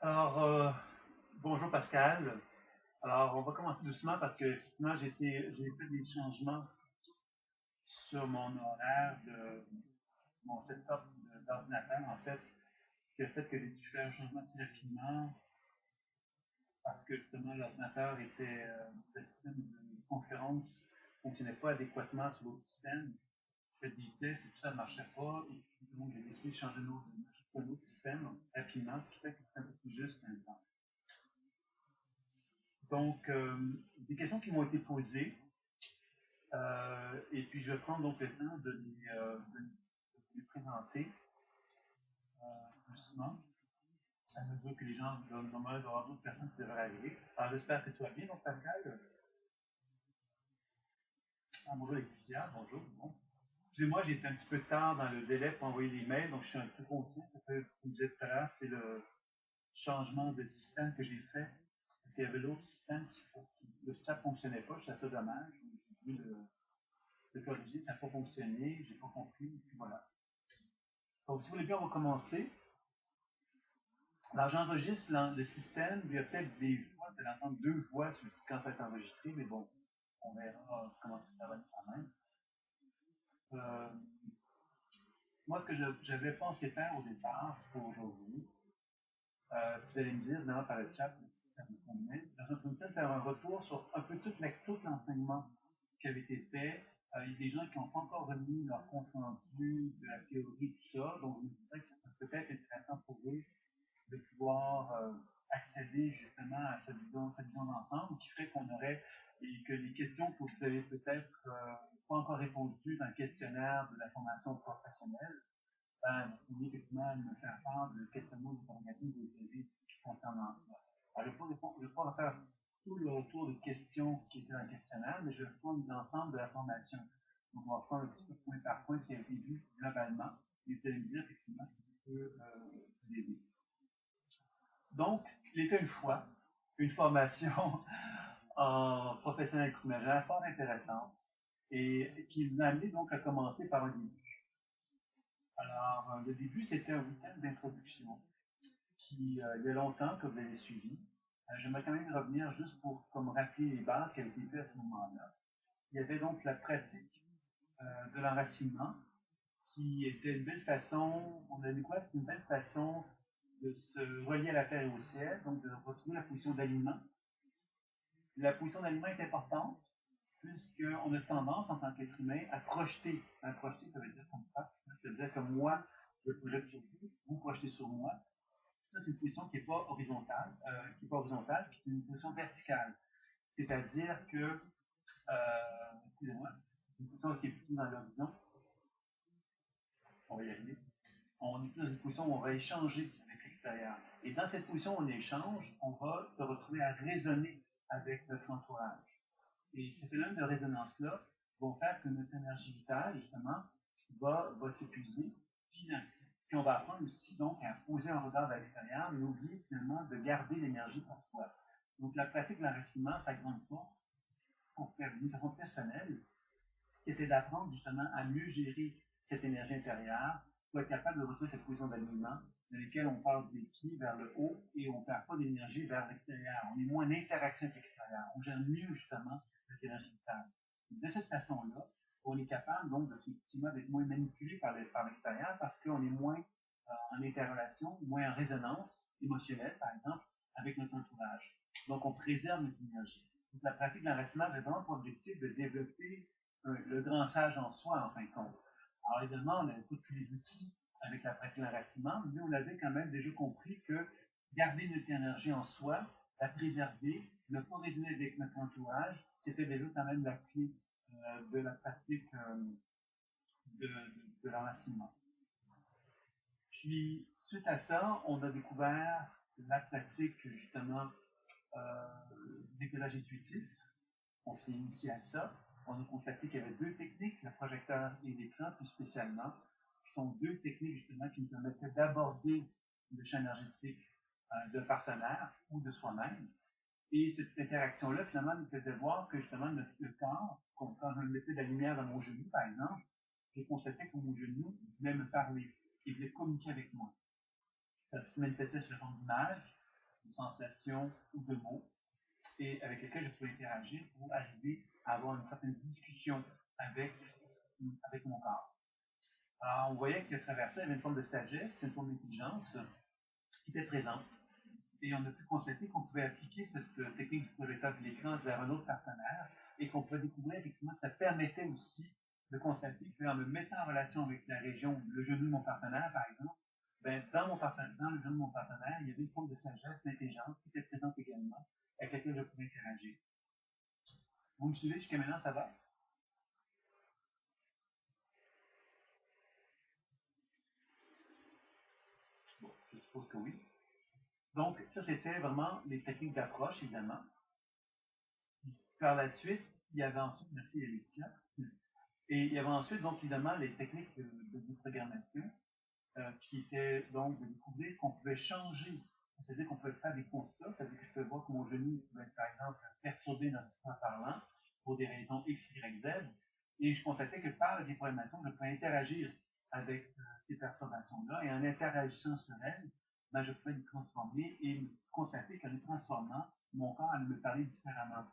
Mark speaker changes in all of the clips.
Speaker 1: Alors, bonjour Pascal. Alors, on va commencer doucement parce que effectivement, j'ai fait des changements sur mon horaire de mon setup d'ordinateur, en fait, ce qui a fait que j'ai dû faire un changement assez rapidement parce que justement l'ordinateur était, le système de conférence ne fonctionnait pas adéquatement sur l'autre système. J'ai fait des tests et tout ça ne marchait pas. Et puis, donc, j'ai décidé de changer un autre système rapidement, ce qui fait que c'est un peu plus juste maintenant. Donc, des questions qui m'ont été posées. Et puis, je vais prendre donc le temps de les présenter doucement, à mesure que les gens, normalement, il y aura d'autres personnes qui devraient arriver. Alors, j'espère que tu vas bien, donc Pascal. Ah, bonjour Laetitia, bonjour. Bon. Excusez-moi, j'ai été un petit peu tard dans le délai pour envoyer les mails, donc je suis un peu conscient. Ça fait, comme je disais tout à l'heure, c'est le changement de système que j'ai fait. Il y avait l'autre système le chat ne fonctionnait pas, je suis assez dommage. J'ai dû le corriger, ça n'a pas fonctionné, j'ai pas compris, et puis voilà. Donc, si vous voulez bien, on va commencer. Alors, j'enregistre le système. Il y a peut-être des voix, vous allez entendre deux voix quand ça va être enregistré, mais bon, on verra comment ça va être quand même. Euh, Moi, ce que j'avais pensé faire au départ pour aujourd'hui, vous allez me dire, évidemment, par le chat, si ça vous convient, dans un premier temps, faire un retour sur un peu tout l'enseignement qui avait été fait. Il y a des gens qui n'ont pas encore remis leur compte rendu de la théorie, tout ça, donc je me disais que ça serait peut-être intéressant pour eux de pouvoir accéder justement à cette vision d'ensemble qui ferait qu'on aurait et que les questions que vous avez peut-être pas encore répondues dans le questionnaire de la formation professionnelle, ben, vous pourriez effectivement me faire part de questionnement d'interrogation que vous avez concernant ça. Alors, je ne vais pas refaire tout le retour de questions qui étaient dans le questionnaire, mais je vais prendre l'ensemble de la formation. Donc, on va prendre un petit peu point par point ce qui a été vu globalement, et vous allez me dire effectivement si ça peut vous aider. Donc, il était une fois une formation en professionnel courts-métrages fort intéressante et qui m'a amené donc à commencer par un début. Alors, le début, c'était un week-end d'introduction qui, il y a longtemps, que vous avez suivi. J'aimerais quand même revenir juste pour comme rappeler les bases qui avaient été faites à ce moment-là. Il y avait donc la pratique de l'enracinement qui était une belle façon, on a dit quoi? C'est une belle façon de se relier à la terre et au ciel, donc de retrouver la position d'aliment. La position d'aliment est importante puisqu'on a tendance en tant qu'être humain à projeter. À projeter, ça veut dire comme ça. Ça veut dire que moi, je projette sur vous, vous projetez sur moi. Ça, c'est une position qui n'est pas horizontale, puis c'est une position verticale. C'est-à-dire que, excusez-moi, une position qui est plutôt dans l'horizon. On va y arriver. On est plus dans une position où on va échanger avec l'extérieur. Et dans cette position où on échange, on va se retrouver à raisonner avec notre entourage. Et ces phénomènes de résonance-là vont faire que notre énergie vitale, justement, va s'épuiser. Puis, puis on va apprendre aussi donc à poser un regard à l'extérieur, mais oublier finalement de garder l'énergie pour soi. Donc la pratique de l'enracinement, sa grande force, pour faire une façon personnelle, c'était d'apprendre justement à mieux gérer cette énergie intérieure, pour être capable de retrouver cette position d'alignement dans laquelle on passe des pieds vers le haut et on ne perd pas d'énergie vers l'extérieur. On est moins en interaction avec l'extérieur. On gère mieux justement cette énergie vitale. De cette façon-là, on est capable donc effectivement d'être moins manipulé par l'extérieur parce qu'on est moins en interrelation, moins en résonance émotionnelle, par exemple, avec notre entourage. Donc, on préserve notre énergie. Donc, la pratique de l'enracinement avait vraiment pour objectif de développer le grand sage en soi, en fin de compte. Alors, évidemment, on n'avait pas tous les outils avec la pratique de l'enracinement, mais on avait quand même déjà compris que garder notre énergie en soi, la préserver, ne pas résonner avec notre entourage, c'était déjà quand même la clé de la pratique de l'enracinement. Puis, suite à ça, on a découvert la pratique, justement, euh, d'éclairage intuitif. On s'est initié à ça. On a constaté qu'il y avait deux techniques, le projecteur et l'écran plus spécialement, qui sont deux techniques justement qui nous permettaient d'aborder le champ énergétique d'un partenaire ou de soi-même. Et cette interaction-là, finalement, nous faisait voir que justement le corps, quand je mettais de la lumière dans mon genou, par exemple, j'ai constaté que mon genou voulait me parler, il voulait communiquer avec moi. Ça se manifestait sous la forme d'image, de sensations ou de mots, et avec lesquels je pouvais interagir pour arriver à avoir une certaine discussion avec mon corps. Alors, on voyait qu'à travers ça, il y avait une forme de sagesse, une forme d'intelligence qui était présente. Et on a pu constater qu'on pouvait appliquer cette technique du projeteur de l'écran vers un autre partenaire et qu'on pouvait découvrir effectivement que ça permettait aussi de constater qu'en me mettant en relation avec la région, le genou de mon partenaire, par exemple, ben, dans le genou de mon partenaire, il y avait une forme de sagesse, d'intelligence qui était présente également, avec laquelle je pouvais interagir. Vous me suivez jusqu'à maintenant, ça va? Bon, je suppose que oui. Donc, ça, c'était vraiment les techniques d'approche, évidemment. Par la suite, il y avait ensuite, merci Alexia, et il y avait ensuite, donc, évidemment, les techniques de déprogrammation, qui étaient donc de découvrir qu'on pouvait changer, c'est-à-dire qu'on pouvait faire des constats, c'est-à-dire que je pouvais voir que mon genou pouvait être, par exemple, perturbé nerveusement parlant pour des raisons X, Y, Z, et je constatais que par la déprogrammation, je pouvais interagir avec ces perturbations-là, et en interagissant sur elles, ben, je pouvais les transformer et constater qu'en les transformant, mon corps allait me parler différemment.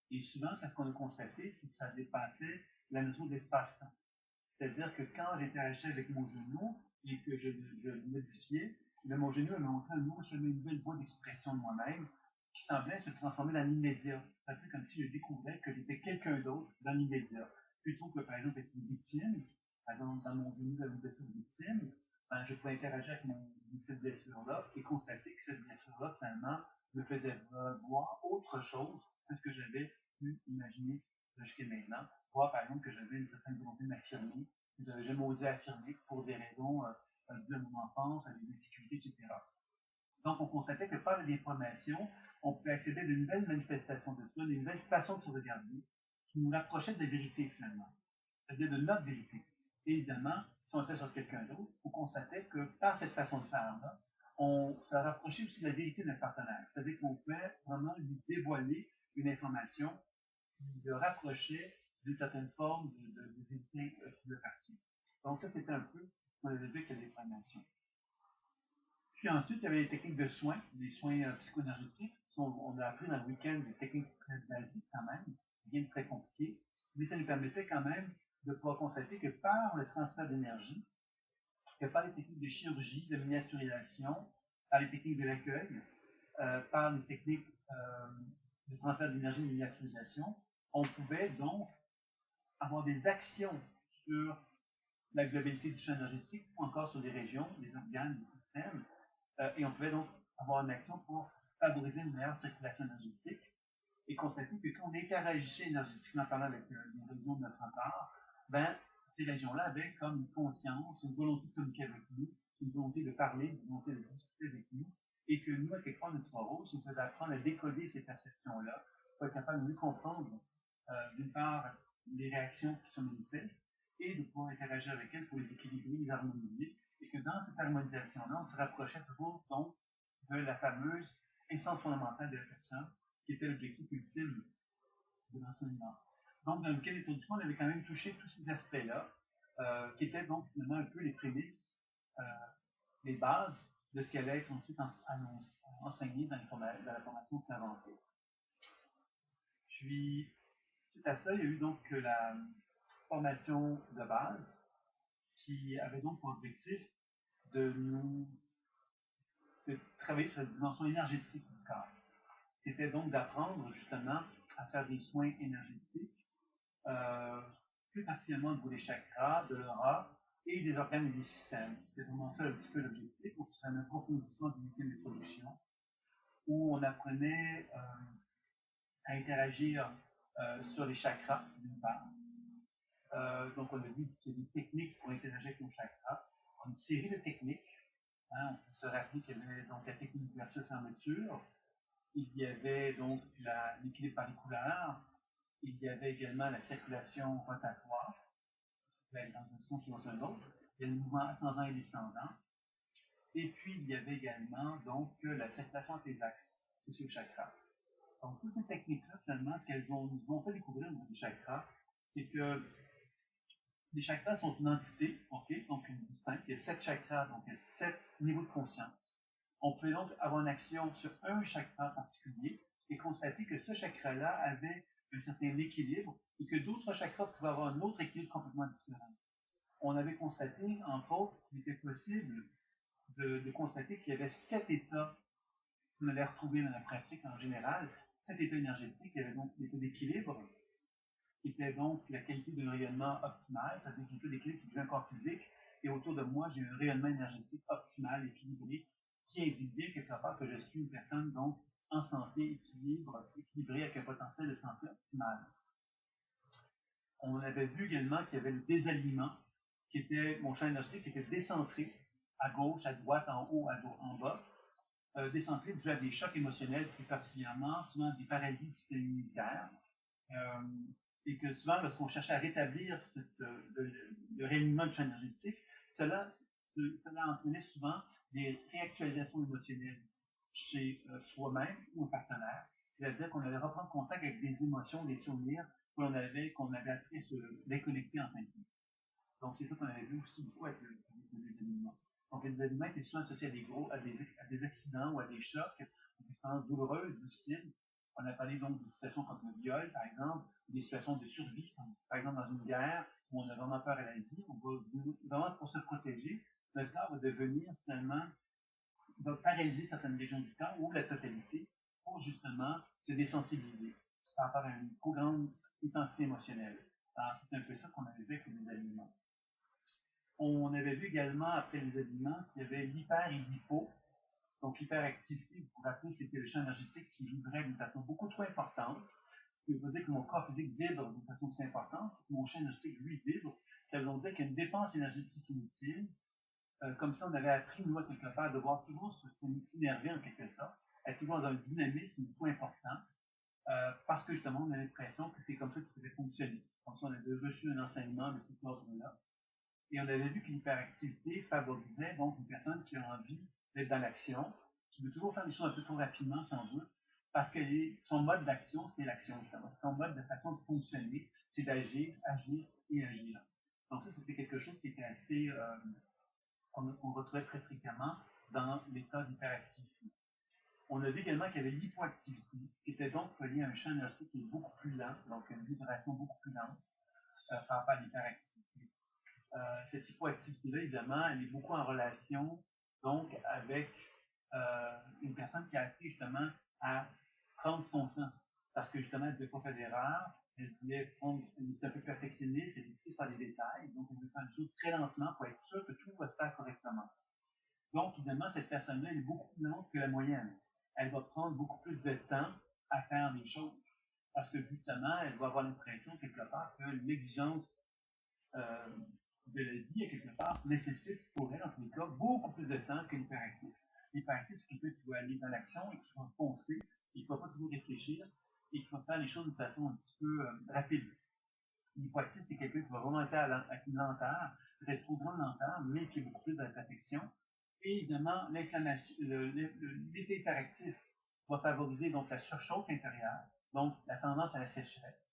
Speaker 1: Et souvent, ce qu'on a constaté, c'est que ça dépassait la notion d'espace-temps. C'est-à-dire que quand j'interagissais avec mon genou et que je le modifiais, mon genou me montrait un nouveau chemin, une nouvelle voie d'expression de moi-même qui semblait se transformer dans l'immédiat. C'est un peu comme si je découvrais que j'étais quelqu'un d'autre dans l'immédiat. Plutôt que, par exemple, être une victime, par exemple, dans mon genou, j'avais une blessure de victime, ben, je pouvais interagir avec cette blessure-là et constater que cette blessure-là, finalement, me faisait voir autre chose que ce que j'avais pu imaginer jusqu'à maintenant. Voir, par exemple, que j'avais une certaine volonté de m'affirmer, que j'avais jamais osé affirmer pour des raisons de mon enfance, des insécurités, etc. Donc, on constatait que par la déformation, on pouvait accéder à de nouvelles manifestations de soi, de nouvelles façons de se regarder, qui nous rapprochaient de la vérité, finalement, c'est-à-dire de notre vérité. Et évidemment, si on était sur quelqu'un d'autre, on constatait que par cette façon de faire-là, on se rapprochait aussi de la vérité de notre partenaire. C'est-à-dire qu'on pouvait vraiment lui dévoiler une information qui le rapprochait d'une certaine forme de vérité qui le partie. Donc ça, c'était un peu ce qu'on avait vu avec la déformation. Puis ensuite, il y avait les techniques de soins, des soins psycho-énergétiques. On a appris dans le week-end des techniques très basiques quand même, bien très compliquées, mais ça nous permettait quand même de pouvoir constater que par le transfert d'énergie, que par les techniques de chirurgie, de miniaturisation, par les techniques de l'accueil, par les techniques de transfert d'énergie de miniaturisation, on pouvait donc avoir des actions sur la globalité du champ énergétique ou encore sur les régions, les organes, les systèmes, et on pouvait donc avoir une action pour favoriser une meilleure circulation énergétique et constater que quand on interagissait énergétiquement parlant avec les régions de notre corps, ben, ces régions-là avaient comme une conscience, une volonté de communiquer avec nous, une volonté de parler, une volonté de discuter avec nous, et que nous, à quelque part, notre rôle, c'est d'apprendre à décoder ces perceptions-là, pour être capable de mieux comprendre, d'une part, les réactions qui se manifestent, et de pouvoir interagir avec elles pour les équilibrer, les harmoniser, et que dans cette harmonisation-là, on se rapprochait toujours donc de la fameuse essence fondamentale de la personne, qui était l'objectif ultime de l'enseignement. Donc, dans lequel introduction, on avait quand même touché tous ces aspects-là, qui étaient donc finalement un peu les prémices, euh, les bases de ce qui allait être ensuite enseigné dans la formation avancée. Puis, suite à ça, il y a eu donc la formation de base, qui avait donc pour objectif de nous de travailler sur la dimension énergétique du corps. C'était donc d'apprendre justement à faire des soins énergétiques, euh, plus particulièrement au niveau des chakras, de l'aura et des organes et des systèmes. C'était vraiment ça un petit peu l'objectif. Donc, c'est un approfondissement du week-end d'introduction où on apprenait à interagir sur les chakras, d'une part. Donc, on a vu qu'il y a des techniques pour interagir avec nos chakras. Une série de techniques. Hein, on se rappeler qu'il y avait donc la technique d'ouverture-fermeture. Il y avait donc l'équilibre pariculaire. Il y avait également la circulation rotatoire, dans un sens ou dans un autre. Il y a le mouvement ascendant et descendant. Et puis, il y avait également donc la circulation entre les axes, sur le chakra. Donc, toutes ces techniques-là, finalement, ce qu'elles nous ont fait découvrir au niveau du chakra, c'est que les chakras sont une entité, ok, donc une distincte. Il y a 7 chakras, donc il y a 7 niveaux de conscience. On pouvait donc avoir une action sur un chakra particulier et constater que ce chakra-là avait un certain équilibre et que d'autres chakras pouvaient avoir un autre équilibre complètement différent. On avait constaté, entre autres, qu'il était possible de constater qu'il y avait 7 états qu'on allait retrouver dans la pratique en général, 7 états énergétiques. Il y avait donc l'état d'équilibre, qui était donc la qualité d'un rayonnement optimal, c'est-à-dire l'état d'équilibre qui est un corps physique, et autour de moi, j'ai un rayonnement énergétique optimal, équilibré, qui indique bien quelque part que je suis une personne donc en santé, équilibrée avec un potentiel de santé optimal. On avait vu également qu'il y avait le désalignement, qui était mon champ énergétique qui était décentré à gauche, à droite, en haut, en bas, décentré dû à des chocs émotionnels plus particulièrement, souvent des paralysies du système immunitaire, et que souvent, lorsqu'on cherchait à rétablir le réalignement du champ énergétique, cela entraînait souvent des réactualisations émotionnelles chez soi-même ou un partenaire. C'est-à-dire qu'on allait reprendre contact avec des émotions, des souvenirs qu'on avait appris à se déconnecter en fin de compte. Donc, c'est ça qu'on avait vu aussi beaucoup avec le désalignement. Donc, le désalignement était souvent associé à des accidents ou à des chocs, des expériences douloureuses, difficiles. On a parlé donc de situations comme le viol, par exemple, des situations de survie, comme par exemple dans une guerre où on a vraiment peur à la vie, on va vraiment pour se protéger, le corps va devenir finalement, va paralyser certaines régions du corps ou la totalité pour justement se désensibiliser par rapport à une trop grande intensité émotionnelle. Alors, c'est un peu ça qu'on avait vu avec les aliments. On avait vu également, après les aliments, qu'il y avait l'hyper et l'hypo. Donc, l'hyperactivité, vous vous rappelez, c'était le champ énergétique qui vibrait d'une façon beaucoup trop importante. Ce qui veut dire que mon corps physique vibre d'une façon aussi importante, c'est que mon champ énergétique, lui, vibre. Ça veut donc dire qu'il y a une dépense énergétique inutile. Comme ça, on avait appris, nous, à quelque part, à devoir toujours s'énerver en quelque sorte, être toujours dans un dynamisme trop important, parce que justement, on a l'impression que c'est comme ça qu'il faisait fonctionner. Comme ça, on avait reçu un enseignement de cet ordre-là. Et on avait vu que l'hyperactivité favorisait donc une personne qui a envie d'être dans l'action, qui veut toujours faire des choses un peu trop rapidement, si on veut, parce que son mode d'action, c'est l'action, justement. Son mode de façon de fonctionner, c'est d'agir, agir et agir. Donc ça, c'était quelque chose qui était assez, qu'on retrouvait très fréquemment dans l'état d'hyperactivité. On a vu également qu'il y avait l'hypoactivité, qui était donc reliée à un champ énergétique qui est beaucoup plus lent, donc une vibration beaucoup plus lente par rapport à l'hyperactivité. Cette hypoactivité-là, évidemment, elle est beaucoup en relation donc avec une personne qui a appris justement à prendre son temps. Parce que justement, elle ne devait pas faire d'erreur, elle était un peu perfectionniste, elle était prise par les détails, donc elle veut faire des choses très lentement pour être sûr que tout va se faire correctement. Donc, évidemment, cette personne-là est beaucoup plus lente que la moyenne. Elle va prendre beaucoup plus de temps à faire les choses. Parce que justement, elle va avoir l'impression, quelque part, que l'exigence euh, de la vie, à quelque part, nécessite pour elle, en tous les cas, beaucoup plus de temps que l'hyperactif. L'hyperactif, c'est quelqu'un qui va aller dans l'action et qui va foncer, et qui ne va pas toujours réfléchir, et qui va faire les choses de façon un petit peu rapide. L'hypoactif, c'est quelqu'un qui va vraiment être avec une lenteur, peut-être trop grande lenteur, mais qui est beaucoup plus dans la perfection. Et évidemment, l'inflammation, l'effet hyperactif va favoriser donc la surchauffe intérieure, donc la tendance à la sécheresse.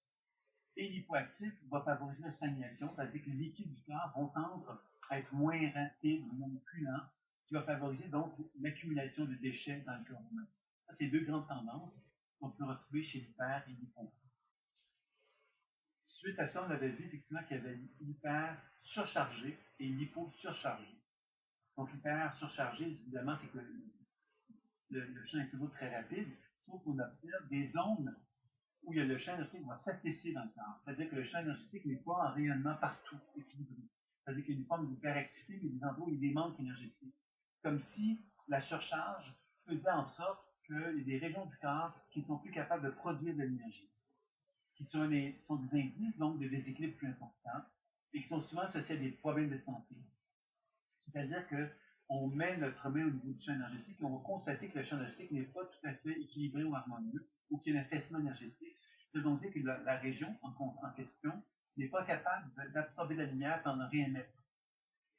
Speaker 1: Et l'hypoactif va favoriser la stagnation, c'est-à-dire que les liquides du corps vont tendre à être moins rapides, moins plus lents, qui va favoriser donc l'accumulation de déchets dans le corps humain. Ça, c'est deux grandes tendances qu'on peut retrouver chez l'hyper et l'hypo. Suite à ça, on avait vu effectivement qu'il y avait l'hyper surchargé et l'hypo surchargé. Donc, l'hyper surchargé, évidemment, c'est que le champ est toujours très rapide, sauf qu'on observe des zones où il y a le champ énergétique qui va s'affaisser dans le corps. C'est-à-dire que le champ énergétique n'est pas en rayonnement partout équilibré. C'est-à-dire qu'il y a une forme d'hyperactivité, mais des endroits où il y a des manques énergétiques. Comme si la surcharge faisait en sorte qu'il y a des régions du corps qui ne sont plus capables de produire de l'énergie, qui sont des indices donc de déséquilibre plus importants et qui sont souvent associés à des problèmes de santé. C'est-à-dire qu'on met notre main au niveau du champ énergétique et on va constater que le champ énergétique n'est pas tout à fait équilibré ou harmonieux, ou qu'il y a un affaissement énergétique. Ça veut donc dire que la région en question n'est pas capable d'absorber la lumière et d'en réémettre.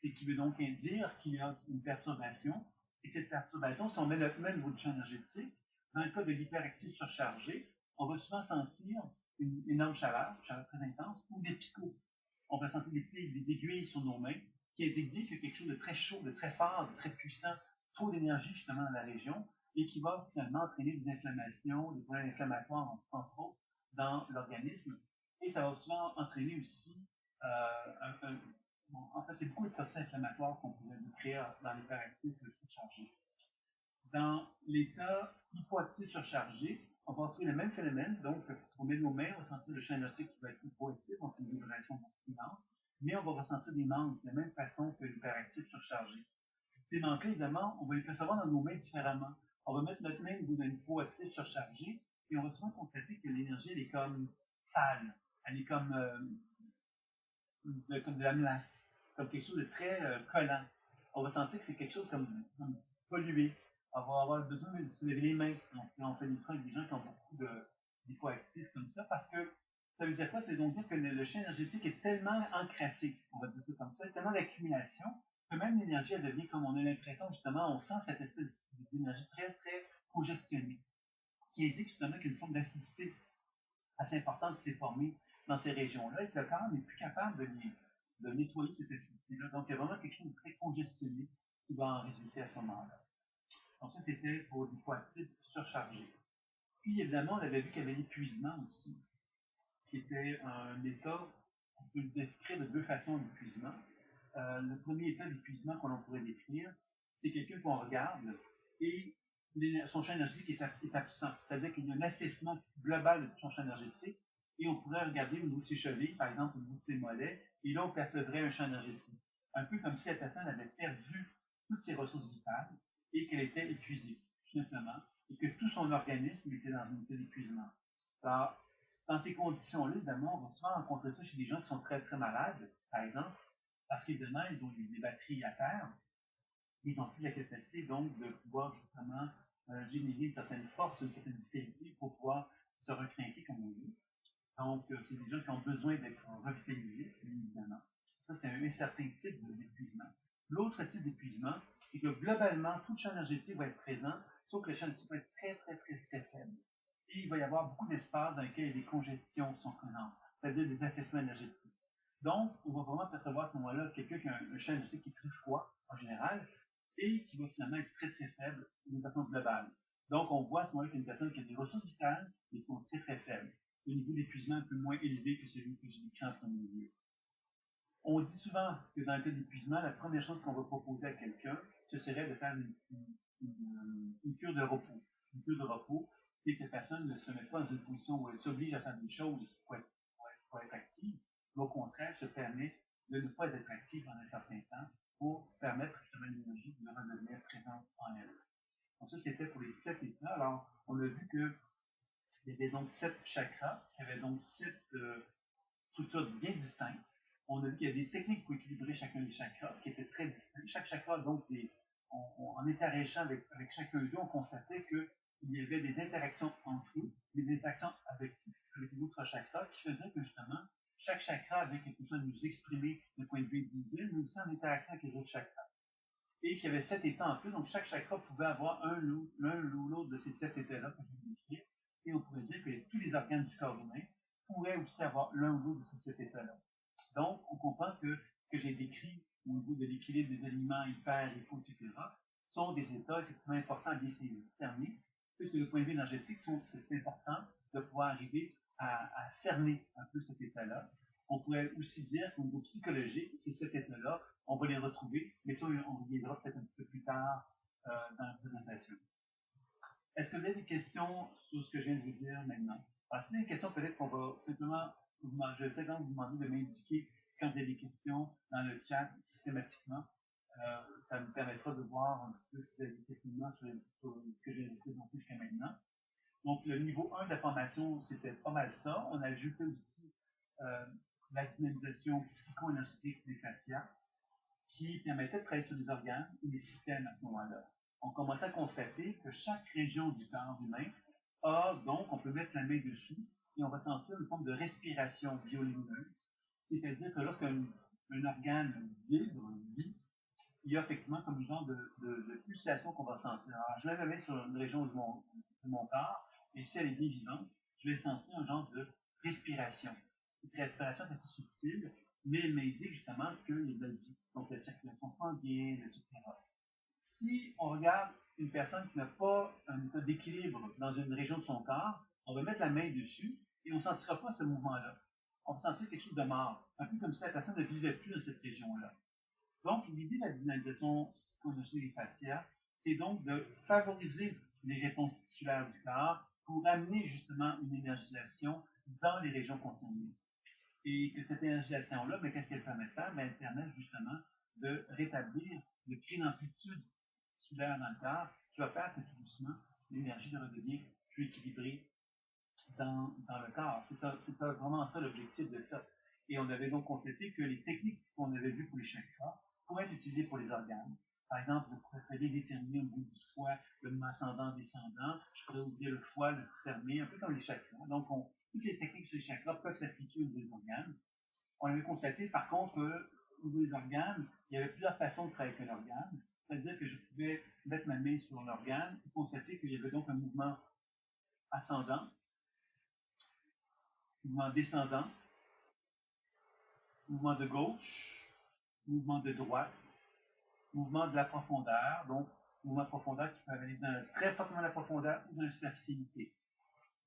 Speaker 1: C'est qui veut donc dire qu'il y a une perturbation. Et cette perturbation, si on met notre main au niveau du champ énergétique, dans le cas de l'hyperactif surchargé, on va souvent sentir une énorme chaleur très intense, ou des picots. On va sentir des aiguilles sur nos mains, qui indiquent bien qu'il y a quelque chose de très chaud, de très fort, de très puissant trop d'énergie justement dans la région et qui va finalement entraîner des inflammations, des problèmes inflammatoires entre autres dans l'organisme. Et ça va souvent entraîner aussi bon, en fait, c'est beaucoup de processus inflammatoires qu'on pourrait décrire dans l'hyperactif surchargé. Dans l'état hypoactif surchargé, on va retrouver le même phénomène. Donc, on met nos mains, on va sentir le champ énergétique qui va être hypoactif, donc une vibration beaucoup plus lente, mais on va ressentir des manques de la même façon que l'hyperactif surchargé. Ces manques-là, évidemment, on va les percevoir dans nos mains différemment. On va mettre notre main au bout d'un hypoactif surchargé et on va souvent constater que l'énergie, elle est comme sale. Elle est comme de la melasse, comme quelque chose de très collant. On va sentir que c'est quelque chose comme pollué. On va avoir besoin de se laver les mains. Donc, on fait des trucs avec des gens qui ont beaucoup d'hypoactifs comme ça, parce que ça veut dire quoi? C'est donc dire que le champ énergétique est tellement encrassé, on va dire ça comme ça, tellement d'accumulation, que même l'énergie, elle devient comme on a l'impression, justement, on sent cette espèce d'énergie très, très congestionnée, qui indique justement qu'il y a une forme d'acidité assez importante qui s'est formée dans ces régions-là et que le corps n'est plus capable de nettoyer cette acidité-là. Donc, il y a vraiment quelque chose de très congestionné qui va en résulter à ce moment-là. Donc, ça, c'était pour l'hypoactif surchargé. Puis, évidemment, on avait vu qu'il y avait l'épuisement aussi, qui était un état, on peut le décrire de deux façons, l'épuisement. Le premier état d'épuisement qu'on pourrait décrire, c'est quelqu'un qu'on regarde et son champ énergétique est absent. C'est-à-dire qu'il y a un affaissement global de son champ énergétique et on pourrait regarder au niveau de ses chevilles, par exemple, au niveau de ses mollets, et là, on percevrait un champ énergétique. Un peu comme si la personne avait perdu toutes ses ressources vitales et qu'elle était épuisée, tout simplement, et que tout son organisme était dans un état d'épuisement. Alors, dans ces conditions-là, évidemment, on va souvent rencontrer ça chez des gens qui sont très, très malades, par exemple, parce qu'évidemment, ils ont des batteries à terre, ils n'ont plus la capacité donc de pouvoir justement générer une certaine force, une certaine vitalité pour pouvoir se recrinquer, comme on dit. Donc, c'est des gens qui ont besoin d'être revitalisés, bien évidemment. Ça, c'est un certain type d'épuisement. L'autre type d'épuisement, c'est que globalement, tout le champ énergétique va être présent, sauf que le champ énergétique va être très, très, très, très faible. Et il va y avoir beaucoup d'espaces dans lesquels des congestions sont présentes, c'est-à-dire des affaissements énergétiques. Donc, on va vraiment percevoir à ce moment-là quelqu'un qui a un champ énergétique qui est très froid, en général, et qui va finalement être très, très faible d'une façon globale. Donc, on voit à ce moment-là qu'il y a une personne qui a des ressources vitales, mais qui sont très, très faibles. C'est un niveau d'épuisement un peu moins élevé que celui que j'ai décrit en premier lieu. On dit souvent que dans le cas d'épuisement, la première chose qu'on va proposer à quelqu'un, ce serait de faire une cure de repos. Une cure de repos, c'est que la personne ne se met pas dans une position où elle s'oblige à faire des choses pour être active, mais au contraire, se permet de ne pas être active pendant un certain temps pour permettre justement l'énergie de redevenir présente en elle. Donc ça, c'était pour les 7 états. Alors, on a vu qu'il y avait donc 7 chakras, il y avait donc 7 structures bien distinctes. On a vu qu'il y a des techniques pour équilibrer chacun des chakras qui étaient très distincts. Chaque chakra, donc, en interagissant avec chacun d'eux, on constatait qu'il y avait des interactions entre eux, des interactions avec les autres chakras qui faisaient que justement, chaque chakra avait quelque chose à nous exprimer d'un point de vue individuel, mais aussi en interaction avec les autres chakras. Et qu'il y avait 7 états en plus, donc chaque chakra pouvait avoir l'un ou l'autre de ces 7 états-là que je viens décrire. Et on pourrait dire que tous les organes du corps humain pourraient aussi avoir l'un ou l'autre de ces 7 états-là. Donc, on comprend que ce que j'ai décrit au niveau de l'équilibre des aliments hyper, hypo, etc., sont des états effectivement importants à bien cerner, puisque le point de vue énergétique, c'est important de pouvoir arriver à cerner un peu cet état-là. On pourrait aussi dire qu'au niveau psychologique, c'est cet état-là, on va les retrouver, mais ça, on reviendra peut-être un petit peu plus tard dans la présentation. Est-ce que vous avez des questions sur ce que je viens de vous dire maintenant? Alors, si vous avez des questions, peut-être qu'on va simplement, je vais simplement vous demander de m'indiquer quand vous avez des questions dans le chat systématiquement. Ça me permettra de voir un petit peu si vous avez des questionnements sur ce que j'ai présenté jusqu'à maintenant. Donc, le niveau 1 de la formation, c'était pas mal ça. On a ajouté aussi la dynamisation psycho-énergétique des fascias qui permettait de travailler sur les organes et les systèmes à ce moment-là. On commençait à constater que chaque région du corps humain a donc, on peut mettre la main dessus et on va sentir une forme de respiration biolumineuse. C'est-à-dire que lorsqu'un organe vibre, vit, il y a effectivement comme une genre de pulsation qu'on va sentir. Alors, je mets la main sur une région de mon corps, et si elle est bien vivante, je vais sentir un genre de respiration. Cette respiration est assez subtile, mais elle m'indique justement qu'il y a de la vie. Donc la circulation sanguine, etc. Si on regarde une personne qui n'a pas un état d'équilibre dans une région de son corps, on va mettre la main dessus et on ne sentira pas ce mouvement-là. On va sentir quelque chose de mort, un peu comme si la personne ne vivait plus dans cette région-là. Donc, l'idée de la dynamisation psychoénergétique des fascias, c'est donc de favoriser les réponses tissulaires du corps pour amener justement une énergisation dans les régions concernées. Et que cette énergisation-là, ben, qu'est-ce qu'elle permet de faire? Ben, elle permet justement de rétablir, de créer une amplitude tissulaire dans le corps qui va faire que tout doucement, l'énergie redevient plus équilibrée dans le corps. C'est vraiment ça l'objectif de ça. Et on avait donc constaté que les techniques qu'on avait vues pour les chakras pourraient être utilisées pour les organes. Par exemple, vous pourrez très bien déterminer au bout du foie le mouvement ascendant-descendant. Je pourrais ouvrir le foie, le fermer, un peu comme les chakras. Donc, toutes les techniques sur les chakras peuvent s'appliquer au niveau des organes. On avait constaté, par contre, qu'au niveau des organes, il y avait plusieurs façons de travailler avec un organe. C'est-à-dire que je pouvais mettre ma main sur l'organe et constater qu'il y avait donc un mouvement ascendant, mouvement descendant, mouvement de gauche, mouvement de droite, mouvement de la profondeur, donc mouvement de profondeur qui peut aller très fortement dans la profondeur ou dans la superficialité.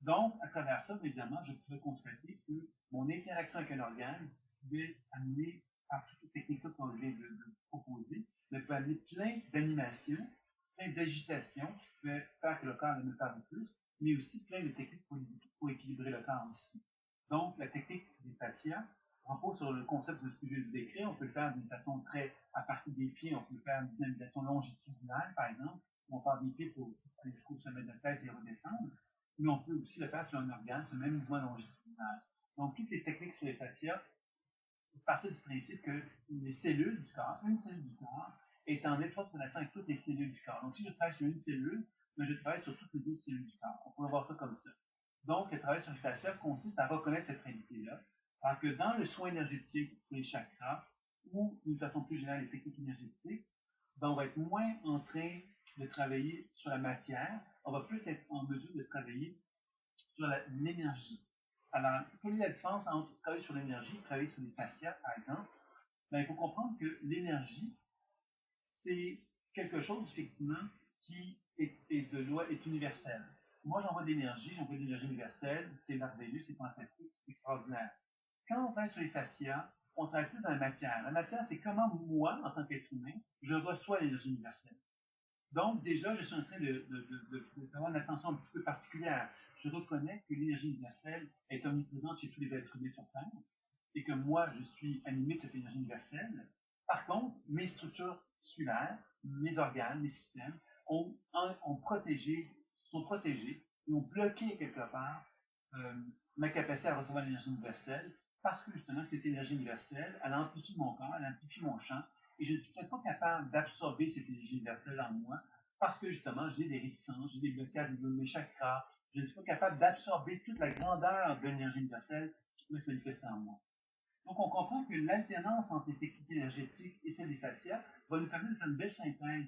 Speaker 1: Donc, à travers ça, évidemment, je pouvais constater que mon interaction avec un organe pouvait amener, par toutes ces techniques-là qu'on vient de proposer, mais peut amener plein d'animations, plein d'agitations qui pouvaient faire que le corps ne parle plus, mais aussi plein de techniques pour équilibrer le corps aussi. Donc, la technique des fascias repose sur le concept de ce que je viens de décrire. On peut le faire d'une façon très, à partir des pieds, on peut faire une dynamisation longitudinale, par exemple, où on part des pieds pour aller jusqu'au sommet de la tête et redescendre. Mais on peut aussi le faire sur un organe, ce même mouvement longitudinal. Donc, toutes les techniques sur les fascias partent du principe que les cellules du corps, une cellule du corps, est en étroite relation avec toutes les cellules du corps. Donc, si je travaille sur une cellule, mais je travaille sur toutes les autres cellules du corps. On pourrait voir ça comme ça. Donc, le travail sur les fascias consiste à reconnaître cette réalité-là, alors que dans le soin énergétique des chakras, ou d'une façon plus générale les techniques énergétiques, ben, on va être moins en train de travailler sur la matière, on va plus être en mesure de travailler sur l'énergie. Alors, quelle est la différence entre travailler sur l'énergie et travailler sur les fascias, par exemple? Ben, il faut comprendre que l'énergie, c'est quelque chose, effectivement, qui est universel. Moi, j'envoie de l'énergie universelle, c'est merveilleux, c'est fantastique, c'est extraordinaire. Quand on travaille sur les fascias, on travaille plus dans la matière. La matière, c'est comment moi, en tant qu'être humain, je reçois l'énergie universelle. Donc, déjà, je suis en train d'avoir une attention un petit peu particulière. Je reconnais que l'énergie universelle est omniprésente chez tous les êtres humains sur Terre et que moi, je suis animé de cette énergie universelle. Par contre, mes structures tissulaires, mes organes, mes systèmes sont protégés et ont bloqué quelque part euh, ma capacité à recevoir l'énergie universelle parce que justement, cette énergie universelle, elle amplifie mon corps, elle amplifie mon champ et je ne suis peut-être pas capable d'absorber cette énergie universelle en moi parce que justement, j'ai des réticences, j'ai des blocages au niveau de mes chakras, je ne suis pas capable d'absorber toute la grandeur de l'énergie universelle qui peut se manifester en moi. Donc, on comprend que l'alternance entre les techniques énergétiques et celles des fascias va nous permettre de faire une belle synthèse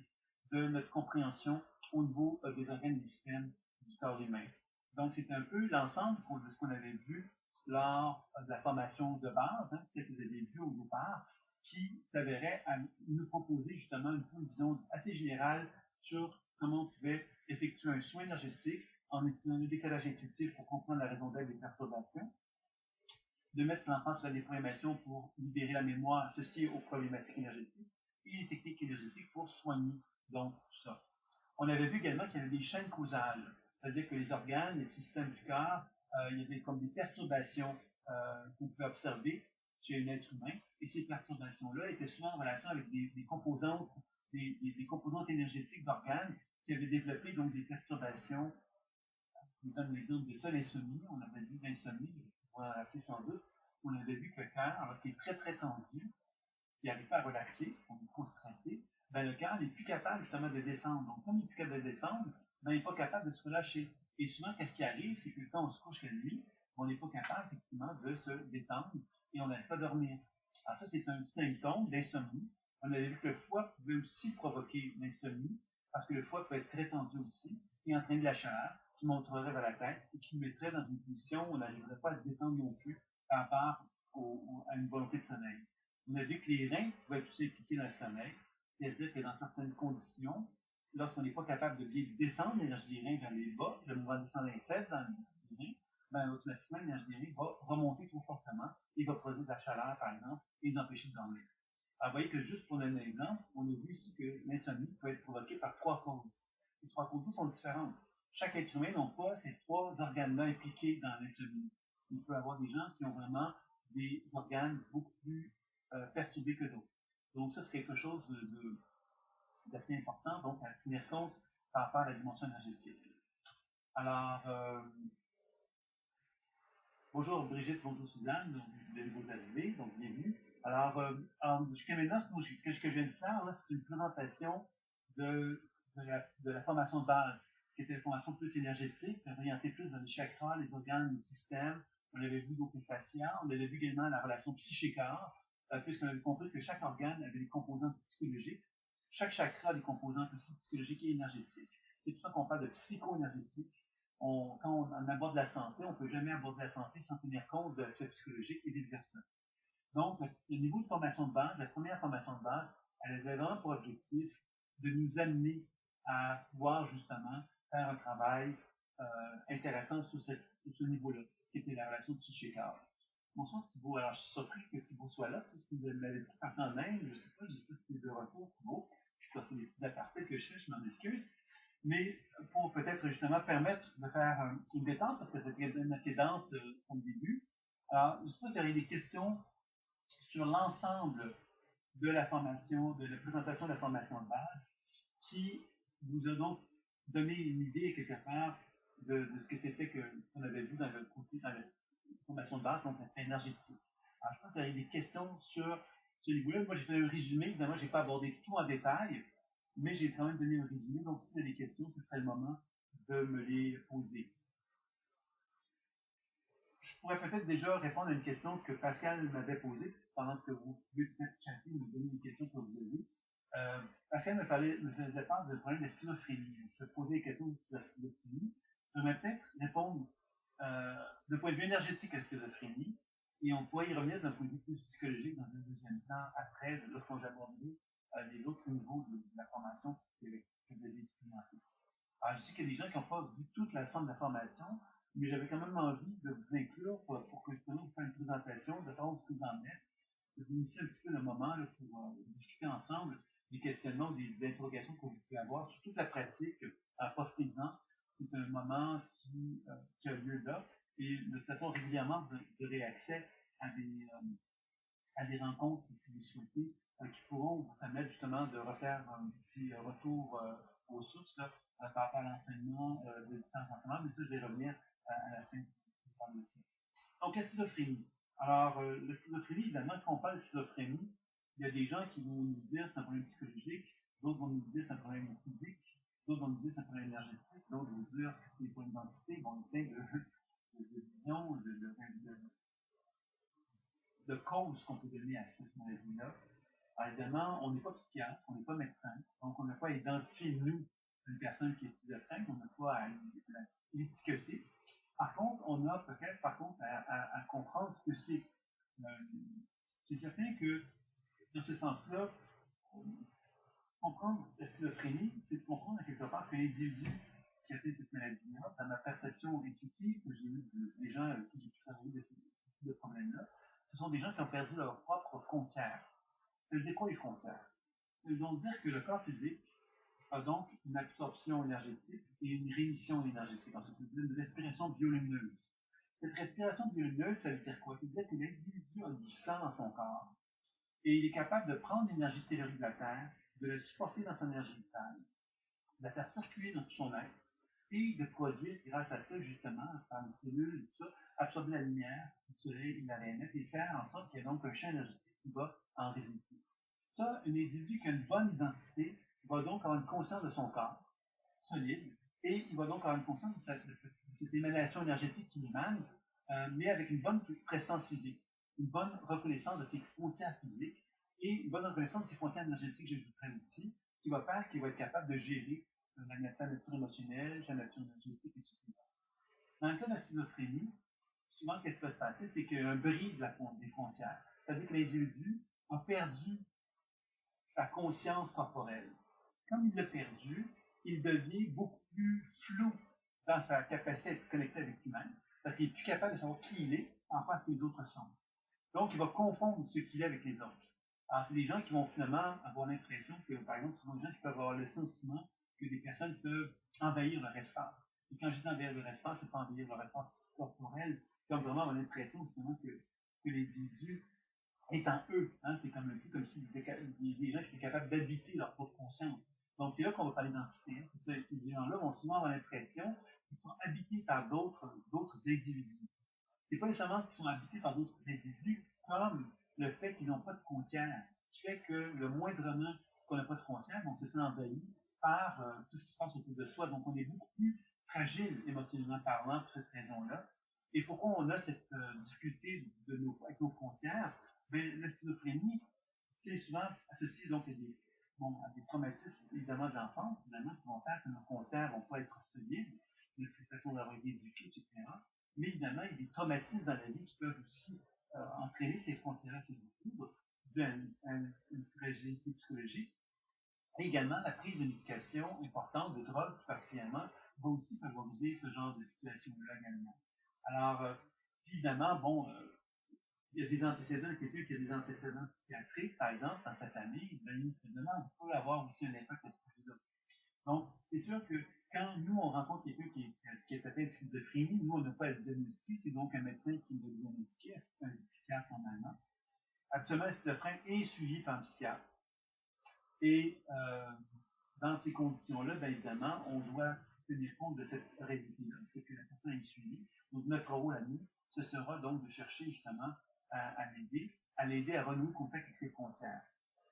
Speaker 1: de notre compréhension au niveau des organes et des systèmes du corps humain. Donc, c'est un peu l'ensemble de ce qu'on avait vu lors de la formation de base, celle que vous avez vue au départ, qui s'avérait à nous proposer justement une vision assez générale sur comment on pouvait effectuer un soin énergétique en utilisant le décalage intuitif pour comprendre la raison d'être des perturbations, de mettre l'enfant sur la déprogrammation pour libérer la mémoire associée aux problématiques énergétiques et les techniques énergétiques pour soigner donc tout ça. On avait vu également qu'il y avait des chaînes causales, c'est-à-dire que les organes, les systèmes du corps, il y avait comme des perturbations qu'on peut observer chez un être humain, et ces perturbations-là étaient souvent en relation avec des composantes, des composantes énergétiques d'organes qui avaient développé donc des perturbations. Je vous donne l'exemple de ça, l'insomnie. On avait vu l'insomnie, vous en rappelez sans doute. On avait vu que le cœur, lorsqu'il est très très tendu, il n'arrive pas à relaxer, on est trop stressé, ben le cœur n'est plus capable justement de descendre. Donc, comme il n'est plus capable de descendre, ben, il n'est pas capable de se relâcher. Et souvent, qu'est-ce qui arrive, c'est que quand on se couche la nuit, on n'est pas capable effectivement de se détendre et on n'arrive pas à dormir. Alors ça, c'est un symptôme d'insomnie. On avait vu que le foie pouvait aussi provoquer l'insomnie, parce que le foie peut être très tendu aussi, et entraîner de la chaleur qui monterait vers la tête et qui mettrait dans une position où on n'arriverait pas à se détendre non plus par rapport à une volonté de sommeil. On a vu que les reins pouvaient être aussi impliqués dans le sommeil C'est-à-dire que dans certaines conditions, lorsqu'on n'est pas capable de bien descendre l'énergie des reins vers les bas, le mouvement descendant est faible dans les reins, ben, automatiquement, l'énergie des reins va remonter trop fortement et va produire de la chaleur, par exemple, et nous empêcher de dormir. Alors, vous voyez que juste pour donner un exemple, on a vu ici que l'insomnie peut être provoquée par trois causes. Les trois causes sont différentes. Chaque être humain n'a pas ces trois organes-là impliqués dans l'insomnie. Il peut y avoir des gens qui ont vraiment des organes beaucoup plus perturbés que d'autres. Donc ça, c'est quelque chose d'assez important donc, à tenir compte par rapport à la dimension énergétique. Alors, bonjour Brigitte, bonjour Suzanne, donc de nouveaux arrivés, donc bienvenue. Alors, jusqu'à maintenant, ce que je viens de faire, c'est une présentation de la formation de base, qui était une formation plus énergétique, orientée plus dans les chakras, les organes, les systèmes. On avait vu beaucoup de fascia, on avait vu également la relation psyché-corps, puisqu'on avait compris que chaque organe avait des composantes psychologiques. Chaque chakra a des composantes aussi psychologiques et énergétiques. C'est pour ça qu'on parle de psycho-énergétique. Quand on aborde la santé, on ne peut jamais aborder la santé sans tenir compte de l'aspect psychologique et vice-versa. Donc, le niveau de formation de base, la première formation de base, elle avait vraiment pour objectif de nous amener à pouvoir justement faire un travail intéressant sur ce niveau-là, qui était la relation psyché-corps. Bonsoir Thibault. Alors, je suis surpris que Thibault soit là, puisque vous m'avez dit partant en Inde, je ne sais pas si c'est de retour, Thibault. Je pense que c'est des petits apartés que je fais, je m'en excuse. Mais pour peut-être justement permettre de faire une détente, parce que c'était une assez dense au début. Alors, je ne sais pas s'il y aurait des questions sur l'ensemble de la formation, de la présentation de la formation de base, qui vous a donc donné une idée quelque part de ce que c'était qu'on avait vu dans le côté, dans la formation de base, donc l'aspect énergétique. Alors, je pense qu'il y a des questions sur ce niveau-là. Moi, j'ai fait un résumé. Évidemment, je n'ai pas abordé tout en détail, mais j'ai quand même donné un résumé. Donc, s'il y a des questions, ce serait le moment de me les poser. Je pourrais peut-être déjà répondre à une question que Pascal m'avait posée, pendant que vous pouvez peut-être chatter, me donner une question que vous avez. Pascal me faisait part du problème de la schizophrénie. Il se posait des questions sur la schizophrénie. Je vais peut-être répondre d'un point de vue énergétique à la schizophrénie, et on pourrait y revenir d'un point de vue plus psychologique dans un deuxième temps, après, lorsqu'on va aborder les autres niveaux de la formation que vous avez expérimenté. Alors, je sais qu'il y a des gens qui n'ont pas vu toute la forme de la formation, mais j'avais quand même envie de vous inclure pour que justement vous fassiez une présentation, de savoir où vous en êtes, de vous initier un petit peu le moment là, pour discuter ensemble des questionnements, des interrogations que vous pouvez avoir sur toute la pratique en profitez-en. C'est un moment qui a lieu là, et de toute façon, régulièrement, vous aurez accès à des rencontres que vous souhaitez, qui pourront vous permettre justement de refaire un petit retour aux sources là, par rapport à l'enseignement de différents enseignements, mais ça, je vais revenir à la fin de ça. Donc, la schizophrénie. Alors, la schizophrénie, évidemment, quand on parle de schizophrénie, il y a des gens qui vont nous dire que c'est un problème psychologique, d'autres vont nous dire que c'est un problème physique, d'autres vont nous dire que c'est un problème énergétique, d'autres vont nous dire que c'est pour une identité, bon, il y a plein de visions, de causes qu'on peut donner à cette maladie-là. Alors, évidemment, on n'est pas psychiatre, on n'est pas médecin, donc on n'a pas à identifier, nous, une personne qui est schizophrène, on n'a pas à l'étiqueter. Par contre, on a peut-être, par contre, à comprendre ce que c'est. C'est certain que, dans ce sens-là, comprendre la schizophrénie, c'est de comprendre à quelque part que l'individu qui a fait cette maladie-là, dans ma perception intuitive que j'ai eue des gens qui j'ai pu travailler de ce problème-là, ce sont des gens qui ont perdu leur propre frontière. Ça veut dire quoi les frontières? Ça veut donc dire que le corps physique a donc une absorption énergétique et une rémission énergétique. Ensuite, une respiration biolumineuse. Cette respiration biolumineuse, ça veut dire quoi? Ça veut dire que l'individu a du sang dans son corps et il est capable de prendre l'énergie tellurique de la Terre, de la supporter dans son énergie vitale, de la faire circuler dans tout son être et de produire, grâce à ça, justement, par les cellules, tout ça, absorber la lumière, le soleil et la RNF et faire en sorte qu'il y ait donc un champ énergétique qui va en résulter. Ça, un individu qui a une bonne identité va donc avoir une conscience de son corps, solide, et il va donc avoir une conscience de cette émanation énergétique qui émane, mais avec une bonne prestance physique, une bonne reconnaissance de ses frontières physiques et une bonne reconnaissance de ses frontières énergétiques, j'ajouterais aussi, qui va faire qu'il va être capable de gérer la nature émotionnelle, la nature énergétique, etc. Dans le cas de la schizophrénie, souvent, qu'est-ce qui va se passer? C'est qu'il y a un bris des frontières. C'est-à-dire que l'individu a perdu sa conscience corporelle. Comme il l'a perdu, il devient beaucoup plus flou dans sa capacité à être connecté avec lui-même, parce qu'il est plus capable de savoir qui il est en face que les autres sont. Donc, il va confondre ce qu'il est avec les autres. Alors, c'est des gens qui vont finalement avoir l'impression que, par exemple, souvent des gens qui peuvent avoir le sentiment que des personnes peuvent envahir leur espace. Et quand je dis envahir leur espace, c'est pas envahir leur espace corporel, comme vraiment avoir l'impression justement que l'individu est en eux. Hein? C'est comme un peu comme si des gens qui étaient capables d'habiter leur propre conscience. Donc, c'est là qu'on va parler d'identité. Hein? Ces gens-là vont souvent avoir l'impression qu'ils sont habités par d'autres individus. C'est pas nécessairement qu'ils sont habités par d'autres individus, comme le fait qu'ils n'ont pas de frontières, qui fait que le moindrement qu'on n'a pas de frontières, on se sent envahi par tout ce qui se passe autour de soi. Donc, on est beaucoup plus fragile émotionnellement parlant pour cette raison-là. Et pourquoi on a cette difficulté avec nos frontières? Ben, la schizophrénie, c'est souvent associé donc à des traumatismes, évidemment, d'enfance, évidemment, qui vont faire que nos frontières ne vont pas être solides, notre façon d'avoir été éduqués, etc. Mais évidemment, il y a des traumatismes dans la vie qui peuvent aussi entraîner ces frontières à se découvrir, d'une fragilité psychologique. Et également, la prise de médication importante, de drogue particulièrement, va aussi favoriser ce genre de situation-là également. Alors, évidemment, bon, il y a des antécédents, quelqu'un qui a des antécédents psychiatriques, par exemple, dans sa famille, ben, évidemment, peut avoir aussi un impact à ce niveau-là. Donc, c'est sûr que quand nous, on rencontre quelqu'un qui est atteint de schizophrénie, nous, on n'a pas à le diagnostiquer, c'est donc un médecin qui nous va le diagnostiquer, un psychiatre normalement. Actuellement, le schizophrène est suivi par un psychiatre. Et dans ces conditions-là, bien évidemment, on doit tenir compte de cette réalité-là, c'est que la personne est suivie. Donc, notre rôle à nous, ce sera donc de chercher justement à l'aider à renouer contact avec ses frontières.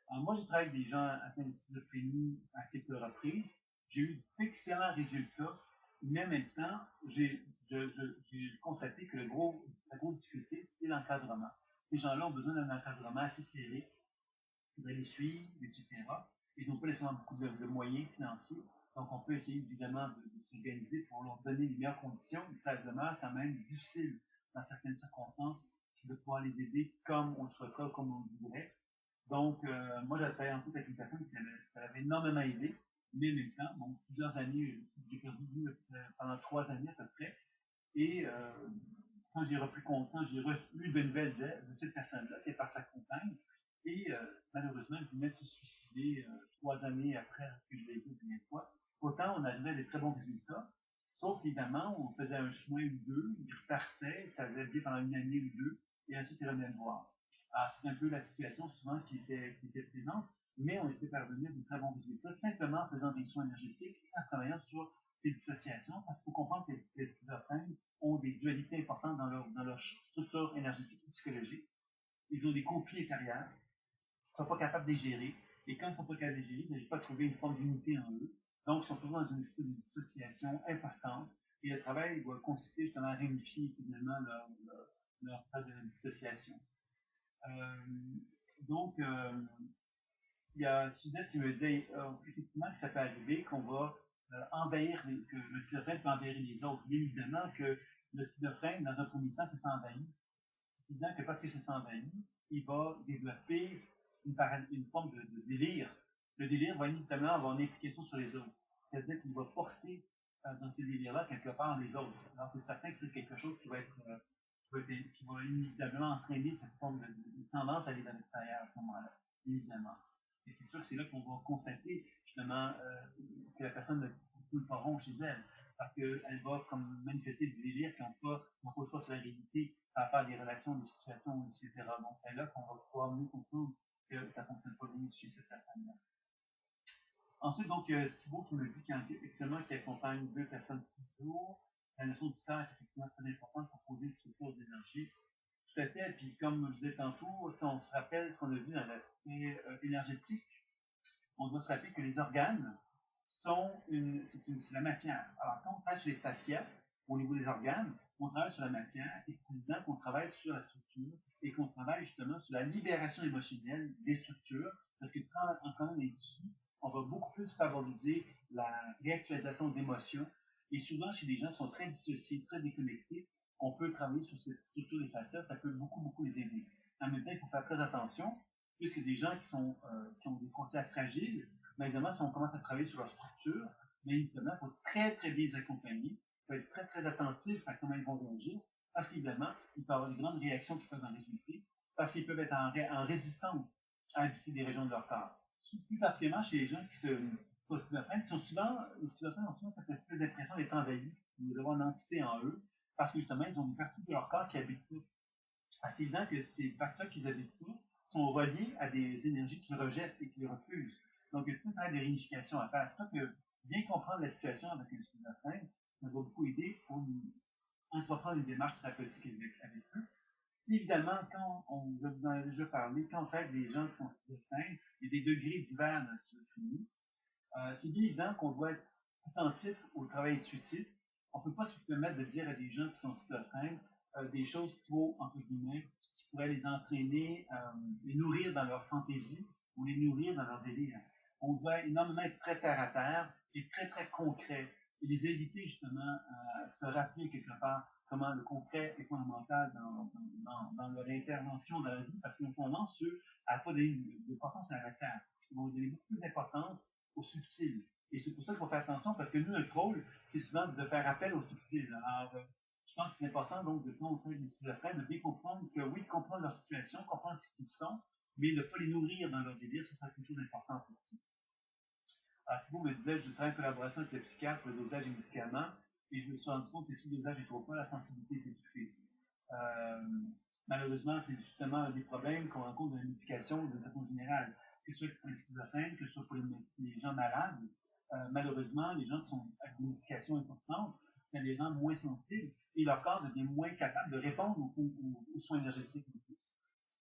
Speaker 1: Alors, moi, j'ai travaillé avec des gens atteints de schizophrénie à quelques reprises. J'ai eu d'excellents résultats, mais en même temps, j'ai constaté que la grosse difficulté, c'est l'encadrement. Ces gens-là ont besoin d'un encadrement assez serré, de les suivre, etc. Ils n'ont pas nécessairement beaucoup de moyens financiers. Donc, on peut essayer évidemment de s'organiser pour leur donner les meilleures conditions, mais ça demeure quand même difficile dans certaines circonstances de pouvoir les aider comme on le souhaiterait, comme on le voudrait. Donc, moi, j'avais travaillé en fait avec une personne qui avait énormément aidé, mais en même temps, bon, plusieurs années, j'ai perdu pendant 3 années à peu près. Et quand j'ai repris contact, j'ai eu de nouvelles de cette personne-là, qui est par sa compagne. Et malheureusement, elle venait de se suicider 3 années après que je l'ai vu une fois. Pourtant, on arrivait à des très bons résultats. Sauf qu'évidemment, on faisait un chemin ou deux, il repartait, ça faisait bien pendant une année ou deux, et ensuite il revenait me voir. Alors, c'est un peu la situation souvent qui était présente, mais on était parvenu à de très bons résultats simplement en faisant des soins énergétiques et en travaillant sur ces dissociations, parce qu'il faut comprendre que les schizophrènes ont des dualités importantes dans leur structure énergétique et psychologique. Ils ont des conflits intérieurs, ils ne sont pas capables de les gérer, et quand ils ne sont pas capables de les gérer, ils n'arrivent pas à trouver une forme d'unité en eux. Donc, ils sont toujours dans une espèce de dissociation importante, et le travail doit consister justement à réunifier finalement leur phase de dissociation. Euh, donc, il y a Suzette qui me dit effectivement que ça peut arriver qu'on va envahir, que le schizophrène peut envahir les autres. Bien évidemment que le schizophrène, dans un premier temps, se sent envahi. C'est évident que parce qu'il se sent envahi, il va développer une forme de délire. Le délire va inévitablement avoir une implication sur les autres. C'est-à-dire qu'il va porter dans ces délires-là quelque part les autres. Alors c'est certain que c'est quelque chose qui qui va inévitablement entraîner cette forme de tendance à aller vers l'extérieur à ce moment-là, évidemment. Et c'est sûr que c'est là qu'on va constater justement que la personne ne coule pas rond chez elle, parce qu'elle va comme manifester des délires qui n'ont pas sur la réalité par rapport à des relations, des situations, etc. Donc c'est là qu'on va pouvoir mieux comprendre que ça ne fonctionne pas bien chez cette personne-là. Ensuite, donc, Thibault qui me dit qu'actuellement, qu'il accompagne 2 personnes schizo, la notion du temps est effectivement très importante pour poser une structure d'énergie. Tout à fait. Puis, comme je disais tantôt, si on se rappelle ce qu'on a vu dans l'aspect énergétique, on doit se rappeler que les organes c'est la matière. Alors, quand on travaille sur les fascias, au niveau des organes, on travaille sur la matière et c'est évident qu'on travaille sur la structure et qu'on travaille justement sur la libération émotionnelle des structures parce que en travaillant les tissus, on va beaucoup plus favoriser la réactualisation d'émotions et souvent chez des gens qui sont très dissociés, très déconnectés, on peut travailler sur cette structure des fascias, ça peut beaucoup, beaucoup les aider. En même temps, il faut faire très attention Puisque des gens qui ont des frontières fragiles, mais évidemment, si on commence à travailler sur leur structure, mais évidemment, il faut très, très bien les accompagner. Il faut être très, très attentif à comment ils vont réagir, parce qu'évidemment, il peut y avoir des grandes réactions qui peuvent en résulter, parce qu'ils peuvent être en résistance à habiter des régions de leur corps. Plus particulièrement chez les gens sont schizophrènes, les schizophrènes ont souvent cette espèce d'impression d'être envahis, ou d'avoir une entité en eux, parce que justement, ils ont une partie de leur corps qui habite tout. C'est évident que ces parties-là qu'ils habitent pas sont reliées à des énergies qu'ils rejettent et qu'ils refusent. Donc, il y a tout un travail de réunification à faire. C'est pour ça que bien comprendre la situation avec un schizophrène, ça va beaucoup aider pour entreprendre une démarche thérapeutique avec eux. Évidemment, quand je vous en ai déjà parlé, quand on fait des gens qui sont schizophrènes, il y a des degrés divers dans la schizophrénie. C'est bien évident qu'on doit être attentif au travail intuitif. On ne peut pas se permettre de dire à des gens qui sont schizophrènes des choses trop, entre guillemets, qui pourraient les entraîner, les nourrir dans leur fantaisie ou les nourrir dans leur délire. On doit énormément être très terre à terre et très, très concret et les éviter justement à se rappeler quelque part comment le concret est fondamental dans leur intervention dans la vie parce qu'ils ont tendance, eux, à ne pas donner d'importance à la matière. Ils vont donner beaucoup plus d'importance au subtil. Et c'est pour ça qu'il faut faire attention, parce que nous, notre rôle, c'est souvent de faire appel au subtil. Alors, je pense que c'est important, donc, de quand on fait des schizophrènes, de bien comprendre que, oui, comprendre leur situation, comprendre ce qu'ils sont, mais de ne pas les nourrir dans leur délire, ça sera quelque chose d'important aussi. Alors, Thibault me disait, je travaille en collaboration avec le psychiatre pour le dosage des médicaments, et je me suis rendu compte que si le dosage est trop fort, la sensibilité est étouffée. Euh, Malheureusement, c'est justement un des problèmes qu'on rencontre dans la médication de façon générale, que ce soit pour les schizophrènes, que ce soit pour les gens malades. Malheureusement, les gens qui sont avec des médications importantes, ça les rend moins sensibles et leur corps devient moins capable de répondre aux soins énergétiques.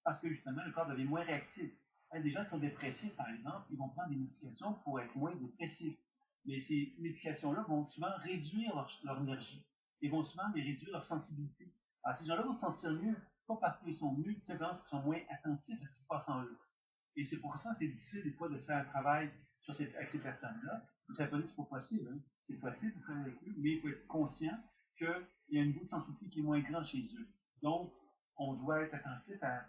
Speaker 1: Parce que justement, le corps devient moins réactif. Des gens qui sont dépressifs, par exemple, ils vont prendre des médications pour être moins dépressifs. Mais ces médications-là vont souvent réduire leur énergie et vont souvent les réduire leur sensibilité. Alors, ces gens-là vont se sentir mieux, pas parce qu'ils sont mieux, tout simplement parce qu'ils sont moins attentifs à ce qui se passe en eux. Et c'est pour ça que c'est difficile des fois de faire un travail avec ces personnes-là. Ça ne veut pas dire que c'est pas possible. Hein. C'est possible de travailler avec eux, mais il faut être conscient qu'il y a un niveau de sensibilité qui est moins grand chez eux. Donc, on doit être attentif à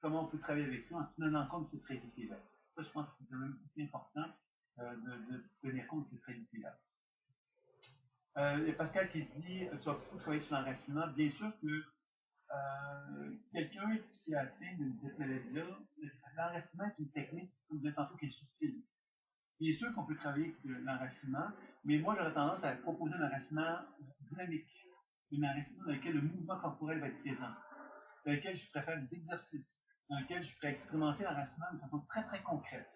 Speaker 1: comment on peut travailler avec eux en tenant compte de cette réalité-là. Ça, je pense que c'est quand même assez important de tenir compte de cette réalité-là. Il y a Pascal qui dit tu vas beaucoup travailler sur l'enracinement. Bien sûr que quelqu'un qui a atteint de cette maladie-là, l'enracinement est une technique, comme je disais tantôt, qui est subtile. Bien sûr qu'on peut travailler avec l'enracinement, mais moi j'aurais tendance à proposer un enracinement dynamique, un enracinement dans lequel le mouvement corporel va être présent, dans lequel je ferais faire des exercices, dans lequel je ferais expérimenter l'enracinement de façon très très concrète,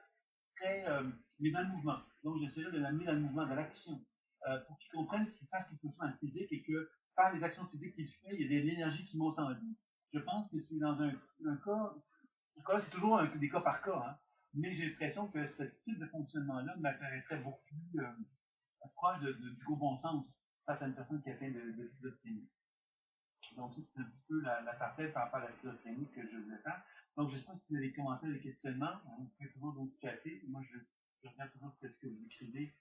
Speaker 1: mais dans le mouvement. Donc j'essaierai de l'amener dans le mouvement, dans l'action, pour qu'il comprenne qu'il fasse quelque chose en physique et que par les actions physiques qu'il fait, il y a de l'énergie qui monte en lui. Je pense que c'est dans un cas, c'est toujours des cas par cas, hein, mais j'ai l'impression que ce type de fonctionnement-là m'apparaîtrait beaucoup plus proche du gros bon sens face à une personne qui a fait de schizophrénie. Donc, ça, c'est un petit peu la partie par rapport à la schizophrénie que je voulais faire. Donc, je ne sais pas si vous avez des commentaires, des questionnements. Vous pouvez toujours donc chatter. Moi, je regarde toujours ce que vous écrivez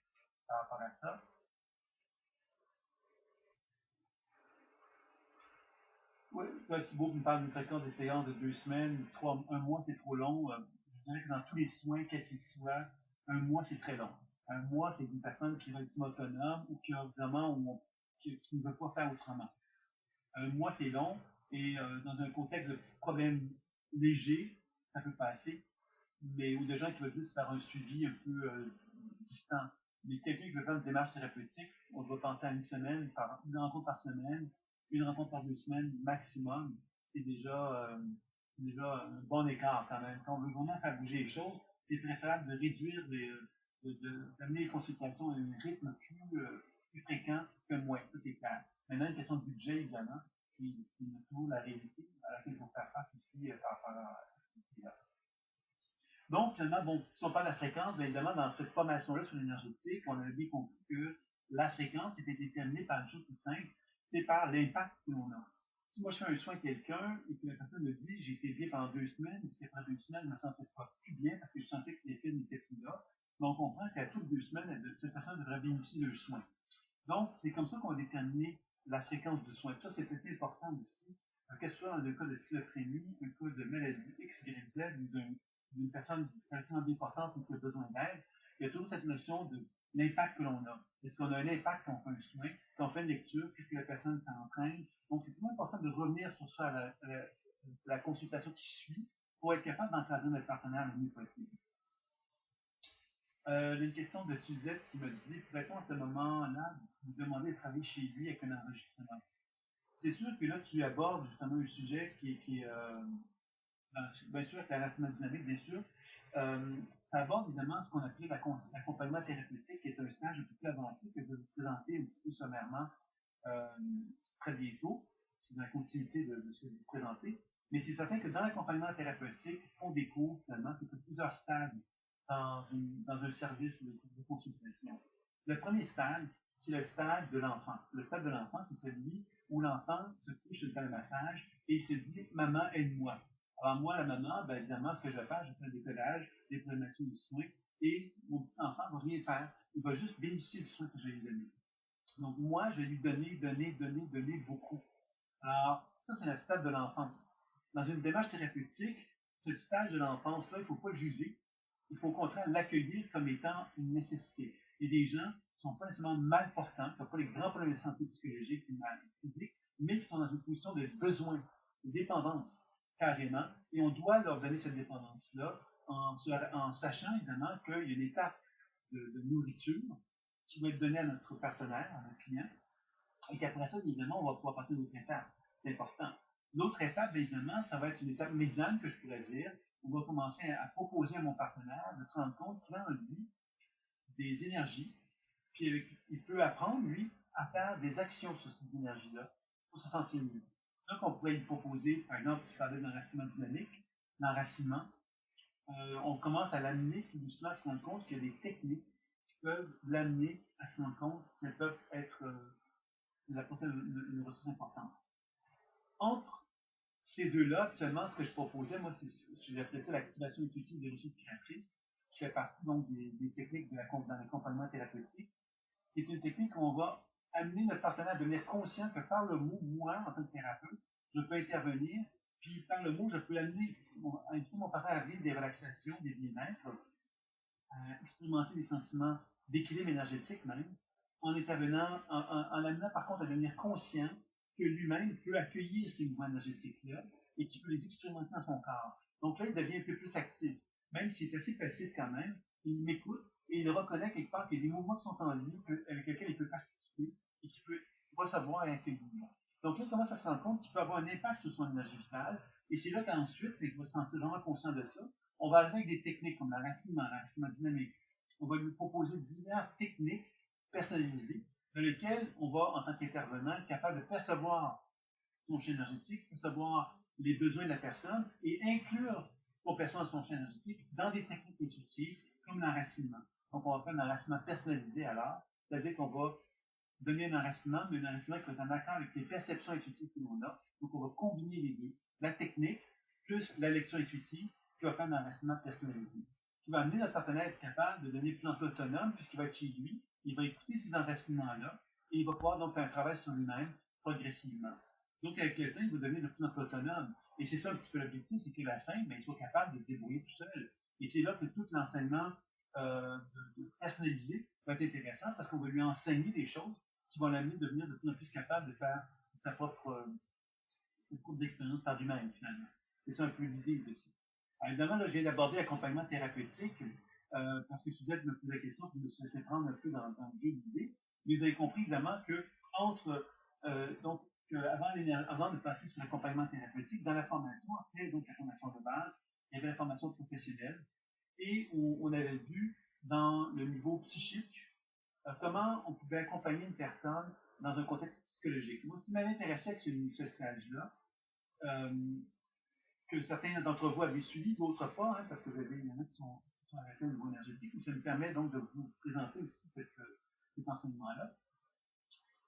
Speaker 1: par rapport à ça. Oui, là, Thibault me parle d'une fréquence des séances de 2 semaines, un mois, c'est trop long. Je dirais que dans tous les soins, quels qu'ils soient, un mois, c'est très long. Un mois, c'est une personne qui va être autonome ou qui a vraiment, qui ne veut pas faire autrement. Un mois, c'est long et dans un contexte de problèmes légers, ça peut passer, mais ou de gens qui veulent juste faire un suivi un peu distant. Mais quelqu'un qui veut faire une démarche thérapeutique, on doit penser à une rencontre par semaine, une rencontre par 2 semaines maximum. C'est déjà un bon écart quand même. Quand on veut vraiment faire bouger les choses, c'est préférable de réduire d'amener les consultations à un rythme plus fréquent que moins. Ça, c'est clair. Maintenant, une question de budget, évidemment, qui est toujours la réalité à laquelle il faut faire face aussi par rapport à ça. Donc, finalement, bon, si on parle de la fréquence, bien évidemment, dans cette formation-là sur l'énergétique, on a bien compris que la fréquence était déterminée par une chose toute simple, c'est par l'impact que l'on a. Si moi je fais un soin à quelqu'un et que la personne me dit j'ai été bien pendant 2 semaines, et qu'après 2 semaines, je me sentais pas plus bien parce que je sentais que l'effet n'était plus là, mais on comprend qu'à toutes 2 semaines, cette personne devrait bénéficier d'un soin. Donc, c'est comme ça qu'on va déterminer la fréquence du soin. Ça, c'est assez important aussi que ce soit dans le cas de schizophrénie, un cas de maladie X, Y, Z, ou d'une personne relativement importante ou qui a besoin d'aide, il y a toujours cette notion de l'impact que l'on a. Est-ce qu'on a un impact quand on fait un soin, quand on fait une lecture, qu'est-ce que la personne s'entraîne? Donc, c'est toujours important de revenir sur ça à la consultation qui suit pour être capable d'encadrer notre partenaire le mieux possible. Une question de Suzette qui me dit, pourrait-on à ce moment-là vous demander de travailler chez lui avec un enregistrement? C'est sûr que là, tu abordes justement un sujet qui est bien sûr, avec l'enracinement dynamique, bien sûr. Ça aborde évidemment ce qu'on appelle l'accompagnement thérapeutique, qui est un stage un peu plus avancé que je vais vous présenter un petit peu sommairement euh, très bientôt, dans la continuité de ce que je vais vous présenter. Mais c'est certain que dans l'accompagnement thérapeutique, qu'on découvre finalement, c'est que plusieurs stades dans un service de consultation. Le premier stade, c'est le stade de l'enfant. Le stade de l'enfant, c'est celui où l'enfant se couche sur le massage et il se dit Maman, aide-moi. Alors, moi, la maman, ben, évidemment, ce que je vais faire, je fais un décollage, des programmations de soins et mon petit enfant ne va rien faire. Il va juste bénéficier du soin que je vais lui donner. Donc, moi, je vais lui donner beaucoup. Alors, ça, c'est le stade de l'enfance. Dans une démarche thérapeutique, ce stage de l'enfance-là, il ne faut pas le juger. Il faut au contraire l'accueillir comme étant une nécessité. Il y a des gens qui ne sont pas nécessairement mal portants, qui n'ont pas les grands problèmes de santé psychologique ou physique, mais qui sont dans une position de besoin, de dépendance, carrément. Et on doit leur donner cette dépendance-là en sachant évidemment qu'il y a une étape de nourriture qui va être donnée à notre partenaire, à notre client, et qu'après ça, évidemment, on va pouvoir passer à une autre étape. C'est important. L'autre étape, évidemment, ça va être une étape médiane, que je pourrais dire. On va commencer à proposer à mon partenaire de se rendre compte qu'il a en lui des énergies, puis il peut apprendre, lui, à faire des actions sur ces énergies-là pour se sentir mieux. Donc, on pourrait lui proposer, par exemple, tu parlais d'enracinement dynamique, l'enracinement. On commence à l'amener, puis doucement, à se rendre compte qu'il y a des techniques qui peuvent l'amener à se rendre compte qu'elles peuvent être une ressource importante. Entre ces deux-là, actuellement, ce que je proposais, moi, j'ai appelé ça l'activation intuitive des ressources créatrices, qui fait partie donc des techniques dans l'accompagnement thérapeutique, qui est une technique où on va amener notre partenaire à devenir conscient que par le mot, moi, en tant que thérapeute, je peux intervenir, puis par le mot, je peux inviter mon partenaire à vivre des relaxations, des bien-être, à expérimenter des sentiments d'équilibre énergétique même, en intervenant, en l'amenant par contre à devenir conscient que lui-même peut accueillir ces mouvements énergétiques-là et qu'il peut les expérimenter dans son corps. Donc là, il devient un peu plus actif. Même s'il est assez passif quand même, il m'écoute et il reconnaît quelque part qu'il y a des mouvements qui sont en lui avec lesquels il peut participer et qu'il peut recevoir et accueillir. Donc là, il commence à se rendre compte qu'il peut avoir un impact sur son énergie vitale et c'est là qu'ensuite, il va se sentir vraiment conscient de ça. On va arriver avec des techniques comme l'enracinement dynamique. On va lui proposer diverses techniques personnalisées dans lesquelles on va, en tant qu'intervenant, être capable de percevoir son champ énergétique, percevoir les besoins de la personne et inclure son personne son champ énergétique dans des techniques intuitives comme l'enracinement. Donc, on va faire un enracinement personnalisé alors, c'est-à-dire qu'on va donner un enracinement, mais un enracinement qui va être en accord avec les perceptions intuitives que l'on a. Donc, on va combiner les deux, la technique plus la lecture intuitive, qui va faire un enracinement personnalisé, qui va amener notre partenaire à être capable de devenir plus autonome, puisqu'il va être chez lui, il va écouter ces enracinements-là, et il va pouvoir donc faire un travail sur lui-même progressivement. Donc, avec le temps, il va devenir de plus en plus autonome. Et c'est ça un petit peu l'objectif, c'est qu'à la fin, ben, il soit capable de se débrouiller tout seul. Et c'est là que tout l'enseignement personnalisé va être intéressant parce qu'on va lui enseigner des choses qui vont l'amener à devenir de plus en plus capable de faire sa propre d'expérience par lui-même, finalement. C'est ça un peu l'idée de ça. Alors, évidemment, là, je viens d'aborder l'accompagnement thérapeutique parce que Suzette me posait la question, puis je me suis laissé prendre un peu dans le jeu d'idées. Mais vous avez compris, évidemment, que entre donc avant de passer sur l'accompagnement thérapeutique, dans la formation, après donc la formation de base, il y avait la formation professionnelle et on avait vu dans le niveau psychique comment on pouvait accompagner une personne dans un contexte psychologique. Moi, ce qui m'avait intéressé avec ce stage-là, que certains d'entre vous avaient suivi, d'autres pas, hein, parce que il y en a qui sont arrêtés au niveau énergétique, mais ça me permet donc de vous présenter aussi cet enseignement-là.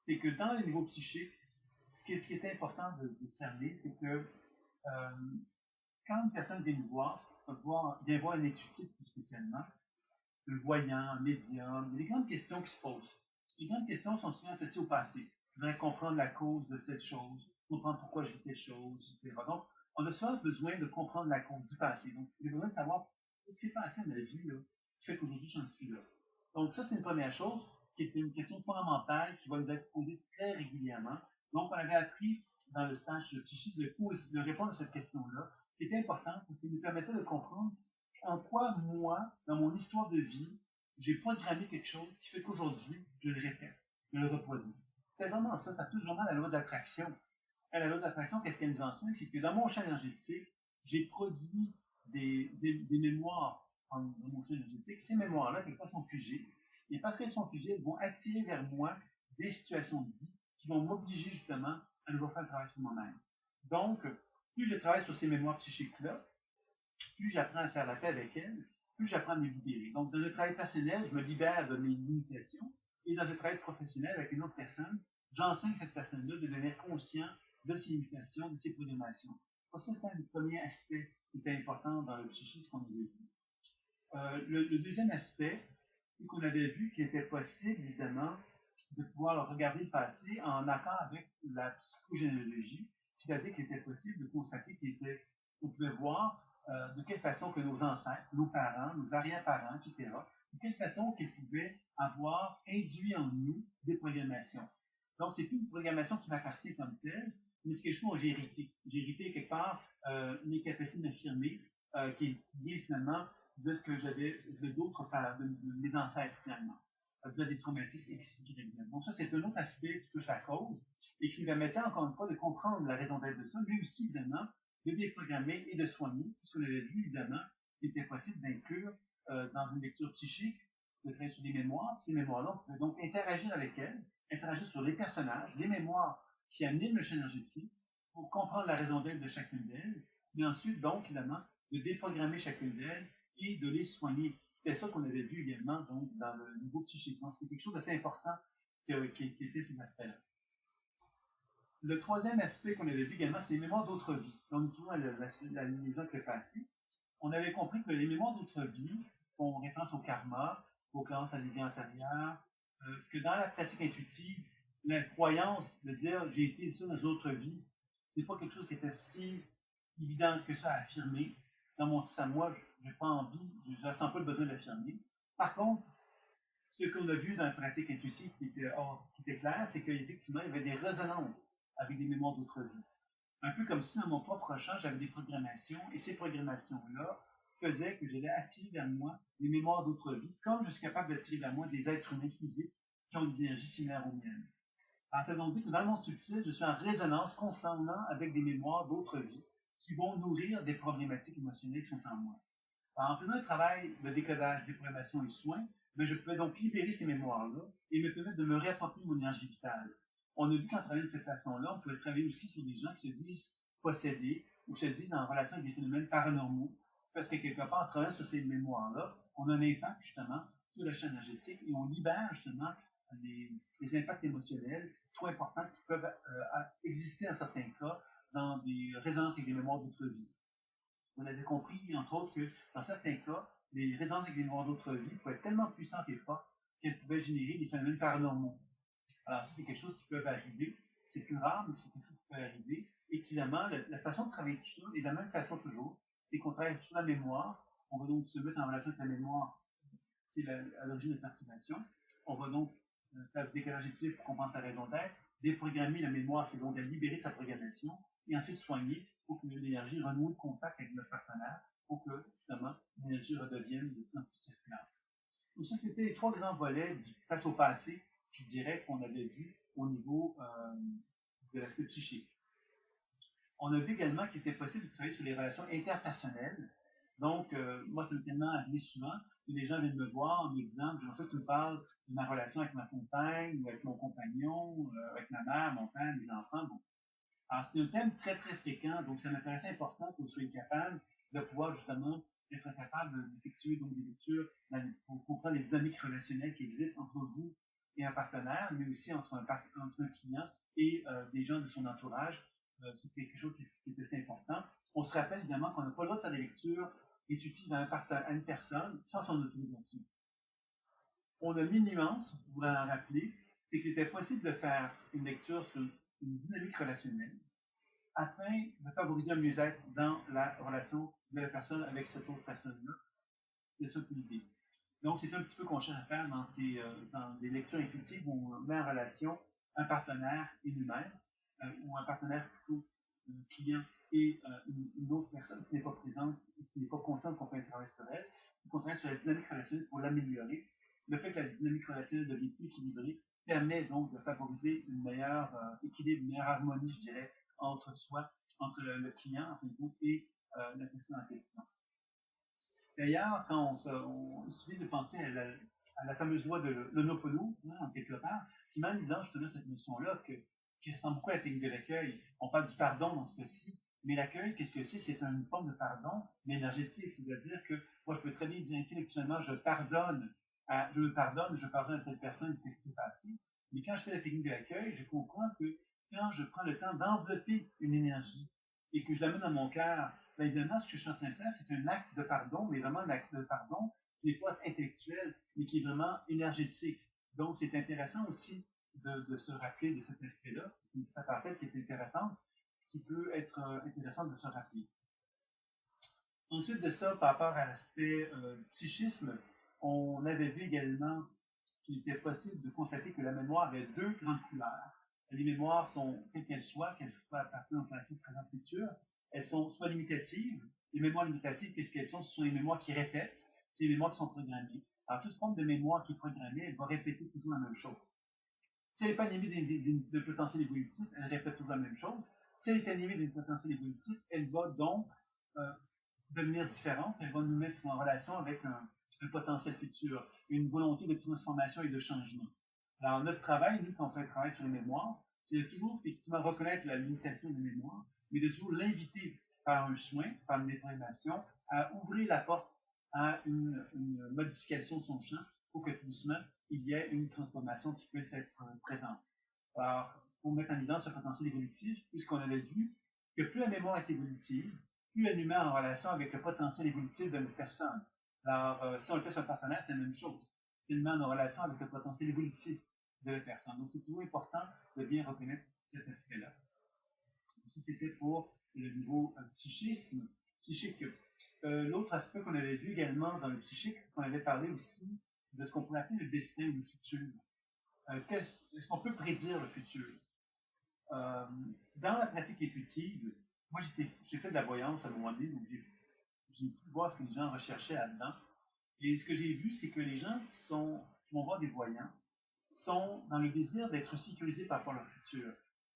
Speaker 1: C'est que dans le niveau psychique, ce qui est important de cerner, c'est que quand une personne vient nous voir, vient voir un intuitif plus spécialement, un voyant, un médium, il y a des grandes questions qui se posent. Les grandes questions sont souvent associées au passé. Je voudrais comprendre la cause de cette chose. comprendre pourquoi je vis telle chose, etc. Donc, on a souvent besoin de comprendre la cause du passé. Donc, j'ai besoin de savoir ce qui s'est passé dans ma vie là, qui fait qu'aujourd'hui j'en suis là. Donc, ça, c'est une première chose qui est une question fondamentale qui va nous être posée très régulièrement. Donc, on avait appris dans le stage de psychisme de répondre à cette question-là, qui était importante parce qu'il nous permettait de comprendre en quoi, moi, dans mon histoire de vie, j'ai programmé quelque chose qui fait qu'aujourd'hui, je le répète, je le reproduis. C'est vraiment ça, ça touche vraiment la loi d'attraction. Et la loi d'attraction, qu'est-ce qu'elle nous enseigne? C'est que dans mon champ énergétique, j'ai produit des mémoires dans mon champ énergétique. Ces mémoires-là, quelquefois, sont figées. Et parce qu'elles sont figées, elles vont attirer vers moi des situations de vie qui vont m'obliger justement à devoir faire le travail sur moi-même. Donc, plus je travaille sur ces mémoires psychiques-là, plus j'apprends à faire la paix avec elles, plus j'apprends à me libérer. Donc, dans le travail personnel, je me libère de mes limitations. Et dans le travail professionnel avec une autre personne, j'enseigne à cette personne-là de devenir conscient de ses limitations, de ses programmations. Ça, c'est un des premiers aspects qui était important dans le psychisme qu'on avait vu. Le deuxième aspect, c'est qu'on avait vu qu'il était possible, évidemment, de pouvoir regarder le passé en accord avec la psychogénéalogie, c'est-à-dire qu'il était possible de constater qu'on pouvait voir de quelle façon que nos ancêtres, nos parents, nos arrière-parents, etc., de quelle façon qu'ils pouvaient avoir induit en nous des programmations. Donc, c'est plus une programmation qui m'appartient comme telle, mais c'est quelque chose que j'ai hérité. J'ai hérité quelque part une incapacité de m'affirmer qui est liée finalement de ce que j'avais de d'autres parents, de mes ancêtres finalement de des traumatismes X, Y, Z. Donc ça, c'est un autre aspect qui touche la cause et qui nous permettait encore une fois de comprendre la raison d'être de ça, mais aussi évidemment de déprogrammer et de soigner, puisqu'on avait vu évidemment qu'il était possible d'inclure dans une lecture psychique, de travailler sur des mémoires. Ces mémoires-là, on pouvait donc interagir avec elles, interagir sur les personnages, les mémoires qui animent le champ énergétique pour comprendre la raison d'être de chacune d'elles, mais ensuite donc évidemment de déprogrammer chacune d'elles et de les soigner. C'était ça qu'on avait vu également donc, dans le niveau psychique. Donc, c'est quelque chose d'assez important qui était ces aspects-là. Le troisième aspect qu'on avait vu également, c'est les mémoires d'autres vies. Donc, toujours la liaison avec le passé. On avait compris que les mémoires d'autres vies font référence au karma, aux créances à des vies antérieures, que dans la pratique intuitive, la croyance de dire j'ai été ça dans d'autres vies, c'est pas quelque chose qui était si évident que ça à affirmer. Dans mon sens à moi, je n'ai pas envie, je ne ressens pas le besoin d'affirmer. Par contre, ce qu'on a vu dans la pratique intuitive qui était clair, c'est qu'effectivement, il y avait des résonances avec des mémoires d'autres vies. Un peu comme si dans mon propre champ, j'avais des programmations, et ces programmations-là faisaient que j'allais attirer vers moi des mémoires d'autres vies, comme je suis capable d'attirer vers moi des êtres humains physiques qui ont des énergies similaires aux miennes. Alors, ça veut dire que dans le monde subtil, je suis en résonance constamment avec des mémoires d'autres vies qui vont nourrir des problématiques émotionnelles qui sont en moi. Alors, en faisant un travail de décodage, déprogrammation et soins, ben, je pouvais donc libérer ces mémoires-là et me permettre de me réapproprier mon énergie vitale. On a vu qu'en travaillant de cette façon-là, on pouvait travailler aussi sur des gens qui se disent possédés ou se disent en relation avec des phénomènes paranormaux, parce que quelque part, en travaillant sur ces mémoires-là, on a un impact justement sur la chaîne énergétique et on libère justement les impacts émotionnels trop importants qui peuvent exister en certains cas dans des résonances avec des mémoires d'autres vies. On avait compris, entre autres, que dans certains cas, les résonances avec des mémoires d'autres vies pouvaient être tellement puissantes et fortes qu'elles pouvaient générer des phénomènes paranormaux. Alors, ça, c'est quelque chose qui peut arriver. C'est plus rare, mais c'est quelque chose qui peut arriver. Et finalement, la façon de travailler tout ça est de la même façon toujours. C'est qu'on travaille sur la mémoire. On va donc se mettre en relation avec la mémoire qui est à l'origine de perturbation. On va donc faire du décalage étudié pour comprendre sa raison d'être, déprogrammer la mémoire, c'est donc à libérer sa programmation, et ensuite soigner pour que l'énergie renoue le contact avec notre partenaire, pour que justement l'énergie redevienne de plus en plus circulaire. Donc ça, c'était les trois grands volets face au passé, je dirais, qu'on avait vu au niveau de l'aspect psychique. On a vu également qu'il était possible de travailler sur les relations interpersonnelles. Donc, moi, ça m'est tellement arrivé souvent que les gens viennent me voir en me disant, j'aimerais ça que tu me parles de ma relation avec ma compagne, ou avec mon compagnon, avec ma mère, mon père, mes enfants. Bon. Alors, c'est un thème très, très fréquent, donc ça m'intéressait important que vous soyez capable de pouvoir justement être capable d'effectuer donc des lectures pour comprendre les dynamiques relationnelles qui existent entre vous et un partenaire, mais aussi entre un client et des gens de son entourage. C'est quelque chose qui est assez important. On se rappelle évidemment qu'on n'a pas le droit de faire des lectures étudiées à une personne sans son autorisation. On a mis une nuance, vous vous en rappeler, c'est qu'il était possible de faire une lecture sur une dynamique relationnelle, afin de favoriser un mieux-être dans la relation de la personne avec cette autre personne-là. C'est ça l'idée. Donc, c'est ça un petit peu qu'on cherche à faire dans des lectures intuitives où on met en relation un partenaire et lui-même, ou un partenaire plutôt client et une autre personne qui n'est pas présente, qui n'est pas consciente qu'on fait un travail sur elle, qu'on travaille sur la dynamique relationnelle pour l'améliorer. Le fait que la dynamique relationnelle devient plus équilibrée permet donc de favoriser une meilleure équilibre, une meilleure harmonie, je dirais, entre soi, entre le client en fin de compte, et la personne en question. D'ailleurs, il suffit de penser à la fameuse loi de l'Ho'oponopono, en quelque part, qui même dans justement cette notion-là, qui ressemble beaucoup à la technique de l'accueil. On parle du pardon dans ce cas-ci, mais l'accueil, qu'est-ce que c'est? C'est une forme de pardon, mais énergétique. C'est-à-dire que moi, je peux très bien dire intellectuellement, je pardonne à telle personne qui s'est passée. Mais quand je fais la technique de l'accueil, je comprends que quand je prends le temps d'envelopper une énergie et que je l'amène dans mon cœur, ben évidemment, ce que je suis en train de faire, c'est un acte de pardon, mais vraiment un acte de pardon qui n'est pas intellectuel, mais qui est vraiment énergétique. Donc, c'est intéressant aussi de se rappeler de cet aspect-là, une parenthèse qui est intéressante, qui peut être intéressante de se rappeler. Ensuite de ça, par rapport à l'aspect psychisme, on avait vu également qu'il était possible de constater que la mémoire avait deux grandes couleurs. Les mémoires sont, quelles qu'elles soient appartenant au passé, présent, futur, elles sont soit limitatives. Les mémoires limitatives, qu'est-ce qu'elles sont? Ce sont les mémoires qui répètent, c'est les mémoires qui sont programmées. Alors, toute forme de mémoire qui est programmée, elle va répéter toujours la même chose. Si elle n'est pas animée d'un potentiel évolutif, elle répète toujours la même chose. Si elle est animée d'un potentiel évolutif, elle va donc devenir différente, elle va nous mettre en relation avec un potentiel futur, une volonté de transformation et de changement. Alors, notre travail, nous, quand on fait le travail sur les mémoires, c'est de toujours effectivement reconnaître la limitation des mémoires, mais de toujours l'inviter par un soin, par une déprivation, à ouvrir la porte à une modification de son champ pour que tout doucement, il y ait une transformation qui puisse être présente. Alors, pour mettre en évidence ce potentiel évolutif, puisqu'on avait vu que plus la mémoire est évolutive, plus elle nous met en relation avec le potentiel évolutif de notre personne. Alors, si on le fait sur un partenaire, c'est la même chose. Il nous met en relation avec le potentiel évolutif de la personne. Donc, c'est toujours important de bien reconnaître cet aspect-là. Ça, c'était pour le niveau psychique. L'autre aspect qu'on avait vu également dans le psychique, qu'on avait parlé aussi de ce qu'on pourrait appeler le destin ou le futur. Est-ce qu'on peut prédire le futur? Dans la pratique intuitive, moi j'ai fait de la voyance à un moment donné, donc j'ai pu voir ce que les gens recherchaient là-dedans. Et ce que j'ai vu, c'est que les gens qui vont voir des voyants sont dans le désir d'être sécurisés par rapport à leur futur.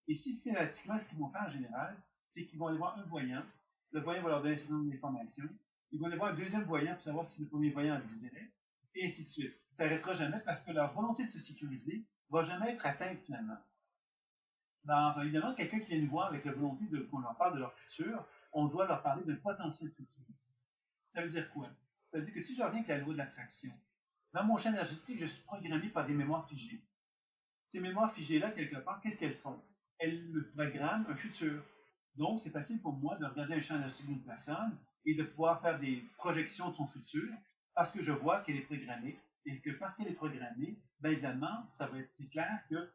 Speaker 1: Et systématiquement, ce qu'ils vont faire en général, c'est qu'ils vont aller voir un voyant, le voyant va leur donner un certain nombre d'informations, ils vont aller voir un deuxième voyant pour savoir si le premier voyant a du délai, et ainsi de suite. Ça n'arrêtera jamais parce que leur volonté de se sécuriser ne va jamais être atteinte finalement. Alors, évidemment, quelqu'un qui vient nous voir avec la volonté qu'on leur parle de leur futur, on doit leur parler d'un potentiel futur. Ça veut dire quoi? Ça veut dire que si je reviens avec la loi de l'attraction, dans mon champ énergétique, je suis programmé par des mémoires figées. Ces mémoires figées-là, quelque part, qu'est-ce qu'elles font? Elles me programment un futur. Donc, c'est facile pour moi de regarder un champ énergétique d'une personne et de pouvoir faire des projections de son futur parce que je vois qu'elle est programmée et que parce qu'elle est programmée, bien évidemment, c'est clair que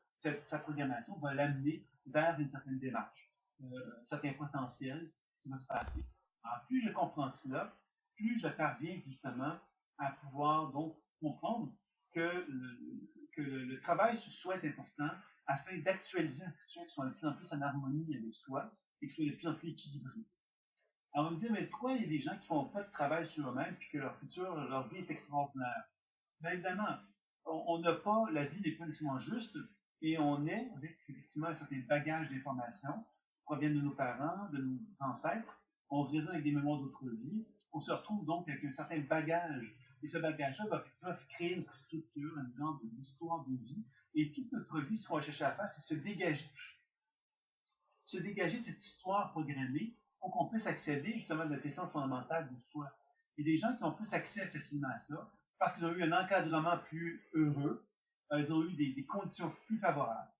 Speaker 1: sa programmation va l'amener vers une certaine démarche, un certain potentiel qui va se passer. Alors, plus je comprends cela, plus je parviens justement à pouvoir donc comprendre que le travail sur soi est important afin d'actualiser un futur qui soit de plus en plus en harmonie avec soi et qui soit de plus en plus équilibré. Alors, on va me dire, mais pourquoi il y a des gens qui font pas de travail sur eux-mêmes puis que leur futur, leur vie est extraordinaire? Bien évidemment, on n'a pas, la vie n'est pas nécessairement juste et on est avec effectivement un certain bagage d'informations qui proviennent de nos parents, de nos ancêtres. On résonne avec des mémoires d'autres vies. On se retrouve donc avec un certain bagage. Et ce bagage-là va effectivement créer une structure, une grande histoire de vie. Et toute notre vie, ce qu'on va chercher à faire, c'est se dégager. Se dégager de cette histoire programmée pour qu'on puisse accéder justement à notre essence fondamentale de soi. Il y a des gens qui ont plus accès facilement à ça parce qu'ils ont eu un encadrement plus heureux, ils ont eu des conditions plus favorables.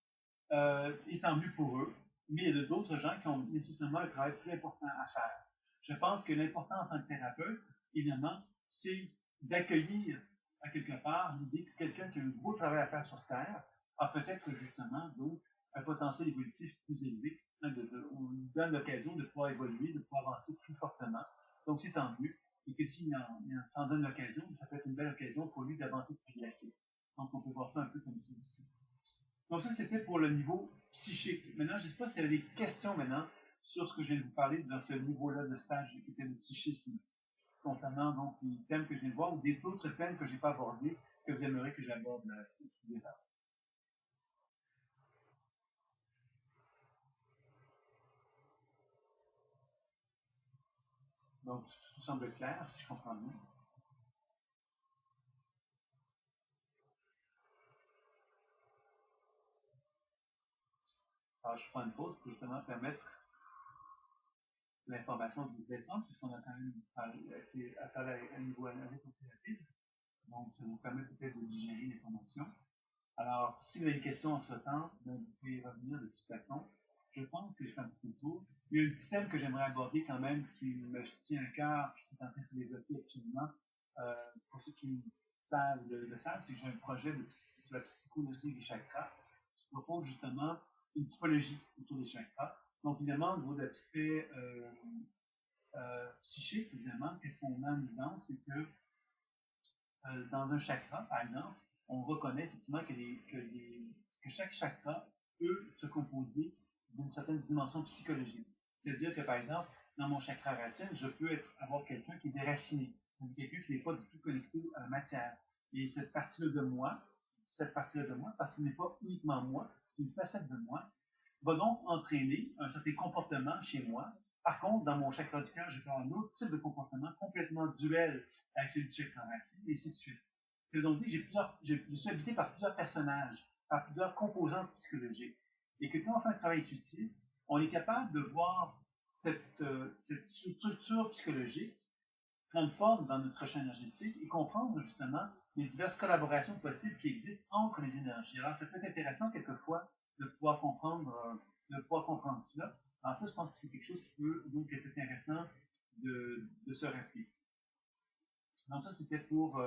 Speaker 1: Et tant mieux pour eux, mais il y a d'autres gens qui ont nécessairement un travail plus important à faire. Je pense que l'important en tant que thérapeute, évidemment, c'est d'accueillir à quelque part l'idée que quelqu'un qui a un gros travail à faire sur Terre a peut-être justement donc un potentiel évolutif plus élevé, donne l'occasion de pouvoir évoluer, de pouvoir avancer plus fortement. Donc, c'est tant mieux. Et que s'il s'en donne l'occasion, ça peut être une belle occasion pour lui d'avancer, de progresser. Donc, on peut voir ça un peu comme ça ici. Donc, ça, c'était pour le niveau psychique. Maintenant, je ne sais pas s'il y a des questions maintenant sur ce que je viens de vous parler dans ce niveau-là de stage qui était le psychisme, concernant donc les thèmes que je viens de voir ou d'autres thèmes que je n'ai pas abordés que vous aimeriez que j'aborde là. Donc, tout semble clair, si je comprends bien. Alors, je prends une pause pour justement permettre l'information de vous détendre, puisqu'on a quand même affaire à un niveau analytique rapide. Donc, ça vous permet peut-être de digérer l'information. Alors, si vous avez une question en ce temps, vous pouvez revenir de toute façon. Je pense que je fais un petit peu le tour. Il y a un petit thème que j'aimerais aborder quand même qui me tient à cœur, qui est en train de se développer actuellement. Pour ceux qui savent le faire, c'est que j'ai un projet sur la psychologie des chakras. Je propose justement une typologie autour des chakras. Donc, évidemment, au niveau de l'aspect psychique, évidemment, qu'est-ce qu'on a en évidence, c'est que dans un chakra, par exemple, on reconnaît effectivement que chaque chakra peut se composer d'une certaine dimension psychologique. C'est-à-dire que, par exemple, dans mon chakra racine, je peux avoir quelqu'un qui est déraciné, quelqu'un qui n'est pas du tout connecté à la matière. Et cette partie-là de moi, parce que ce n'est pas uniquement moi, c'est une facette de moi, va donc entraîner un certain comportement chez moi. Par contre, dans mon chakra du cœur, je peux avoir un autre type de comportement complètement duel avec celui du chakra racine, et ainsi de suite. C'est donc dit que je suis habité par plusieurs personnages, par plusieurs composantes psychologiques. Et que quand on fait un travail intuitif, on est capable de voir cette structure psychologique prendre forme dans notre champ énergétique et comprendre justement les diverses collaborations possibles qui existent entre les énergies. Alors, ça peut être intéressant quelquefois de pouvoir comprendre cela. Alors ça, je pense que c'est quelque chose qui peut donc être intéressant de se rappeler. Donc ça, c'était pour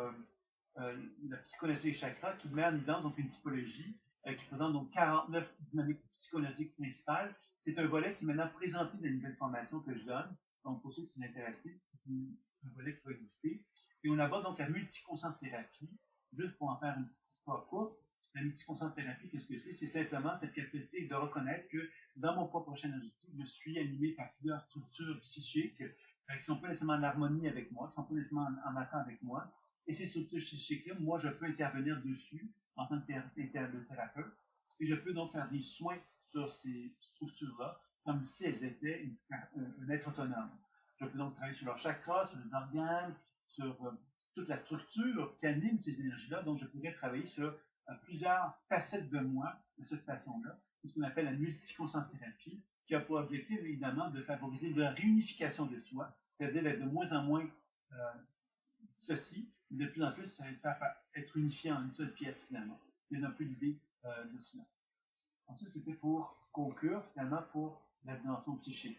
Speaker 1: la psychologie des chakras qui met en évidence donc une typologie qui présente donc 49 dynamiques psychologiques principales. C'est un volet qui est maintenant présenté dans la nouvelle formation que je donne. Donc pour ceux qui sont intéressés, c'est un volet qui va exister. Et on aborde donc la multiconscience thérapie. Juste pour en faire une petite histoire courte, la multiconscience thérapie, qu'est-ce que c'est? C'est simplement cette capacité de reconnaître que dans mon propre champ énergétique, je suis animé par plusieurs structures psychiques qui ne sont pas nécessairement en harmonie avec moi, qui ne sont pas nécessairement en accord avec moi. Et ces structures psychiques-là, moi, je peux intervenir dessus en tant que thérapeute. Et je peux donc faire des soins sur ces structures-là, comme si elles étaient un être autonome. Je peux donc travailler sur leurs chakras, sur les organes, sur toute la structure qui anime ces énergies-là. Donc, je pourrais travailler sur plusieurs facettes de moi de cette façon-là. C'est ce qu'on appelle la multiconscience thérapie, qui a pour objectif, évidemment, de favoriser la réunification de soi, c'est-à-dire d'être de moins en moins ceci, mais de plus en plus, ça va être unifié en une seule pièce, finalement. Il y a un peu l'idée de cela. Ensuite, c'était pour conclure, finalement, pour la dimension psychique.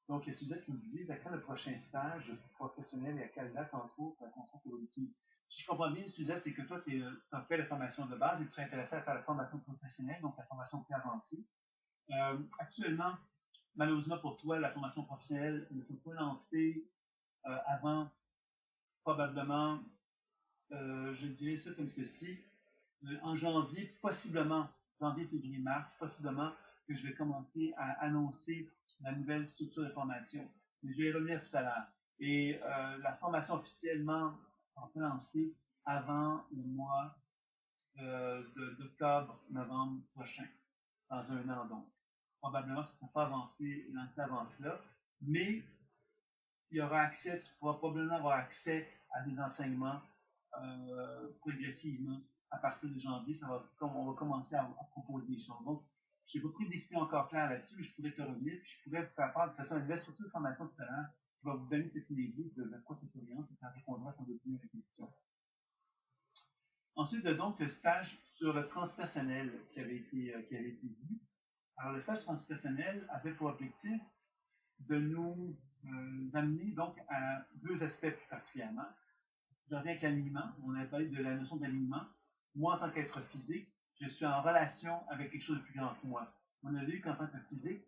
Speaker 1: Donc, il y a Suzette qui nous dit à quand le prochain stage professionnel et à quelle date, entre autres, la conscience évolutive. Si je comprends bien, Suzette, c'est que toi, tu as fait la formation de base et tu serais intéressé à faire la formation professionnelle, donc la formation plus avancée. Actuellement, malheureusement pour toi, la formation professionnelle ne sera pas lancée avant probablement, je dirais ça comme ceci, en janvier, possiblement, janvier, février, mars, possiblement que je vais commencer à annoncer la nouvelle structure de formation. Mais je vais y revenir tout à l'heure. Et la formation officiellement sera lancée avant le mois d'octobre, novembre prochain, dans un an donc. Probablement, ça ne sera pas lancé avant cela, mais il y aura accès, tu pourras probablement avoir accès à des enseignements progressivement à partir de janvier. On va commencer à proposer des choses. Donc, je n'ai pas pris de décision encore claire là-dessus, mais je pourrais te revenir, puis je pourrais vous faire part de façon une surtout de formation tout à l'heure, qui va vous donner cette idée de quoi ça s'oriente, et ça répondra sans doute mieux à la question. Ensuite, donc, le stage sur le transpersonnel qui avait été vu. Alors, le stage transpersonnel avait pour objectif de nous amener donc à deux aspects plus particulièrement. je reviens avec l'alignement. On a parlé de la notion d'alignement. Moi, en tant qu'être physique, je suis en relation avec quelque chose de plus grand que moi. On a vu qu'en tant que physique,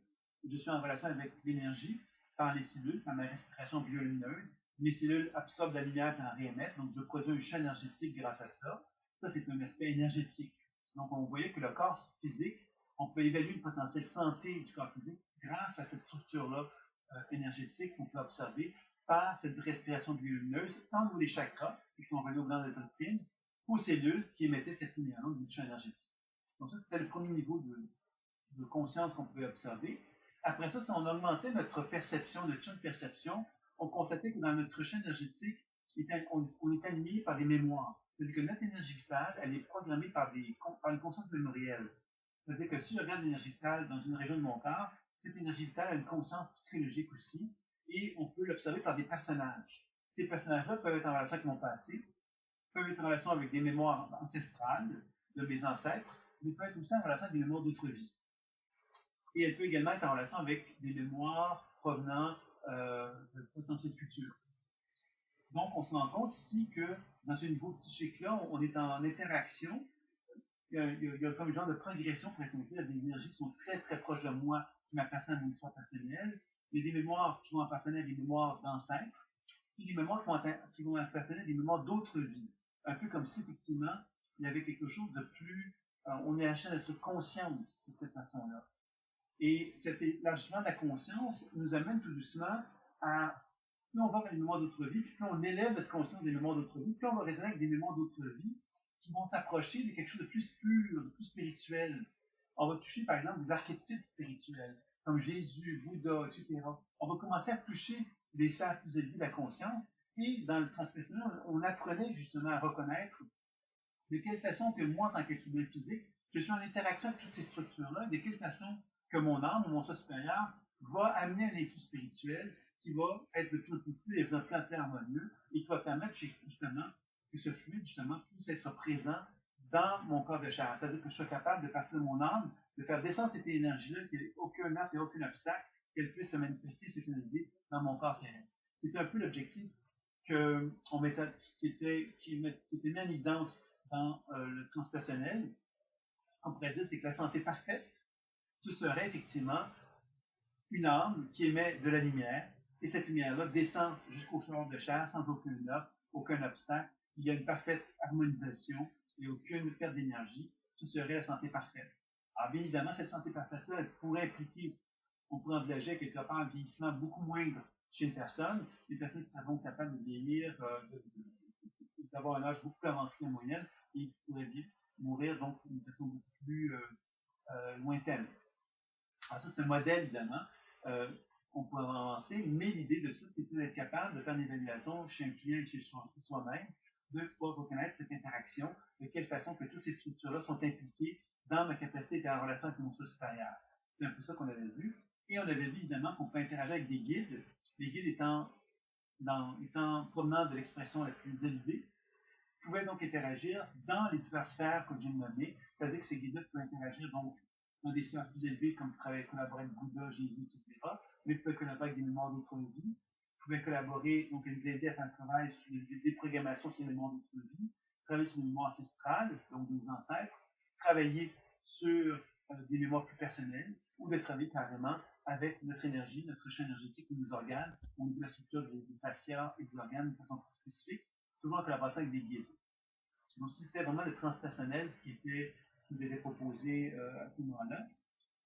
Speaker 1: je suis en relation avec l'énergie par les cellules, par ma respiration biolumineuse. Mes cellules absorbent la lumière et en réémettent, donc je produis un champ énergétique grâce à ça. Ça, c'est un aspect énergétique. Donc, on voyait que le corps physique, on peut évaluer le potentiel santé du corps physique grâce à cette structure-là énergétique qu'on peut observer par cette respiration biolumineuse, tant dans les chakras, qui sont reliés aux glandes endocrines, aux cellules qui émettaient cette lumière-là du champ énergétique. Donc ça, c'était le premier niveau de conscience qu'on pouvait observer. Après ça, si on augmentait notre perception, notre champ de perception, on constatait que dans notre champ énergétique, on est animé par des mémoires. C'est-à-dire que notre énergie vitale, elle est programmée par une conscience mémorielle. C'est-à-dire que si je regarde l'énergie vitale dans une région de mon corps, cette énergie vitale a une conscience psychologique aussi, et on peut l'observer par des personnages. Ces personnages-là peuvent être en relation avec mon passé, peuvent être en relation avec des mémoires ancestrales de mes ancêtres, mais peuvent être aussi en relation avec des mémoires d'autres vies. Et elle peut également être en relation avec des mémoires provenant de potentiels futurs. Donc, on se rend compte ici que dans ce niveau psychique-là, on est en interaction. Il y a comme un genre de progression, pour ainsi dire, des énergies qui sont très, très proches de moi, qui m'appartiennent à mon histoire personnelle. Il y a des mémoires qui vont appartenir à des mémoires d'ancêtres, puis des mémoires qui vont appartenir à des mémoires d'autres vies. Un peu comme si, effectivement, il y avait quelque chose de plus... on est acheté à notre conscience de cette façon-là. Et cet élargissement de la conscience nous amène tout doucement à, plus on va vers les mémoires d'autres vies, puis plus on élève notre conscience des mémoires d'autres vies, plus on va raisonner avec des mémoires d'autres vies qui vont s'approcher de quelque chose de plus pur, de plus spirituel. On va toucher, par exemple, des archétypes spirituels, comme Jésus, Bouddha, etc. On va commencer à toucher des sphères plus élevées de la conscience, et dans le transpersonnel, on apprenait justement à reconnaître de quelle façon que moi, en tant qu'être humain physique, je suis en interaction avec toutes ces structures-là, de quelle façon que mon âme ou mon soi supérieur va amener un influx spirituel qui va être de plus en plus fluide et de plus en plus harmonieux et qui va permettre justement que ce fluide, justement, puisse être présent dans mon corps de chair. C'est-à-dire que je sois capable de partir de mon âme, de faire descendre cette énergie-là, qu'il n'y ait aucun acte et aucun obstacle, qu'elle puisse se manifester, se finaliser dans mon corps terrestre. C'est un peu l'objectif qui était mis en évidence dans le transpersonnel. On pourrait dire c'est que la santé parfaite, ce serait effectivement une âme qui émet de la lumière, et cette lumière-là descend jusqu'au corps de chair sans aucune offre, aucun obstacle. Il y a une parfaite harmonisation et aucune perte d'énergie. Ce serait la santé parfaite. Alors, bien évidemment, cette santé parfaite-là, elle pourrait impliquer, on pourrait envisager quelque part un vieillissement beaucoup moindre chez une personne qui seront capables de vieillir, d'avoir un âge beaucoup plus avancé en moyenne, et qui pourraient mourir donc d'une façon beaucoup plus lointaine. Alors ça, c'est un modèle, évidemment, qu'on pourrait avancer, mais l'idée de ça, c'est d'être capable de faire une évaluation chez un client et chez soi-même, de pouvoir reconnaître cette interaction, de quelle façon que toutes ces structures-là sont impliquées dans ma capacité d'être en relation avec mon soi supérieur. C'est un peu ça qu'on avait vu. Et on avait vu, évidemment, qu'on peut interagir avec des guides, les guides étant provenant de l'expression la plus élevée, pouvaient donc interagir dans les diverses sphères que j'ai nommées, c'est-à-dire que ces guides-là peuvent interagir donc dans des sphères plus élevées, comme collaborer avec Bouddha, Jésus, etc., mais pouvaient collaborer avec des mémoires d'autres vies, pouvaient collaborer, donc nous aider à faire un travail sur les déprogrammations sur les mémoires d'autres vies, travailler sur les mémoires ancestrales, donc de nos ancêtres, travailler sur des mémoires plus personnelles, ou de travailler carrément avec notre énergie, notre champ énergétique ou nos organes, au niveau de la structure des fascias et des organes de façon plus spécifique, toujours en collaboration avec des guides. Donc, c'était vraiment le transpersonnel qui nous était proposé à ce moment-là.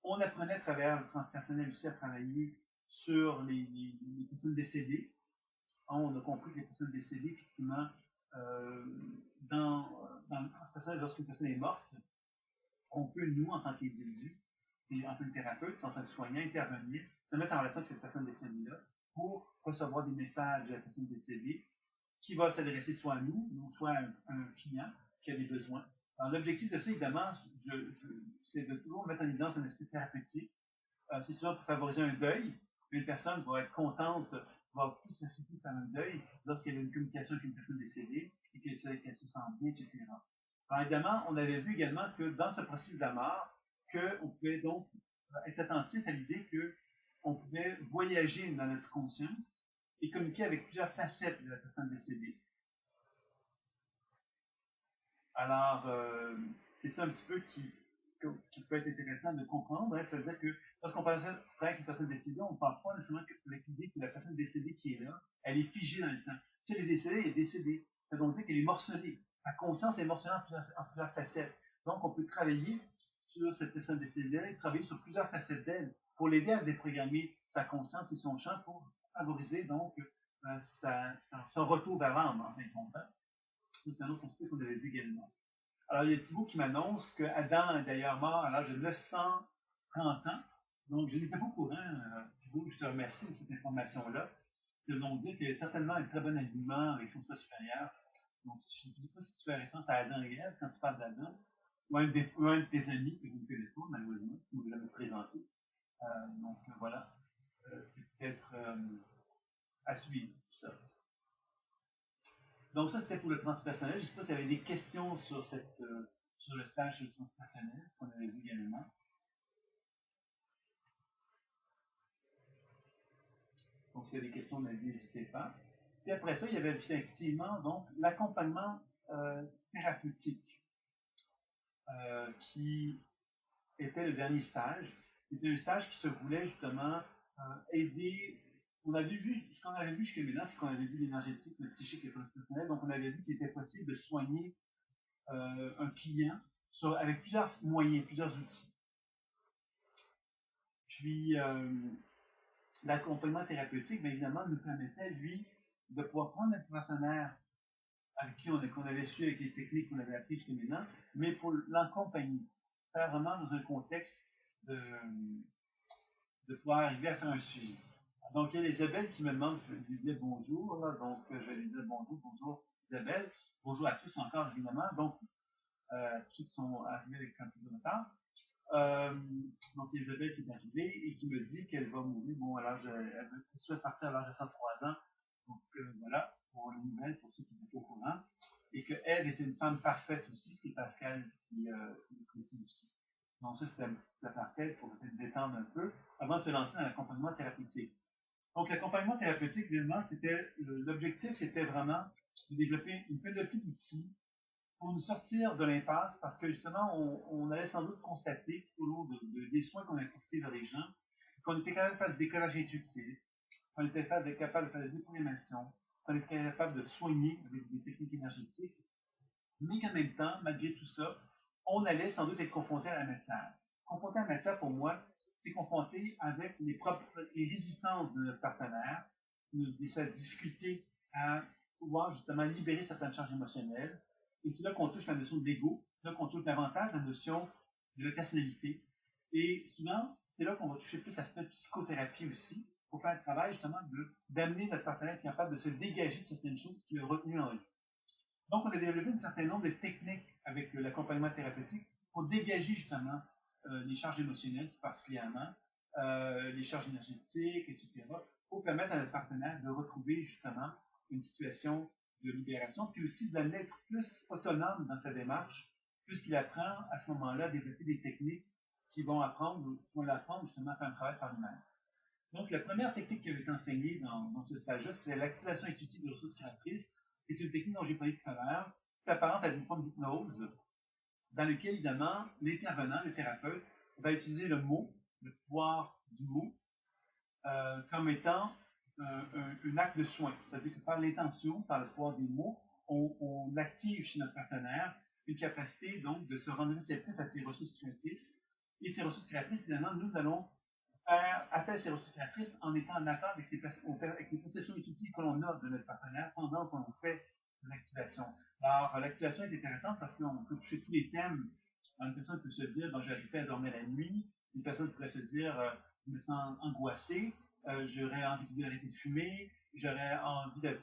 Speaker 1: On apprenait à travers le transpersonnel aussi à travailler sur les personnes décédées. On a compris que les personnes décédées, effectivement, dans le transpersonnel, lorsqu'une personne est morte, on peut, nous, en tant qu'individu, et en tant que thérapeute, en tant que soignant, intervenir, se mettre en relation avec cette personne décédée-là pour recevoir des messages de la personne décédée qui va s'adresser soit à nous, soit à un client qui a des besoins. Alors, l'objectif de ça, évidemment, c'est de toujours mettre en évidence un aspect thérapeutique. C'est souvent pour favoriser un deuil. Une personne va être contente, va plus faciliter faire un deuil lorsqu'elle a une communication avec une personne décédée et qu'elle se sent bien, etc. Alors, évidemment, on avait vu également que dans ce processus de la mort, qu'on pouvait donc être attentif à l'idée qu'on pouvait voyager dans notre conscience et communiquer avec plusieurs facettes de la personne décédée. Alors, c'est ça un petit peu qui peut être intéressant de comprendre. Hein. Ça veut dire que lorsqu'on parle avec une personne décédée, on ne parle pas nécessairement avec l'idée que la personne décédée qui est là, elle est figée dans le temps. Si elle est décédée, elle est décédée. Ça veut donc dire qu'elle est morcelée. La conscience est morcelée en plusieurs facettes. Donc, on peut travailler sur cette personne décédée, travailler sur plusieurs facettes d'elle pour l'aider à déprogrammer sa conscience et son champ pour favoriser donc son retour vers l'âme, en fin de compte. C'est un autre concept qu'on avait vu également. Alors, il y a Thibault qui m'annonce que Adam est d'ailleurs mort à l'âge de 930 ans. Donc, je n'étais pas au courant, Thibault, je te remercie de cette information-là. Ils nous dit qu'il y a certainement un très bon alignement avec son soi supérieur. Donc, je ne sais pas si tu fais référence à Adam et Ève quand tu parles d'Adam, ou un de tes amis que vous ne connaissez pas, malheureusement, qui ne m'ont jamais présenté. Donc, voilà. C'est peut-être à suivre, tout ça. Donc ça, c'était pour le transpersonnel. Je ne sais pas s'il y avait des questions sur, sur le stage sur le transpersonnel qu'on avait vu également. Donc s'il y a des questions, n'hésitez pas. Puis après ça, il y avait effectivement donc l'accompagnement thérapeutique qui était le dernier stage. C'était un stage qui se voulait justement aider. On avait vu, ce qu'on avait vu jusqu'à maintenant, c'est qu'on avait vu l'énergétique, le psychique et le transpersonnel. Donc on avait vu qu'il était possible de soigner un client avec plusieurs moyens, plusieurs outils. Puis, l'accompagnement thérapeutique, bien évidemment, nous permettait, lui, de pouvoir prendre notre partenaire avec qui qu'on avait su avec les techniques qu'on avait apprises jusqu'à maintenant, mais pour l'accompagner, faire vraiment dans un contexte de, de pouvoir arriver à faire un suivi. Donc, il y a Isabelle qui me demande, je vais lui dire bonjour, là, donc je vais lui dire bonjour Isabelle, bonjour à tous encore évidemment, donc tous sont arrivés avec un peu de retard. Euh, donc, il y a Isabelle qui est arrivée et qui me dit qu'elle va mourir. Bon, alors, elle souhaite partir à l'âge de 103 ans. Donc, voilà, pour les nouvelles, pour ceux qui étaient au courant. Et qu'elle était une femme parfaite aussi, c'est Pascal qui le précise aussi. Donc, ça, c'était la parfaite pour peut-être détendre un peu avant de se lancer dans l'accompagnement thérapeutique. Donc, l'accompagnement thérapeutique, évidemment, l'objectif, c'était vraiment de développer une panoplie d'outils pour nous sortir de l'impasse, parce que justement, on allait sans doute constater au long des soins qu'on a apportés vers les gens, qu'on était capable de faire du décollage intuitif, qu'on était capable de faire de la déprogrammation, qu'on était capable de soigner avec des techniques énergétiques, mais qu'en même temps, malgré tout ça, on allait sans doute être confronté à la matière. Confronté à la matière, pour moi, c'est confronté avec les résistances de notre partenaire, sa difficulté à pouvoir justement libérer certaines charges émotionnelles. Et c'est là qu'on touche la notion de l'ego, c'est là qu'on touche davantage la notion de la personnalité. Et souvent, c'est là qu'on va toucher plus l'aspect psychothérapie aussi, pour faire un travail justement d'amener notre partenaire capable de se dégager de certaines choses qu'il a retenues en lui. Donc, on a développé un certain nombre de techniques avec l'accompagnement thérapeutique pour dégager justement les charges émotionnelles, particulièrement, les charges énergétiques, etc., pour permettre à notre partenaire de retrouver justement une situation de libération, puis aussi de l'amener à être plus autonome dans sa démarche, puisqu'il apprend à ce moment-là à développer des techniques qui vont l'apprendre justement à faire un travail par lui-même. Donc, la première technique qui avait été enseignée dans ce stage-là, c'est l'activation intuitive des ressources créatrices. C'est une technique dont j'ai parlé tout à l'heure, qui s'apparente à une forme d'hypnose, dans laquelle, évidemment, l'intervenant, le thérapeute, va utiliser le mot, le pouvoir du mot, comme étant un acte de soin. C'est-à-dire que par l'intention, par le pouvoir des mots, on active chez notre partenaire une capacité donc de se rendre réceptif à ces ressources créatrices. Et ces ressources créatrices, évidemment, nous allons faire appel à ces ressources créatrices en étant en accord avec, avec les conceptions intuitives que l'on a de notre partenaire pendant qu'on fait l'activation. Alors, l'activation est intéressante parce qu'on peut toucher tous les thèmes. Une personne peut se dire, bon, j'arrive à dormir la nuit. Une personne pourrait se dire, je me sens angoissé, j'aurais envie d'arrêter de fumer, j'aurais envie de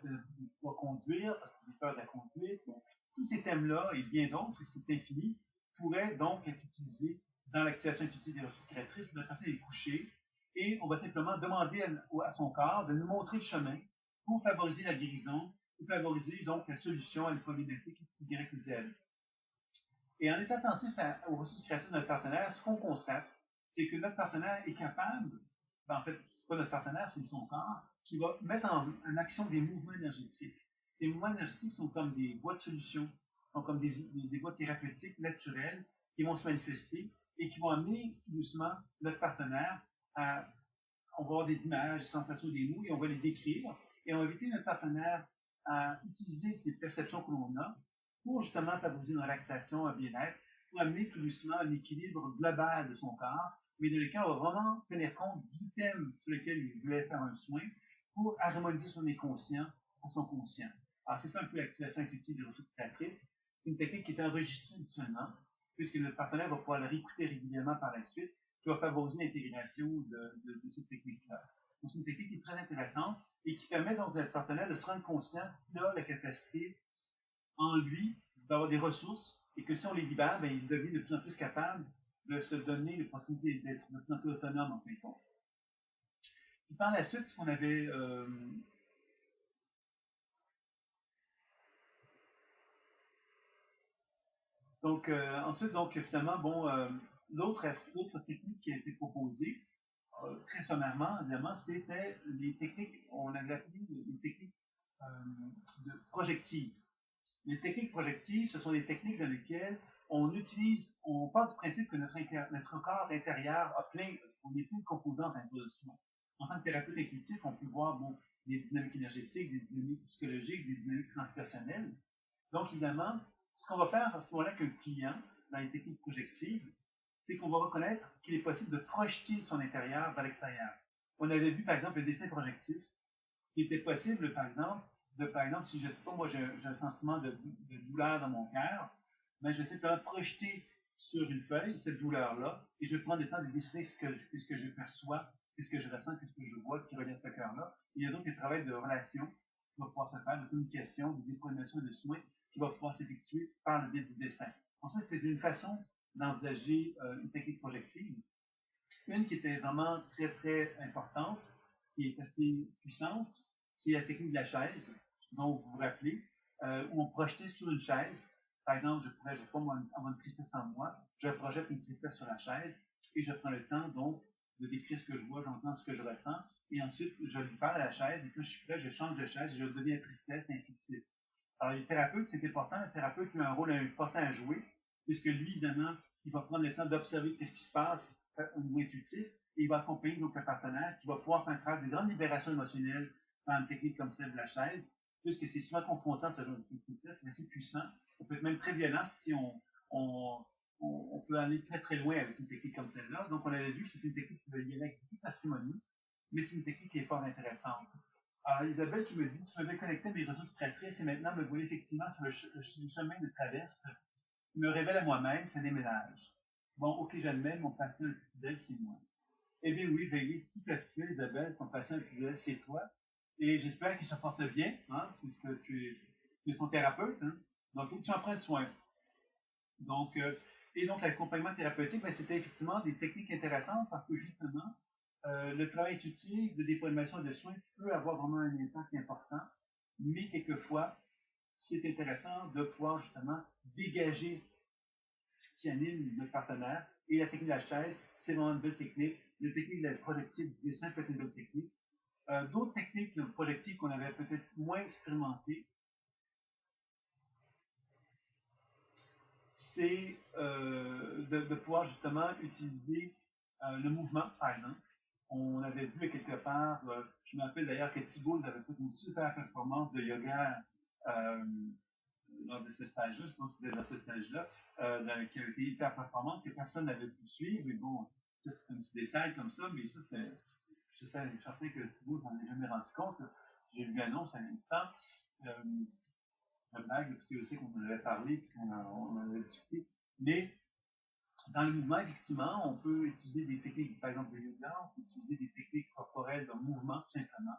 Speaker 1: pouvoir conduire parce que j'ai peur de la conduite. Donc, tous ces thèmes-là et bien d'autres, c'est infini, pourraient donc être utilisés dans l'activation intuitive des ressources créatrices. La personne est couchée et on va simplement demander à son corps de nous montrer le chemin pour favoriser la guérison, pour favoriser donc la solution à une problématique Y ou Z. Et en étant attentif aux ressources créatives de notre partenaire, ce qu'on constate, c'est que notre partenaire est capable, en fait, c'est pas notre partenaire, c'est son corps, qui va mettre en action des mouvements énergétiques. Ces mouvements énergétiques sont comme des voies de solution sont comme des voies thérapeutiques naturelles qui vont se manifester et qui vont amener doucement notre partenaire à, on va avoir des images, des sensations, des mots et on va les décrire et on va inviter notre partenaire à utiliser ces perceptions que l'on a pour justement favoriser une relaxation, un bien-être, pour amener tout doucement un équilibre global de son corps, mais dans lequel on va vraiment tenir compte du thème sur lequel il voulait faire un soin pour harmoniser son inconscient à son conscient. Alors, c'est ça un peu l'activation intuitive des ressources créatrices. C'est une technique qui est enregistrée habituellement, puisque notre partenaire va pouvoir la réécouter régulièrement par la suite, qui va favoriser l'intégration de cette technique-là. Donc, c'est une technique qui est très intéressante et qui permet donc à notre partenaire de se rendre conscient qu'il a la capacité en lui d'avoir des ressources et que si on les libère, ben, il devient de plus en plus capable de se donner les possibilités d'être de plus en plus autonome en fin de compte. Et par la suite, ce qu'on avait ensuite, donc, finalement, bon, l'autre technique qui a été proposée, très sommairement, évidemment, c'était les techniques, on avait appelé les techniques de projectives. Les techniques projectives, ce sont des techniques dans lesquelles on part du principe que notre corps intérieur on est plein de composantes à l'intérieur de soi. En tant que thérapeute intuitif, on peut voir bon, des dynamiques énergétiques, des dynamiques psychologiques, des dynamiques transpersonnelles. Donc, évidemment, ce qu'on va faire à ce moment-là qu'un client, dans les techniques projectives, c'est qu'on va reconnaître qu'il est possible de projeter son intérieur vers l'extérieur. On avait vu, par exemple, le dessin projectif, qui était possible, par exemple, si je ne sais pas, moi j'ai un sentiment de douleur dans mon cœur, ben, je sais simplement projeter sur une feuille cette douleur-là, et je vais prendre le temps de dessiner ce que je perçois, ce que je ressens, ce que je vois qui revient à ce cœur-là. Il y a donc des travaux de relation qui va pouvoir se faire, de communication, de déploiement de soins qui va pouvoir s'effectuer par le biais du dessin. Ensuite, c'est une façon d'envisager une technique projective. Une qui était vraiment très, très importante, qui est assez puissante, c'est la technique de la chaise, dont vous vous rappelez, où on projetait sur une chaise. Par exemple, je ne sais pas, moi, avoir une tristesse en moi, je projette une tristesse sur la chaise et je prends le temps, donc, de décrire ce que je vois, j'entends ce que je ressens, et ensuite, je lui parle à la chaise, et quand je suis prêt, je change de chaise, je deviens tristesse, et ainsi de suite. Alors, les thérapeutes, c'est important, le thérapeute a un rôle important à jouer, puisque lui, évidemment, il va prendre le temps d'observer ce qui se passe au niveau intuitif, et il va accompagner donc le partenaire qui va pouvoir faire faire des grandes libérations émotionnelles dans une technique comme celle de la chaise, puisque c'est souvent confrontant ce genre de technique, c'est assez puissant, ça peut être même très violent si on, on peut aller très très loin avec une technique comme celle-là. Donc on avait vu que c'est une technique qui va y aller avec beaucoup de parcimonie, mais c'est une technique qui est fort intéressante. Alors, Isabelle qui me dit, tu m'avais connecté mes ressources créatrices et maintenant me voilà effectivement sur le chemin de traverse qui me révèle à moi-même, ça déménage. Bon, ok, j'admets, mon patient le plus fidèle, c'est moi. Eh bien oui, veillez tout à fait, Isabelle, ton patient le plus fidèle, c'est toi. Et j'espère qu'il se porte bien, hein, puisque tu es son thérapeute, hein. Donc, il faut que tu en prennes soin. Donc, et donc, l'accompagnement thérapeutique, ben, c'était effectivement des techniques intéressantes parce que justement, le travail intuitif de déploiement de soins peut avoir vraiment un impact important, mais quelquefois, c'est intéressant de pouvoir justement dégager ce qui anime notre partenaire. Et la technique de la chaise, c'est vraiment une belle technique. La technique de la projective du dessin peut être une belle technique. D'autres techniques projectives qu'on avait peut-être moins expérimentées, c'est de pouvoir justement utiliser le mouvement, par exemple. On avait vu à quelque part, je me rappelle d'ailleurs que Thibault avait fait une super performance de yoga euh, lors de ce stage-là, je pense que c'était dans ce stage-là, qui avait été hyper performante, que personne n'avait pu suivre. Mais bon, ça c'est un petit détail comme ça, mais ça c'est, je suis certain que Thibault n'en est jamais rendu compte. J'ai vu l'annonce à l'instant. Euh, la blague, parce que je sais qu'on en avait parlé, puis on en avait discuté. Mais dans le mouvement, effectivement, on peut utiliser des techniques, par exemple, de yoga, on peut utiliser des techniques corporelles de mouvement, tout simplement,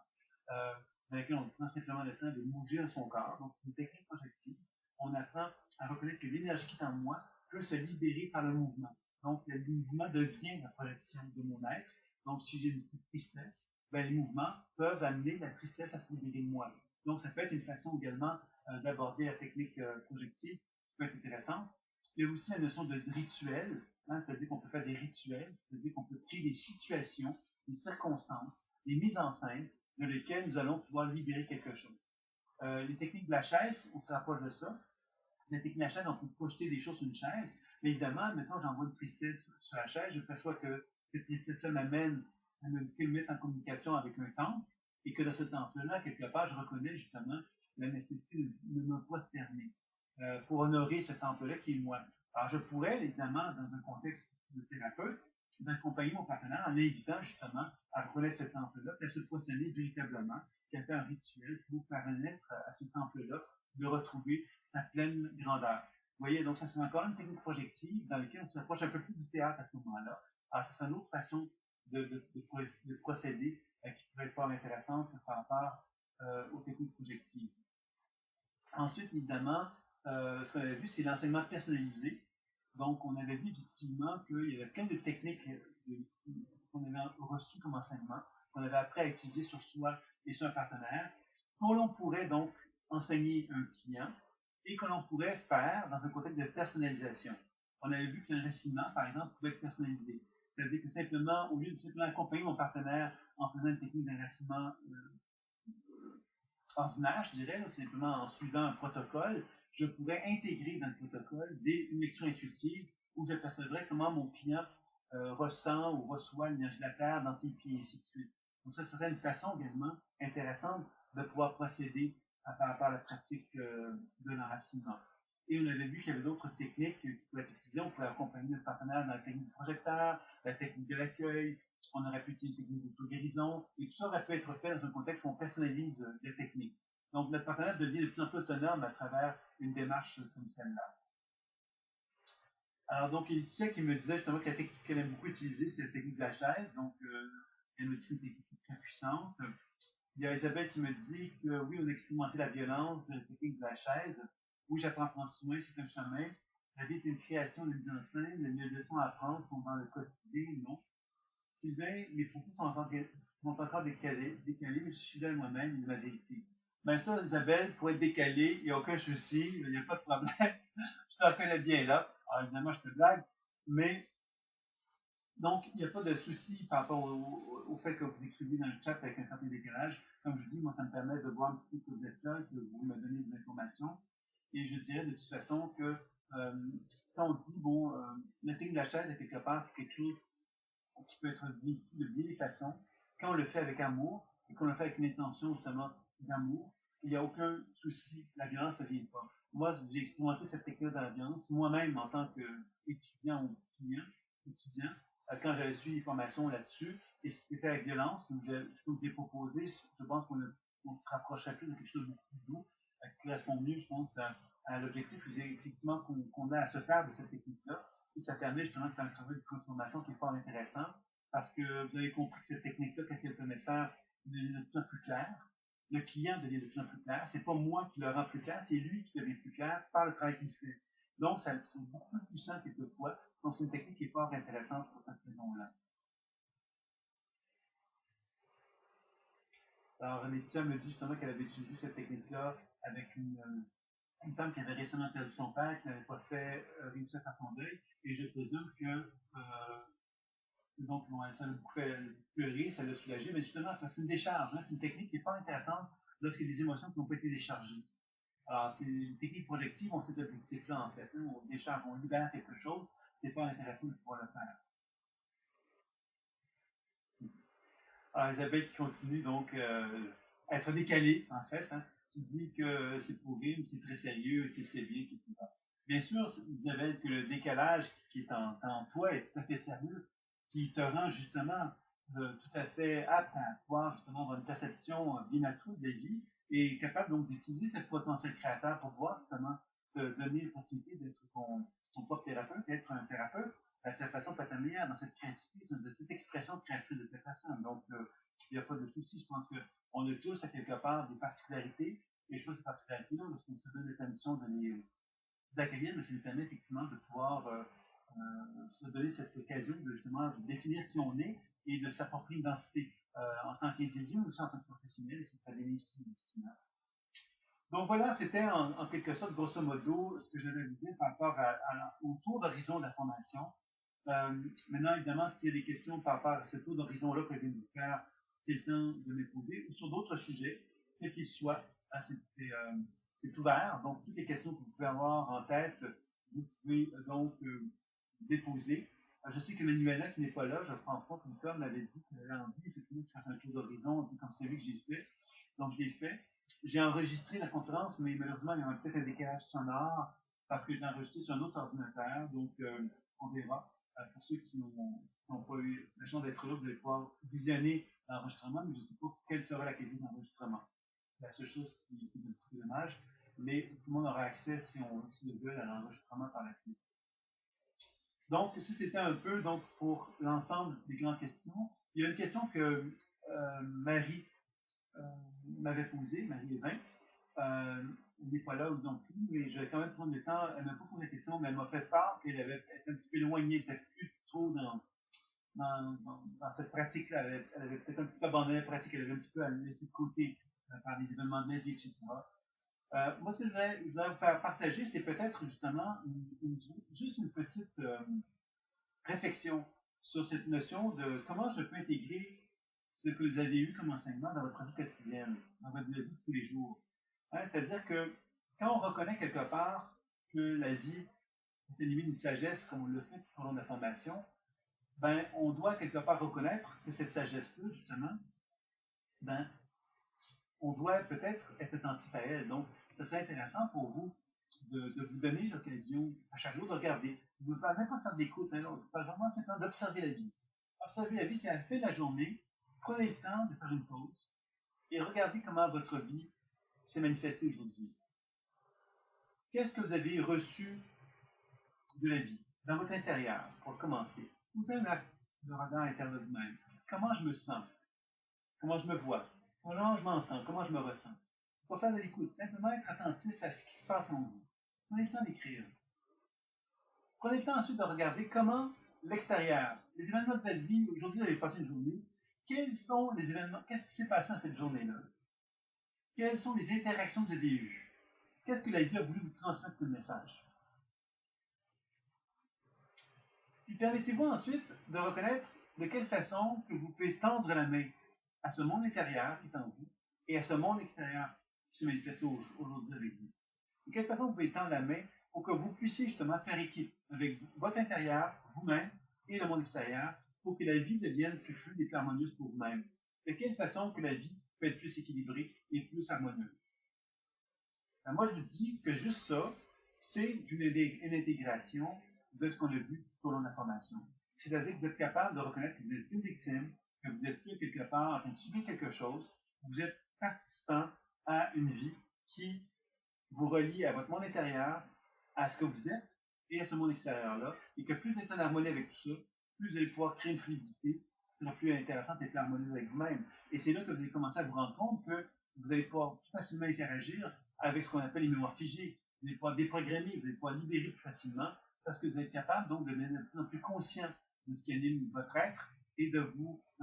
Speaker 1: euh, dans lesquelles on prend simplement le temps de bouger dans son corps. Donc, c'est une technique projective. On apprend à reconnaître que l'énergie qui est en moi peut se libérer par le mouvement. Donc, le mouvement devient la projection de mon être. Donc, si j'ai une petite tristesse, ben, les mouvements peuvent amener la tristesse à se libérer de moi. Donc, ça peut être une façon également d'aborder la technique projective qui peut être intéressante. Il y a aussi la notion de rituel, hein, c'est-à-dire qu'on peut faire des rituels, c'est-à-dire qu'on peut créer des situations, des circonstances, des mises en scène dans lesquelles nous allons pouvoir libérer quelque chose. Les techniques de la chaise, on se rapproche de ça. La technique de la chaise, on peut projeter des choses sur une chaise, mais évidemment, maintenant, j'envoie une tristesse sur la chaise, je perçois que cette tristesse-là m'amène à me mettre en communication avec un temple, et que dans ce temple-là, quelque part, je reconnais justement la nécessité de me prosterner pour honorer ce temple-là qui est moi. Alors, je pourrais, évidemment, dans un contexte de thérapeute, d'accompagner mon partenaire en l'invitant justement à reconnaître ce temple-là, puis à se prosterner véritablement, puis à faire un rituel pour permettre à ce temple-là de retrouver sa pleine grandeur. Vous voyez, donc ça c'est encore une technique projective dans laquelle on s'approche un peu plus du théâtre à ce moment-là. Alors, c'est une autre façon de procéder qui pourrait être fort intéressante par rapport aux techniques projectives. Ensuite, évidemment, ce qu'on avait vu, c'est l'enseignement personnalisé. Donc, on avait vu effectivement qu'il y avait plein de techniques qu'on avait reçues comme enseignement, qu'on avait appris à utiliser sur soi et sur un partenaire, que l'on pourrait donc enseigner un client et que l'on pourrait faire dans un contexte de personnalisation. On avait vu qu'un réciment, par exemple, pouvait être personnalisé. C'est-à-dire que simplement, au lieu de simplement accompagner mon partenaire en faisant une technique d'enracinement ordinaire, je dirais, là, simplement en suivant un protocole, je pourrais intégrer dans le protocole une lecture intuitive où je percevrais comment mon client ressent ou reçoit l'énergie de la Terre dans ses pieds, et ainsi de suite. Donc ça serait une façon également intéressante de pouvoir procéder par rapport à la pratique de l'enracinement. Et on avait vu qu'il y avait d'autres techniques qui pouvaient être utilisées. On pouvait accompagner notre partenaire dans la technique du projecteur, la technique de l'accueil, on aurait pu utiliser une technique d'auto-guérison, et tout ça aurait pu être fait dans un contexte où on personnalise les techniques. Donc, notre partenaire devient de plus en plus autonome à travers une démarche comme celle-là. Alors, donc, il disait qu'il me disait justement que la technique qu'elle aime beaucoup utiliser, c'est la technique de la chaise. Donc, elle me dit que c'est une technique très puissante. Il y a Isabelle qui me dit que oui, on a expérimenté la violence de la technique de la chaise. Oui, j'apprends à prendre soin, c'est un chemin. La vie est une création de mise en scène. Les leçons à apprendre sont dans le quotidien, non? Sylvain, mes propos sont encore décalés, mais je suis fidèle à moi-même de la vérité. Ben ça, Isabelle, pour être décalé, il n'y a aucun souci, il n'y a pas de problème. Je te reconnais bien là. Alors évidemment, je te blague, mais donc, il n'y a pas de souci par rapport au fait que vous écrivez dans le chat avec un certain décalage. Comme je dis, moi, ça me permet de voir un petit peu que vous êtes là, que vous me donnez des informations. Et je dirais de toute façon que quand on dit, bon, la technique de la chaise, est quelque part, c'est quelque chose qui peut être vécu de bien des façons. Quand on le fait avec amour et qu'on le fait avec une intention justement d'amour, il n'y a aucun souci. La violence ne vient pas. Moi, j'ai expérimenté cette technique de la violence moi-même en tant qu'étudiant ou étudiant, quand j'avais suivi des formations là-dessus, et c'était avec violence, ce que je l'ai proposé, je pense qu'on se rapprocherait plus de quelque chose de beaucoup plus doux, qui correspond mieux, je pense, à l'objectif effectivement qu'on a à se faire de cette technique-là. Et ça permet justement de faire un travail de transformation qui est fort intéressant parce que vous avez compris que cette technique-là, qu'est-ce qu'elle permet de faire? Devient de plus en plus clair. Le client devient de plus en plus clair. C'est pas moi qui le rend plus clair, c'est lui qui devient plus clair par le travail qu'il fait. Donc, c'est beaucoup plus puissant quelquefois. Donc, c'est une technique qui est fort intéressante pour cette raison-là. Alors, Laetitia me dit justement qu'elle avait utilisé cette technique-là avec une femme qui avait récemment perdu son père, qui n'avait pas fait réussir à faire son deuil. Et je présume que donc, bon, ça l'a beaucoup fait pleurer, ça l'a soulagé, mais justement, c'est une décharge. Hein, c'est une technique qui est pas intéressante lorsqu'il y a des émotions qui n'ont pas été déchargées. Alors, c'est une technique projective, on cet objectif-là, en fait. Hein, on décharge, on libère quelque chose, c'est pas intéressant de pouvoir le faire. Alors, Isabelle qui continue donc à être décalée, en fait. Hein. Tu dis que c'est pour rire, c'est très sérieux, c'est bien, etc. Bien sûr, Isabelle, que le décalage qui est en toi est tout à fait sérieux, qui te rend justement tout à fait apte à pouvoir justement avoir une perception bien accrue de la vie et capable donc d'utiliser cette potentiel créateur pour pouvoir justement te donner l'opportunité d'être ton propre thérapeute, d'être un thérapeute. Ta façon peut être la meilleure dans cette créativité, dans cette expression créative de ta personne. Donc, il n'y a pas de souci. Je pense qu'on a tous, à quelque part, des particularités. Et je pense que ces particularités-là, lorsqu'on se donne la mission d'accueillir, mais ça nous permet effectivement de pouvoir se donner cette occasion de justement de définir qui on est et de s'approprier une identité en tant qu'individu, mais aussi en tant que professionnel, et c'est ça donné ici. Donc voilà, c'était en quelque sorte, grosso modo, ce que je devais vous dire par rapport au tour d'horizon de la formation. Maintenant, évidemment, s'il y a des questions par rapport à ce tour d'horizon-là que je viens de vous faire, c'est le temps de me poser, ou sur d'autres sujets, quels qu'ils soient. c'est ouvert. Donc, toutes les questions que vous pouvez avoir en tête, vous pouvez donc déposer. Je sais que Manuela, qui n'est pas là, je pense pas que Nicolas m'avait dit qu'elle avait envie effectivement de faire un tour d'horizon, un peu comme celui que j'ai fait. Donc, je l'ai fait. J'ai enregistré la conférence, mais malheureusement, il y a peut-être un décalage sonore parce que je l'ai enregistré sur un autre ordinateur. Donc, on verra. Pour ceux qui n'ont pas eu la chance d'être là, vous allez pouvoir visionner l'enregistrement, mais je ne sais pas quelle sera la qualité d'enregistrement. La seule chose qui est un petit peu dommage, mais tout le monde aura accès, si le veut, à l'enregistrement par la suite. Donc, ça, c'était un peu donc, pour l'ensemble des grandes questions. Il y a une question que Marie euh, m'avait posée, Marie Evin. Elle n'est pas là non plus, mais je vais quand même prendre le temps. Elle m'a pas posé la question, mais elle m'a fait part qu'elle avait été un petit peu éloignée, elle n'était plus trop dans cette pratique-là. Elle avait peut-être un petit peu abandonné la pratique, elle avait un petit peu laissé de côté par les événements de la vie, etc. Moi, ce que je voudrais vous faire partager, c'est peut-être justement juste une petite réflexion sur cette notion de comment je peux intégrer ce que vous avez eu comme enseignement dans votre vie quotidienne, dans votre vie de tous les jours. Hein, c'est-à-dire que quand on reconnaît quelque part que la vie est animée d'une sagesse, comme on le fait tout au long de la formation, ben, on doit quelque part reconnaître que cette sagesse-là, justement, ben, on doit peut-être être attentif à elle. Donc, ce serait intéressant pour vous de vous donner l'occasion à chaque jour de regarder. Vous ne pouvez même pas faire d'écoute, hein, c'est vraiment simplement d'observer la vie. Observer la vie, c'est à la fin de la journée, prenez le temps de faire une pause et regardez comment votre vie s'est manifestée aujourd'hui. Qu'est-ce que vous avez reçu de la vie, dans votre intérieur, pour commencer? Vous avez un acte de regard intérieur de vous-même. Comment je me sens? Comment je me vois? Comment je m'entends? Comment je me ressens? Pas faire de l'écoute, simplement être attentif à ce qui se passe en vous. Prenez le temps d'écrire. Prenez le temps ensuite de regarder comment l'extérieur, les événements de votre vie, aujourd'hui vous avez passé une journée, quels sont les événements, qu'est-ce qui s'est passé dans cette journée-là? Quelles sont les interactions que vous avez eues? Qu'est-ce que la vie a voulu vous transmettre comme message? Puis permettez-vous ensuite de reconnaître de quelle façon que vous pouvez tendre la main à ce monde intérieur qui est en vous et à ce monde extérieur qui se manifeste aujourd'hui avec vous. De quelle façon vous pouvez tendre la main pour que vous puissiez justement faire équipe avec votre intérieur, vous-même, et le monde extérieur, pour que la vie devienne plus fluide et plus harmonieuse pour vous-même. De quelle façon que la vie peut être plus équilibrée et plus harmonieuse. Alors moi, je vous dis que juste ça, c'est une intégration de ce qu'on a vu tout au long de la formation. C'est-à-dire que vous êtes capable de reconnaître que vous êtes une victime, que vous êtes plus quelque part en train de subir quelque chose, vous êtes participant à une vie qui vous relie à votre monde intérieur, à ce que vous êtes et à ce monde extérieur-là, et que plus vous êtes en harmonie avec tout ça, plus vous allez pouvoir créer une fluidité qui sera plus intéressante et plus harmonieuse avec vous-même. Et c'est là que vous allez commencer à vous rendre compte que vous allez pouvoir plus facilement interagir avec ce qu'on appelle les mémoires figées. Vous allez pouvoir déprogrammer, vous allez pouvoir libérer plus facilement, parce que vous êtes capable donc de devenir de plus en plus conscient de ce qui anime votre être et de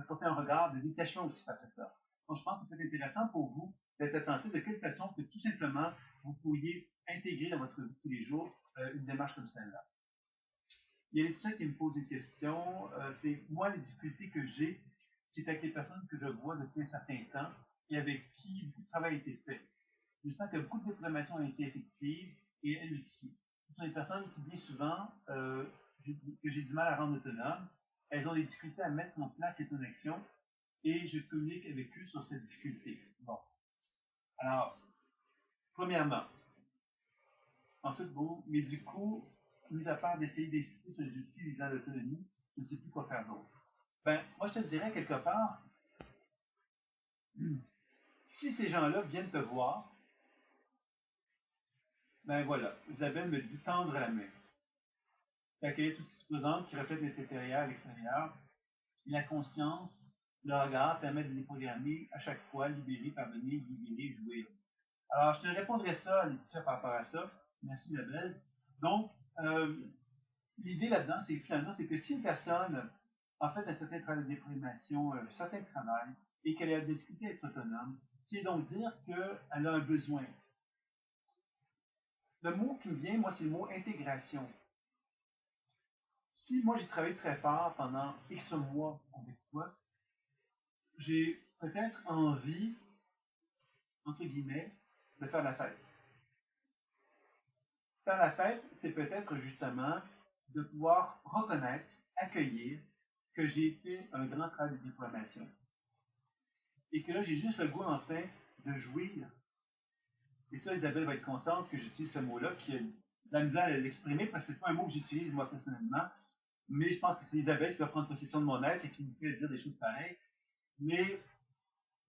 Speaker 1: porter un regard de détachement aussi face à ça. Donc, je pense que c'est intéressant pour vous d'être attentif de quelle façon que tout simplement vous pourriez intégrer dans votre vie tous les jours une démarche comme celle-là. Il y a Laetitia qui me pose une question. C'est moi, les difficultés que j'ai, c'est avec les personnes que je vois depuis un certain temps et avec qui beaucoup de travail a été fait. Je sens que beaucoup de diplomations ont été effectives et elles aussi. Ce sont des personnes qui, bien souvent, que j'ai du mal à rendre autonomes. Elles ont des difficultés à mettre en place cette action et je communique avec eux sur cette difficulté. Bon. Alors, premièrement, ensuite, bon, mais du coup, mis à part d'essayer d'insister sur les outils visant l'autonomie, je ne sais plus quoi faire d'autre. Ben, moi, je te dirais quelque part, si ces gens-là viennent te voir, ben voilà, Isabelle me dit tendre la main. C'est accueillir tout ce qui se présente, qui reflète l'intérieur à l'extérieur. La conscience, le regard permet de déprogrammer à chaque fois, libérer, pardonner, libérer, jouir. Alors, je te répondrai ça, Laetitia, par rapport à ça. Merci, Isabelle. Donc, l'idée là-dedans, c'est finalement, c'est que si une personne a fait un certain travail de déprimation, un certain travail, et qu'elle a des difficultés à être autonome, c'est donc dire qu'elle a un besoin. Le mot qui me vient, moi, c'est le mot intégration. Si moi, j'ai travaillé très fort pendant X mois avec toi, j'ai peut-être envie, entre guillemets, de faire la fête. Faire la fête, c'est peut-être justement de pouvoir reconnaître, accueillir que j'ai fait un grand travail de diplomation. Et que là, j'ai juste le goût enfin de jouir. Et ça, Isabelle va être contente que j'utilise ce mot-là, qui a de la misère à l'exprimer, parce que c'est pas un mot que j'utilise moi personnellement. Mais je pense que c'est Isabelle qui va prendre possession de mon être et qui me fait dire des choses pareilles. Mais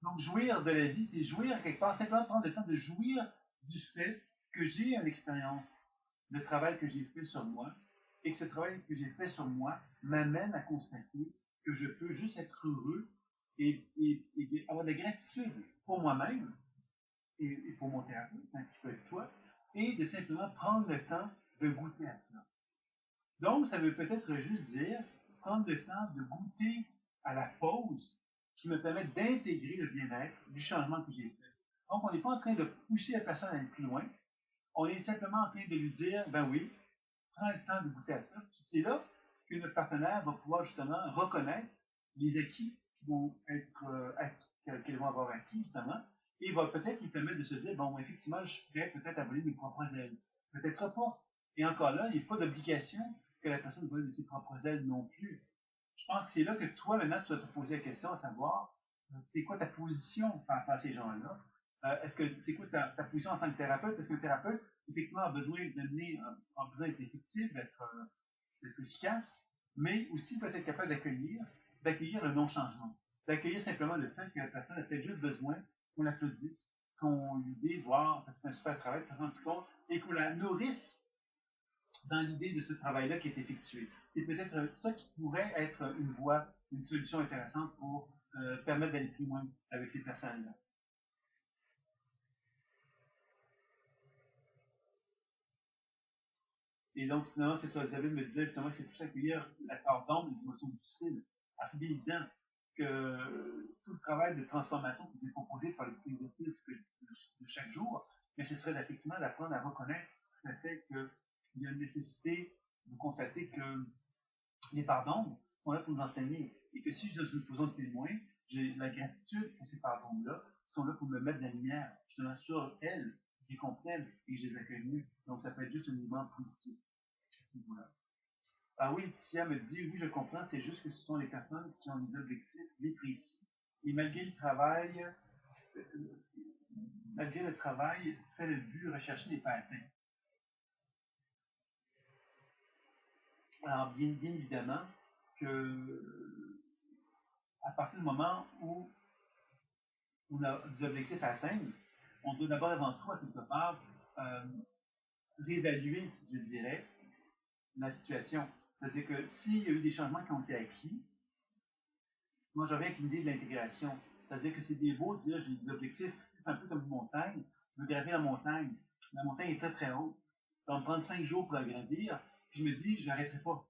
Speaker 1: donc, jouir de la vie, c'est jouir quelque part, simplement prendre le temps de jouir du fait que j'ai une expérience de travail que j'ai fait sur moi et que ce travail que j'ai fait sur moi m'amène à constater que je peux juste être heureux et avoir de la gratitude pour moi-même et pour mon thérapeute, hein, qui peut être toi, et de simplement prendre le temps de goûter à cela. Donc, ça veut peut-être juste dire prendre le temps de goûter à la pause qui me permet d'intégrer le bien-être du changement que j'ai fait. Donc, on n'est pas en train de pousser la personne à aller plus loin. On est simplement en train de lui dire, ben oui, prends le temps de goûter à ça. Puis c'est là que notre partenaire va pouvoir justement reconnaître les acquis qui vont être qu'elles vont avoir acquis, justement, et va peut-être lui permettre de se dire, bon, effectivement, je suis prêt peut-être à voler mes propres ailes. Peut-être pas. Et encore là, il n'y a pas d'obligation que la personne vole de ses propres ailes non plus. Je pense que c'est là que toi, maintenant, tu vas te poser la question à savoir, c'est quoi ta position par rapport à ces gens-là? Est-ce que c'est quoi ta position en tant que thérapeute? Est-ce qu'un thérapeute, effectivement, a besoin a besoin d'être effectif, d'être efficace, mais aussi peut être capable d'accueillir le non-changement, d'accueillir simplement le fait que la personne a peut-être juste besoin qu'on l'applaudisse, qu'on lui dise, wow, ça fait un super travail, ça rend compte, et qu'on la nourrisse dans l'idée de ce travail-là qui est effectué. C'est peut-être ça qui pourrait être une voie, une solution intéressante pour permettre d'aller plus loin avec ces personnes-là. Et donc, finalement, c'est ça. David me disait justement, c'est plus accueillir la part d'ombre des émotions difficiles. Alors, c'est bien évident que tout le travail de transformation qui est proposé par l'exercice de chaque jour, mais ce serait effectivement d'apprendre à reconnaître le fait qu'il y a une nécessité de constater que les pardons sont là pour nous enseigner. Et que si je suis une position de témoin, j'ai la gratitude pour ces pardons-là, qui sont là pour me mettre de la lumière, justement sur elles, qui comprennent et que je les accueille mieux. Donc, ça peut être juste un élément positif. Voilà. Ah oui, Tia me dit, oui, je comprends, c'est juste que ce sont les personnes qui ont des objectifs bien précis. Et euh, malgré le travail, fait le but recherché n'est pas atteint. Alors, bien évidemment que à partir du moment où on a des objectifs à atteindre, on doit d'abord avant tout, à quelque part, euh, réévaluer, je dirais, la situation. C'est-à-dire que s'il y a eu des changements qui ont été acquis, moi je reviens avec l'idée de l'intégration. C'est-à-dire que c'est bien beau de dire j'ai des objectifs, c'est un peu comme une montagne, je veux gravir la montagne. La montagne est très très haute. Ça va me prendre 5 jours pour la gravir, puis je me dis, je n'arrêterai pas.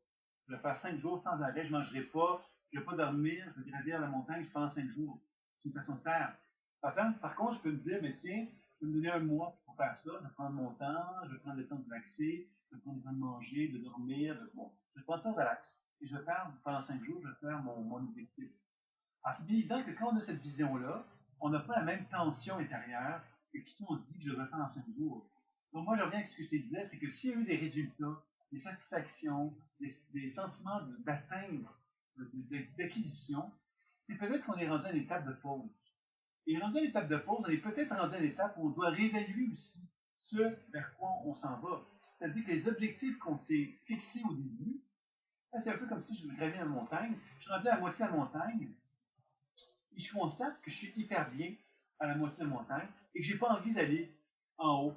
Speaker 1: Je vais faire 5 jours sans arrêt, je ne mangerai pas, je ne vais pas dormir, je vais gravir la montagne pendant 5 jours. C'est une façon de faire. Par contre, je peux me dire, mais tiens, je vais me donner un mois pour faire ça, je vais prendre mon temps, je vais prendre le temps de relaxer, je vais prendre le temps de manger, de dormir, bon, je vais prendre ça relax. Et je vais faire, pendant 5 jours, je vais faire mon objectif. Alors, c'est bien évident que quand on a cette vision-là, on n'a pas la même tension intérieure que si on se dit que je devrais faire en 5 jours. Donc, moi, je reviens avec ce que je te disais, c'est que s'il y a eu des résultats, des satisfactions, des sentiments d'atteindre, d'acquisition, c'est peut-être qu'on est rendu à une étape de pause. Et rendu à l'étape de pause, on est peut-être rendu à l'étape où on doit réévaluer aussi ce vers quoi on s'en va. C'est-à-dire que les objectifs qu'on s'est fixés au début, c'est un peu comme si je gravais la montagne, je suis rendu à la moitié de la montagne, et je constate que je suis hyper bien à la moitié de la montagne et que j'ai pas envie d'aller en haut.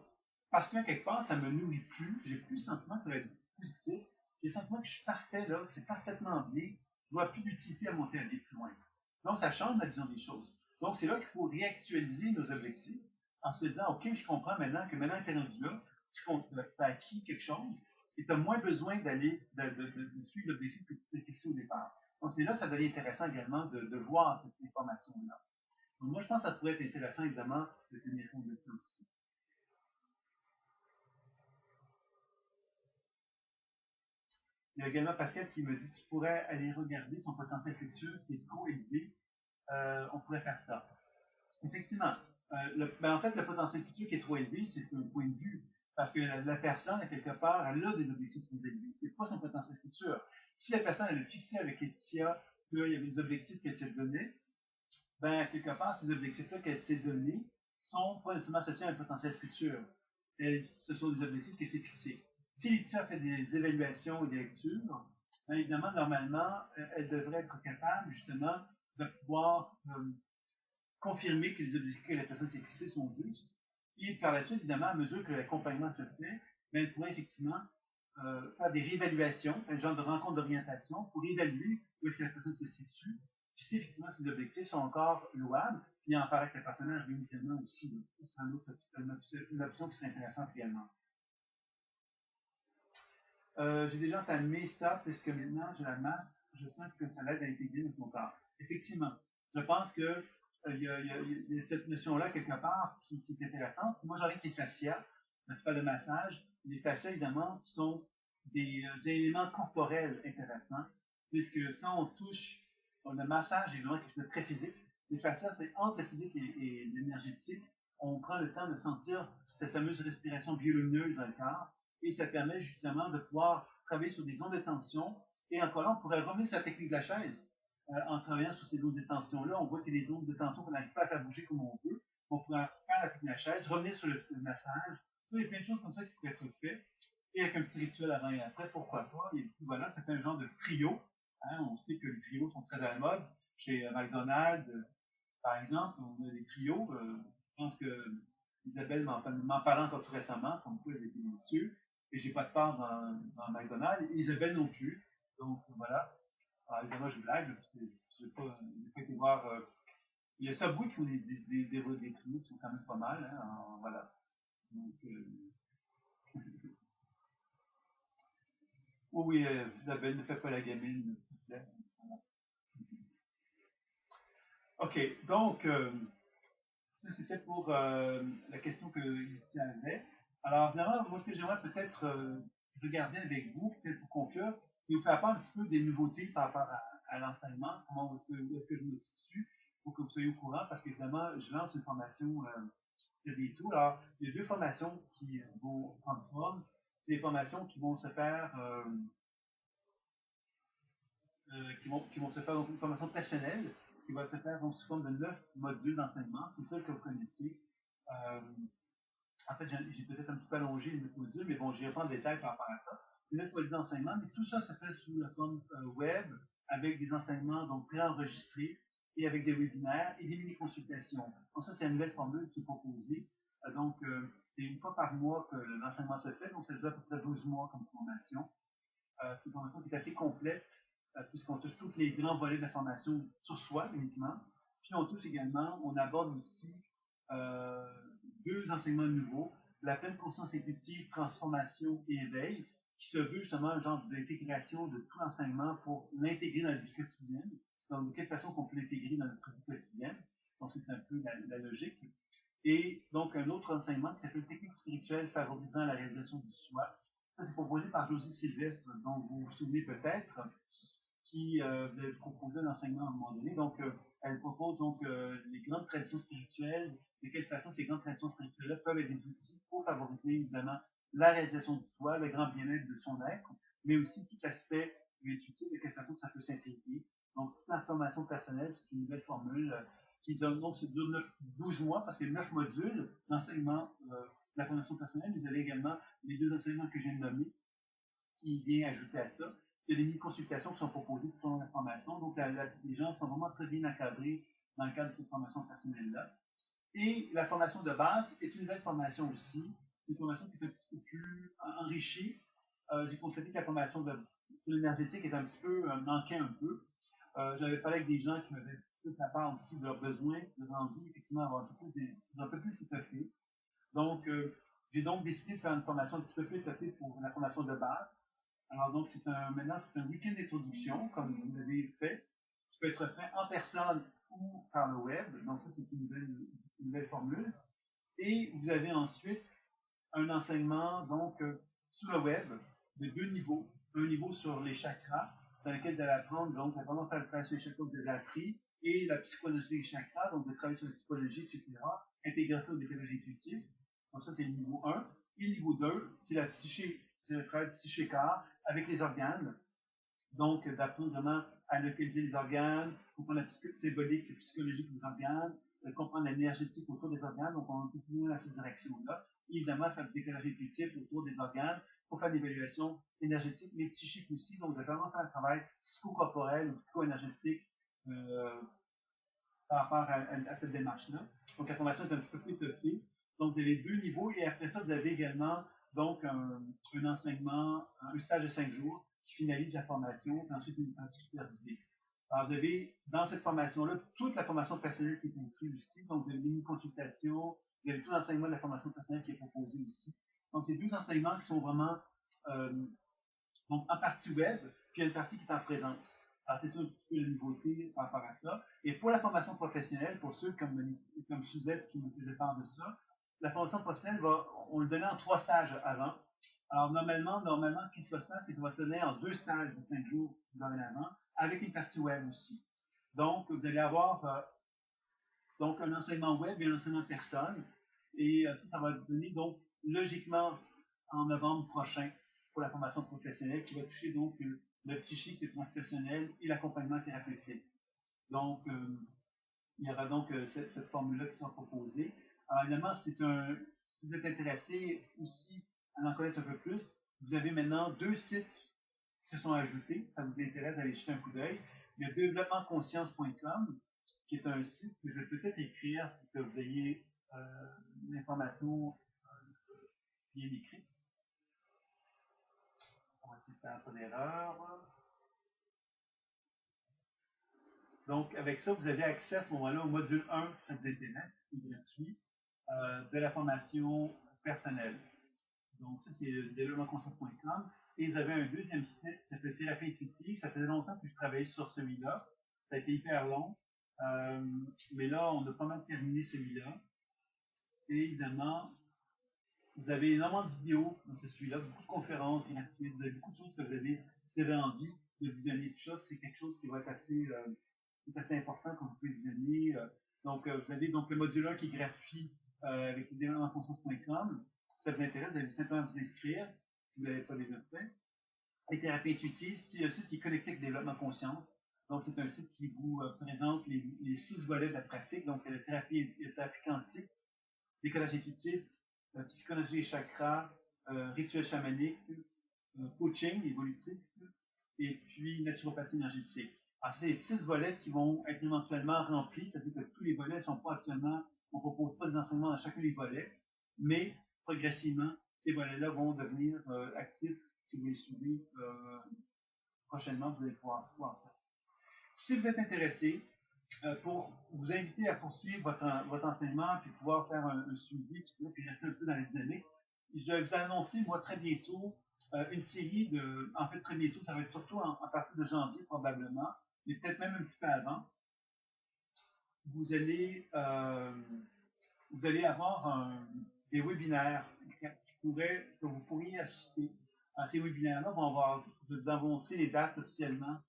Speaker 1: Parce que quelque part, ça me nourrit plus, j'ai plus le sentiment que ça va être positif, j'ai le sentiment que je suis parfait là, c'est parfaitement bien, je vois plus d'utilité à monter, à aller plus loin. Donc, ça change ma vision des choses. Donc, c'est là qu'il faut réactualiser nos objectifs en se disant, OK, je comprends maintenant que maintenant que tu es rendu là, tu as acquis quelque chose et tu as moins besoin de suivre l'objectif que tu t'es fixé au départ. Donc, c'est là que ça devient intéressant également de voir cette information-là. Donc, moi, je pense que ça pourrait être intéressant, évidemment, de tenir compte de ça aussi. Il y a également Pascal qui me dit qu'il pourrait aller regarder son potentiel futur qui est trop élevé. On pourrait faire ça. Effectivement. En fait, le potentiel futur qui est trop élevé, c'est un point de vue. Parce que la personne, quelque part, elle a des objectifs trop élevés. C'est pas son potentiel futur. Si la personne, elle a fixé avec Laetitia qu'il y avait des objectifs qu'elle s'est donnés, ben, quelque part, ces objectifs-là qu'elle s'est donnés sont pas nécessairement associés à un potentiel futur. Ce sont des objectifs qu'elle s'est fixés. Si Laetitia fait des évaluations et des lectures, ben, évidemment, normalement, elle devrait être capable, justement, de pouvoir confirmer que les objectifs que la personne s'est fixés sont justes. Et par la suite, évidemment, à mesure que l'accompagnement se fait, ben, elle pourrait effectivement faire des réévaluations, un genre de rencontre d'orientation pour évaluer où est-ce que la personne se situe. Puis si effectivement ces objectifs sont encore louables, puis en parler avec le partenaire régulièrement aussi. C'est une option qui serait intéressante également. J'ai déjà entamé ça puisque maintenant j'ai la masse, je sens que ça l'aide à intégrer dans mon corps. Effectivement, je pense que il y a cette notion-là quelque part qui est intéressante. Moi, j'aurais que les fascias, c'est pas le massage. Les fascias, évidemment, qui sont des éléments corporels intéressants, puisque quand on touche, le massage, évidemment, quelque chose de très physique. Les fascias, c'est entre le physique et l'énergétique. On prend le temps de sentir cette fameuse respiration biolumineuse dans le corps et ça permet justement de pouvoir travailler sur des zones de tension. Et encore là, on pourrait revenir sur la technique de la chaise. En travaillant sur ces zones de tension-là, on voit qu'il y a des zones de tension qu'on n'arrive pas à faire bouger comme on veut. On pourrait faire la technique de la chaise, revenir sur le massage. Il y a plein de choses comme ça qui pourraient être faites. Et avec un petit rituel avant et après, pourquoi pas. Et puis voilà, ça fait un genre de trio. Hein, on sait que les trios sont très à la mode. Chez McDonald's, par exemple, on a des trios. Je pense que Isabelle m'en parlait encore tout récemment, comme quoi ils étaient délicieux. Et j'ai pas de part dans McDonald's. Et Isabelle non plus. Donc voilà. Alors évidemment, je blague, parce que je n'ai pas été voir. Il y a Subway qui font des trios qui sont quand même pas mal. Hein, alors, voilà. Donc, oui, Isabelle, ne fait pas la gamine, s'il vous plaît. Voilà. OK, donc, ça, c'était pour la question que Lucie avait. Alors, finalement, moi, ce que j'aimerais peut-être regarder avec vous, peut-être pour conclure, c'est vous faire part un petit peu des nouveautés par rapport à l'enseignement, où est-ce que je me situe, pour que vous soyez au courant, parce qu'évidemment, je lance une formation de V2. Alors, il y a deux formations qui vont prendre forme. C'est des formations qui vont se faire, qui vont se faire donc, une formation personnelle, qui va se faire donc, sous forme de 9 modules d'enseignement. C'est sûr que vous connaissez. Euh, En fait, j'ai peut-être un petit peu allongé les 9 modules, mais bon, je n'irai pas en détail par rapport à ça. Les 9 modules d'enseignement, mais tout ça se fait sous la forme web, avec des enseignements donc préenregistrés et avec des webinaires et des mini-consultations. Donc ça, c'est une nouvelle formule qui est proposée. C'est une fois par mois que l'enseignement se fait, donc ça dure à peu près 12 mois comme formation. C'est une formation qui est assez complète, puisqu'on touche tous les grands volets de la formation sur soi uniquement. Puis on touche également, on aborde aussi euh, deux enseignements nouveaux, la pleine conscience intuitive, transformation et éveil, qui se veut justement un genre d'intégration de tout l'enseignement pour l'intégrer dans la vie quotidienne. Donc, de quelle façon qu'on peut l'intégrer dans notre vie quotidienne. Donc, c'est un peu la logique. Et donc, un autre enseignement qui s'appelle Technique spirituelle favorisant la réalisation du soi. Ça, c'est proposé par Josie Sylvestre, dont vous vous souvenez peut-être, qui avait proposé un enseignement à un moment donné. Donc, elle propose donc les grandes traditions spirituelles, de quelle façon ces grandes traditions spirituelles peuvent être des outils pour favoriser évidemment la réalisation du soi, le grand bien-être de son être, mais aussi tout l'aspect intuitif, de quelle façon ça peut s'intégrer. Donc, toute l'information personnelle, c'est une nouvelle formule qui donne donc c'est 12 mois, parce qu'il y a 9 modules d'enseignement de la formation personnelle. Vous avez également les deux enseignements que je viens de nommer, qui vient ajouter à ça. Il y a des mini-consultations qui sont proposées tout au long de la formation. Donc, les gens sont vraiment très bien encadrés dans le cadre de cette formation personnelle-là. Et la formation de base est une nouvelle formation aussi. Une formation qui est un petit peu plus enrichie. J'ai constaté que la formation de l'énergétique est un petit peu manquait un peu. J'avais parlé avec des gens qui m'avaient un petit peu fait part aussi de leurs besoins, de leur envie, effectivement, d'avoir un peu plus étoffé. Donc, j'ai donc décidé de faire une formation un petit peu plus étoffée pour la formation de base. Alors, donc, maintenant, c'est un week-end d'introduction, comme vous l'avez fait, qui peut être fait en personne ou par le web. Donc, ça, c'est une nouvelle formule. Et vous avez ensuite un enseignement, donc, sur le web, de deux niveaux. Un niveau sur les chakras, dans lequel vous allez apprendre, donc, la façon de faire sur les chakras que vous avez appris, et la psychologie des chakras, donc, de travailler sur la psychologie, etc., intégrer ça au décollage intuitif. Donc, ça, c'est le niveau 1. Et le niveau 2, c'est la psyché, c'est le travail psyché-corps avec les organes. Donc, d'apprendre vraiment à localiser les organes, comprendre la symbolique et psychologique des organes, comprendre l'énergétique autour des organes. Donc, on continue dans cette direction-là. Évidemment, faire du décollage intuitif autour des organes pour faire l'évaluation énergétique, mais psychique aussi. Donc, de vraiment faire un travail psychocorporel ou psycho-énergétique par rapport à cette démarche-là. Donc, la formation est un petit peu plus étoffée. Donc, vous avez deux niveaux et après ça, vous avez également donc un enseignement, un stage de 5 jours qui finalise la formation et ensuite une pratique supervisée. Alors, vous avez dans cette formation-là toute la formation personnelle qui est incluse aussi. Donc, vous avez une consultation, vous avez tout l'enseignement de la formation personnelle qui est proposé ici. Donc, c'est deux enseignements qui sont vraiment euh, donc en partie web, puis il y a une partie qui est en présence. Alors, c'est ça un petit peu la nouveauté par rapport à ça. Et pour la formation professionnelle, pour ceux comme Suzette qui me faisait part de ça, la formation professionnelle, on le donnait en 3 stages avant. Alors, normalement, ce qui se passe, c'est qu'on va se donner en 2 stages de 5 jours dorénavant, avec une partie web aussi. Donc, vous allez avoir donc un enseignement web et un enseignement personne. Et ça va donner donc logiquement en novembre prochain pour la formation professionnelle qui va toucher donc le psychique, le transpersonnel et l'accompagnement thérapeutique. Donc, il y aura donc cette formule-là qui sera proposée. Alors, évidemment, si vous êtes intéressé aussi à en connaître un peu plus, vous avez maintenant 2 sites qui se sont ajoutés. Ça vous intéresse d'aller jeter un coup d'œil. Il y a développementconscience.com, qui est un site que je vais peut-être écrire pour que vous ayez l'information bien écrite. On va essayer de faire pas d'erreur. Donc, avec ça, vous avez accès à ce moment-là au module 1, ça vous intéresse, qui est gratuit, de la formation personnelle. Donc, ça, c'est développementconscience.com. Et vous avez un deuxième site qui s'appelle Thérapie Intuitive. Ça faisait longtemps que je travaillais sur celui-là. Ça a été hyper long. Mais là, on a pas mal terminé celui-là. Et évidemment, vous avez énormément de vidéos dans celui-là, beaucoup de conférences gratuites, vous avez beaucoup de choses que vous avez envie de visionner. Tout ça, c'est quelque chose qui va être assez important quand vous pouvez visionner. Donc, vous avez donc le module 1 qui est gratuit avec développementconscience.com. Si ça vous intéresse, vous allez simplement vous inscrire si vous ne l'avez pas déjà fait. Et Thérapie Intuitive, c'est un site qui est connecté avec Développement Conscience. Donc, c'est un site qui vous présente les 6 volets de la pratique. Donc, la thérapie quantique, décollage intuitif, psychologie et chakras, rituel chamanique, coaching évolutif, et puis naturopathie énergétique. Alors, c'est 6 volets qui vont être éventuellement remplis, c'est-à-dire que tous les volets ne sont pas actuellement, on ne propose pas des enseignements dans chacun des volets, mais progressivement, ces volets-là vont devenir actifs si vous les suivez prochainement, vous allez pouvoir voir ça. Si vous êtes intéressé, pour vous inviter à poursuivre votre enseignement puis pouvoir faire un suivi, puis rester un peu dans la dynamique, je vais vous annoncer, moi, très bientôt, une série de. En fait, très bientôt, ça va être surtout à partir de janvier, probablement, mais peut-être même un petit peu avant. Vous allez, euh, vous allez avoir des webinaires que vous pourriez assister. À ces webinaires-là, je vais vous annoncer les dates officiellement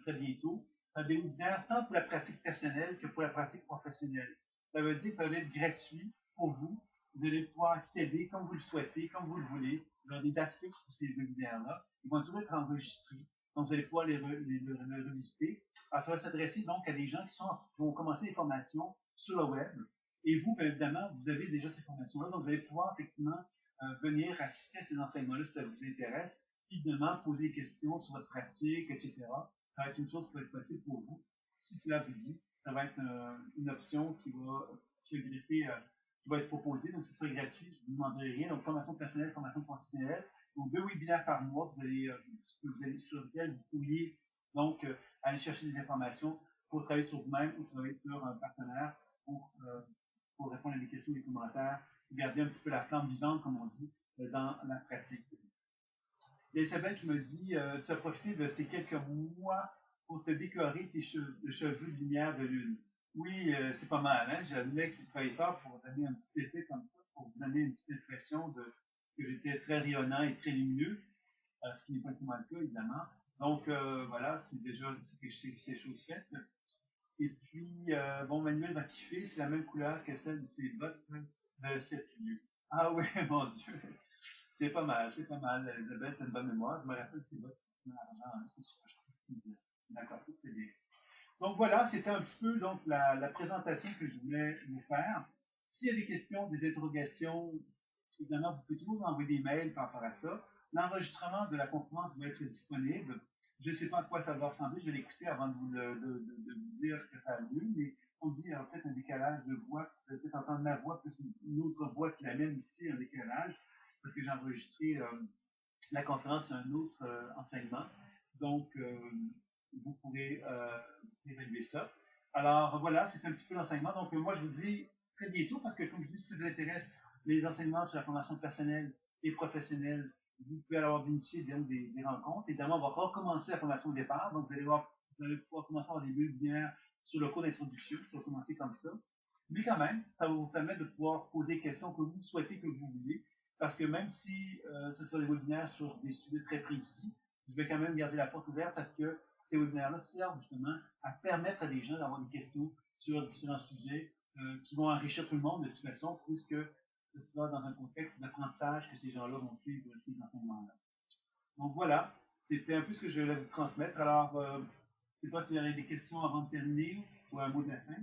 Speaker 1: très bientôt. Des webinaires tant pour la pratique personnelle que pour la pratique professionnelle. Ça veut dire que ça va être gratuit pour vous. Vous allez pouvoir accéder comme vous le souhaitez, comme vous le voulez. Il y aura des dates fixes pour ces webinaires-là. Ils vont toujours être enregistrés. Donc, vous allez pouvoir les revisiter. Alors, ça va s'adresser donc à des gens qui vont commencer les formations sur le web. Et vous, bien évidemment, vous avez déjà ces formations-là. Donc, vous allez pouvoir effectivement venir assister à ces enseignements-là si ça vous intéresse. Évidemment, poser des questions sur votre pratique, etc. Ça va être une chose qui va être possible pour vous. Si cela vous dit, ça va être une option qui va être proposée. Donc, ce sera gratuit. Je ne vous demanderai rien. Donc, formation personnelle, formation professionnelle. Donc, 2 webinaires par mois sur lesquels vous pourriez donc aller chercher des informations pour travailler sur vous-même ou travailler sur un partenaire pour répondre à des questions et des commentaires, garder un petit peu la flamme vivante, comme on dit, dans la pratique. Il y a Isabelle qui me dit tu as profité de ces quelques mois pour te décorer tes cheveux de lumière de lune. Oui, c'est pas mal, hein? J'admets que j'ai travaillé fort pour donner un petit effet comme ça, pour vous donner une petite impression que j'étais très rayonnant et très lumineux, ce qui n'est pas tellement le cas, évidemment. Donc, voilà, c'est chose faite. Et puis, bon, Manuel va kiffer, c'est la même couleur que celle de ses bottes de cette lieu. Ah oui, mon Dieu. C'est pas mal, c'est pas mal. Elisabeth, c'est une bonne mémoire. Je me rappelle, c'est votre argent, hein, c'est super. D'accord, c'est bien. Donc voilà, c'était un petit peu donc la présentation que je voulais vous faire. S'il y a des questions, des interrogations, évidemment, vous pouvez toujours m'envoyer des mails par rapport à ça. L'enregistrement de la conférence va être disponible. Je ne sais pas à quoi ça va ressembler. Je vais l'écouter avant de vous dire que ça a lieu, mais on dit qu'il y a peut-être un décalage de voix. Vous allez peut-être entendre ma voix plus une autre voix qui l'amène aussi, un décalage, parce que j'ai enregistré la conférence sur un autre enseignement. Donc, vous pourrez évaluer ça. Alors, voilà, c'est un petit peu l'enseignement. Donc, moi, je vous dis très bientôt, parce que, comme je dis, si ça vous intéresse les enseignements sur la formation personnelle et professionnelle, vous pouvez avoir bénéficié des rencontres. Évidemment, on va recommencer la formation au départ. Donc, vous allez pouvoir commencer à avoir des webinaires sur le cours d'introduction. Ça va commencer comme ça. Mais quand même, ça va vous permettre de pouvoir poser des questions que vous souhaitez, que vous voulez. Parce que même si ce sont des webinaires sur des sujets très précis, je vais quand même garder la porte ouverte parce que ces webinaires-là servent justement à permettre à des gens d'avoir des questions sur différents sujets qui vont enrichir tout le monde de toute façon, puisque ce sera dans un contexte d'apprentissage que ces gens-là vont suivre ces enseignements-là. Donc voilà, c'était un peu ce que je voulais vous transmettre. Alors, je ne sais pas s'il y aurait des questions avant de terminer ou un mot de la fin.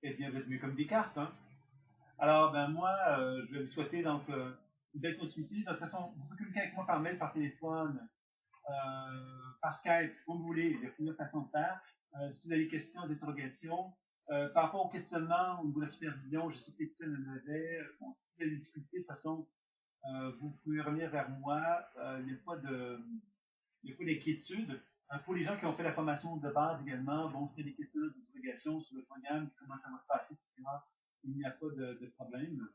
Speaker 1: Eh bien, vous êtes mieux comme des cartes, hein? Alors, ben moi, je vais vous souhaiter donc une belle continuité. De toute façon, vous pouvez communiquer avec moi par mail, par téléphone, par Skype, comme vous voulez. Il y a plusieurs façons de faire. Si vous avez des questions, des interrogations, par rapport au questionnement ou de la supervision, je sais que Étienne en avait. Bon, si vous avez des difficultés, de toute façon, vous pouvez revenir vers moi. Il n'y a pas de, il y a pas d'inquiétude. Pour les gens qui ont fait la formation de base également, bon, s'il y a des questions d'interrogation sur le programme, comment ça va se passer, etc., il n'y a pas de problème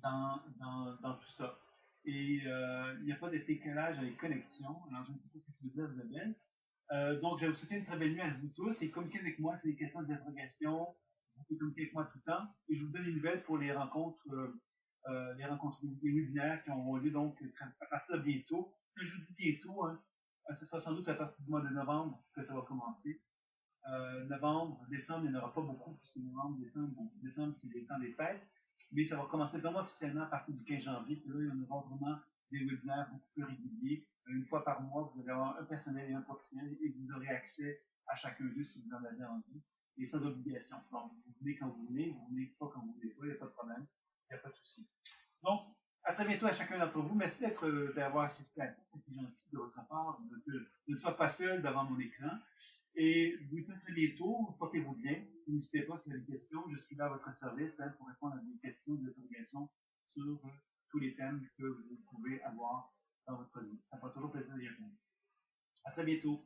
Speaker 1: dans tout ça. Et il n'y a pas de décalage avec connexion. Alors, je ne sais pas ce que tu veux dire, Isabelle. Donc, je vais vous souhaiter une très belle nuit à vous tous et communiquez avec moi si des questions d'interrogation. Vous pouvez communiquer avec moi tout le temps. Et je vous donne des nouvelles pour les rencontres, les webinaires qui auront lieu donc à partir de bientôt. Quand je vous dis bientôt, hein, ce sera sans doute à partir du mois de novembre que ça va commencer. Novembre, décembre, il n'y en aura pas beaucoup, puisque novembre, décembre, bon, décembre, c'est les temps des fêtes. Mais ça va commencer vraiment officiellement à partir du 15 janvier. Puis là, il y en aura vraiment des webinaires beaucoup plus réguliers. Une fois par mois, vous allez avoir un personnel et un professionnel et vous aurez accès à chacun d'eux si vous en avez envie. Et sans obligation. Donc, vous venez quand vous voulez, vous venez pas quand vous voulez pas, il n'y a pas de problème, il n'y a pas de souci. Donc, à très bientôt à chacun d'entre vous. Merci d'avoir assisté à ça. C'est gentil de votre part, de ne sois pas seul devant mon écran. Et vous tous très bientôt, portez-vous bien. N'hésitez pas si vous avez des questions, je suis là à votre service hein, pour répondre à des questions, des interrogations sur tous les thèmes que vous pouvez avoir dans votre vie. Ça me fera toujours plaisir d'y répondre. À très bientôt.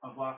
Speaker 1: Au revoir.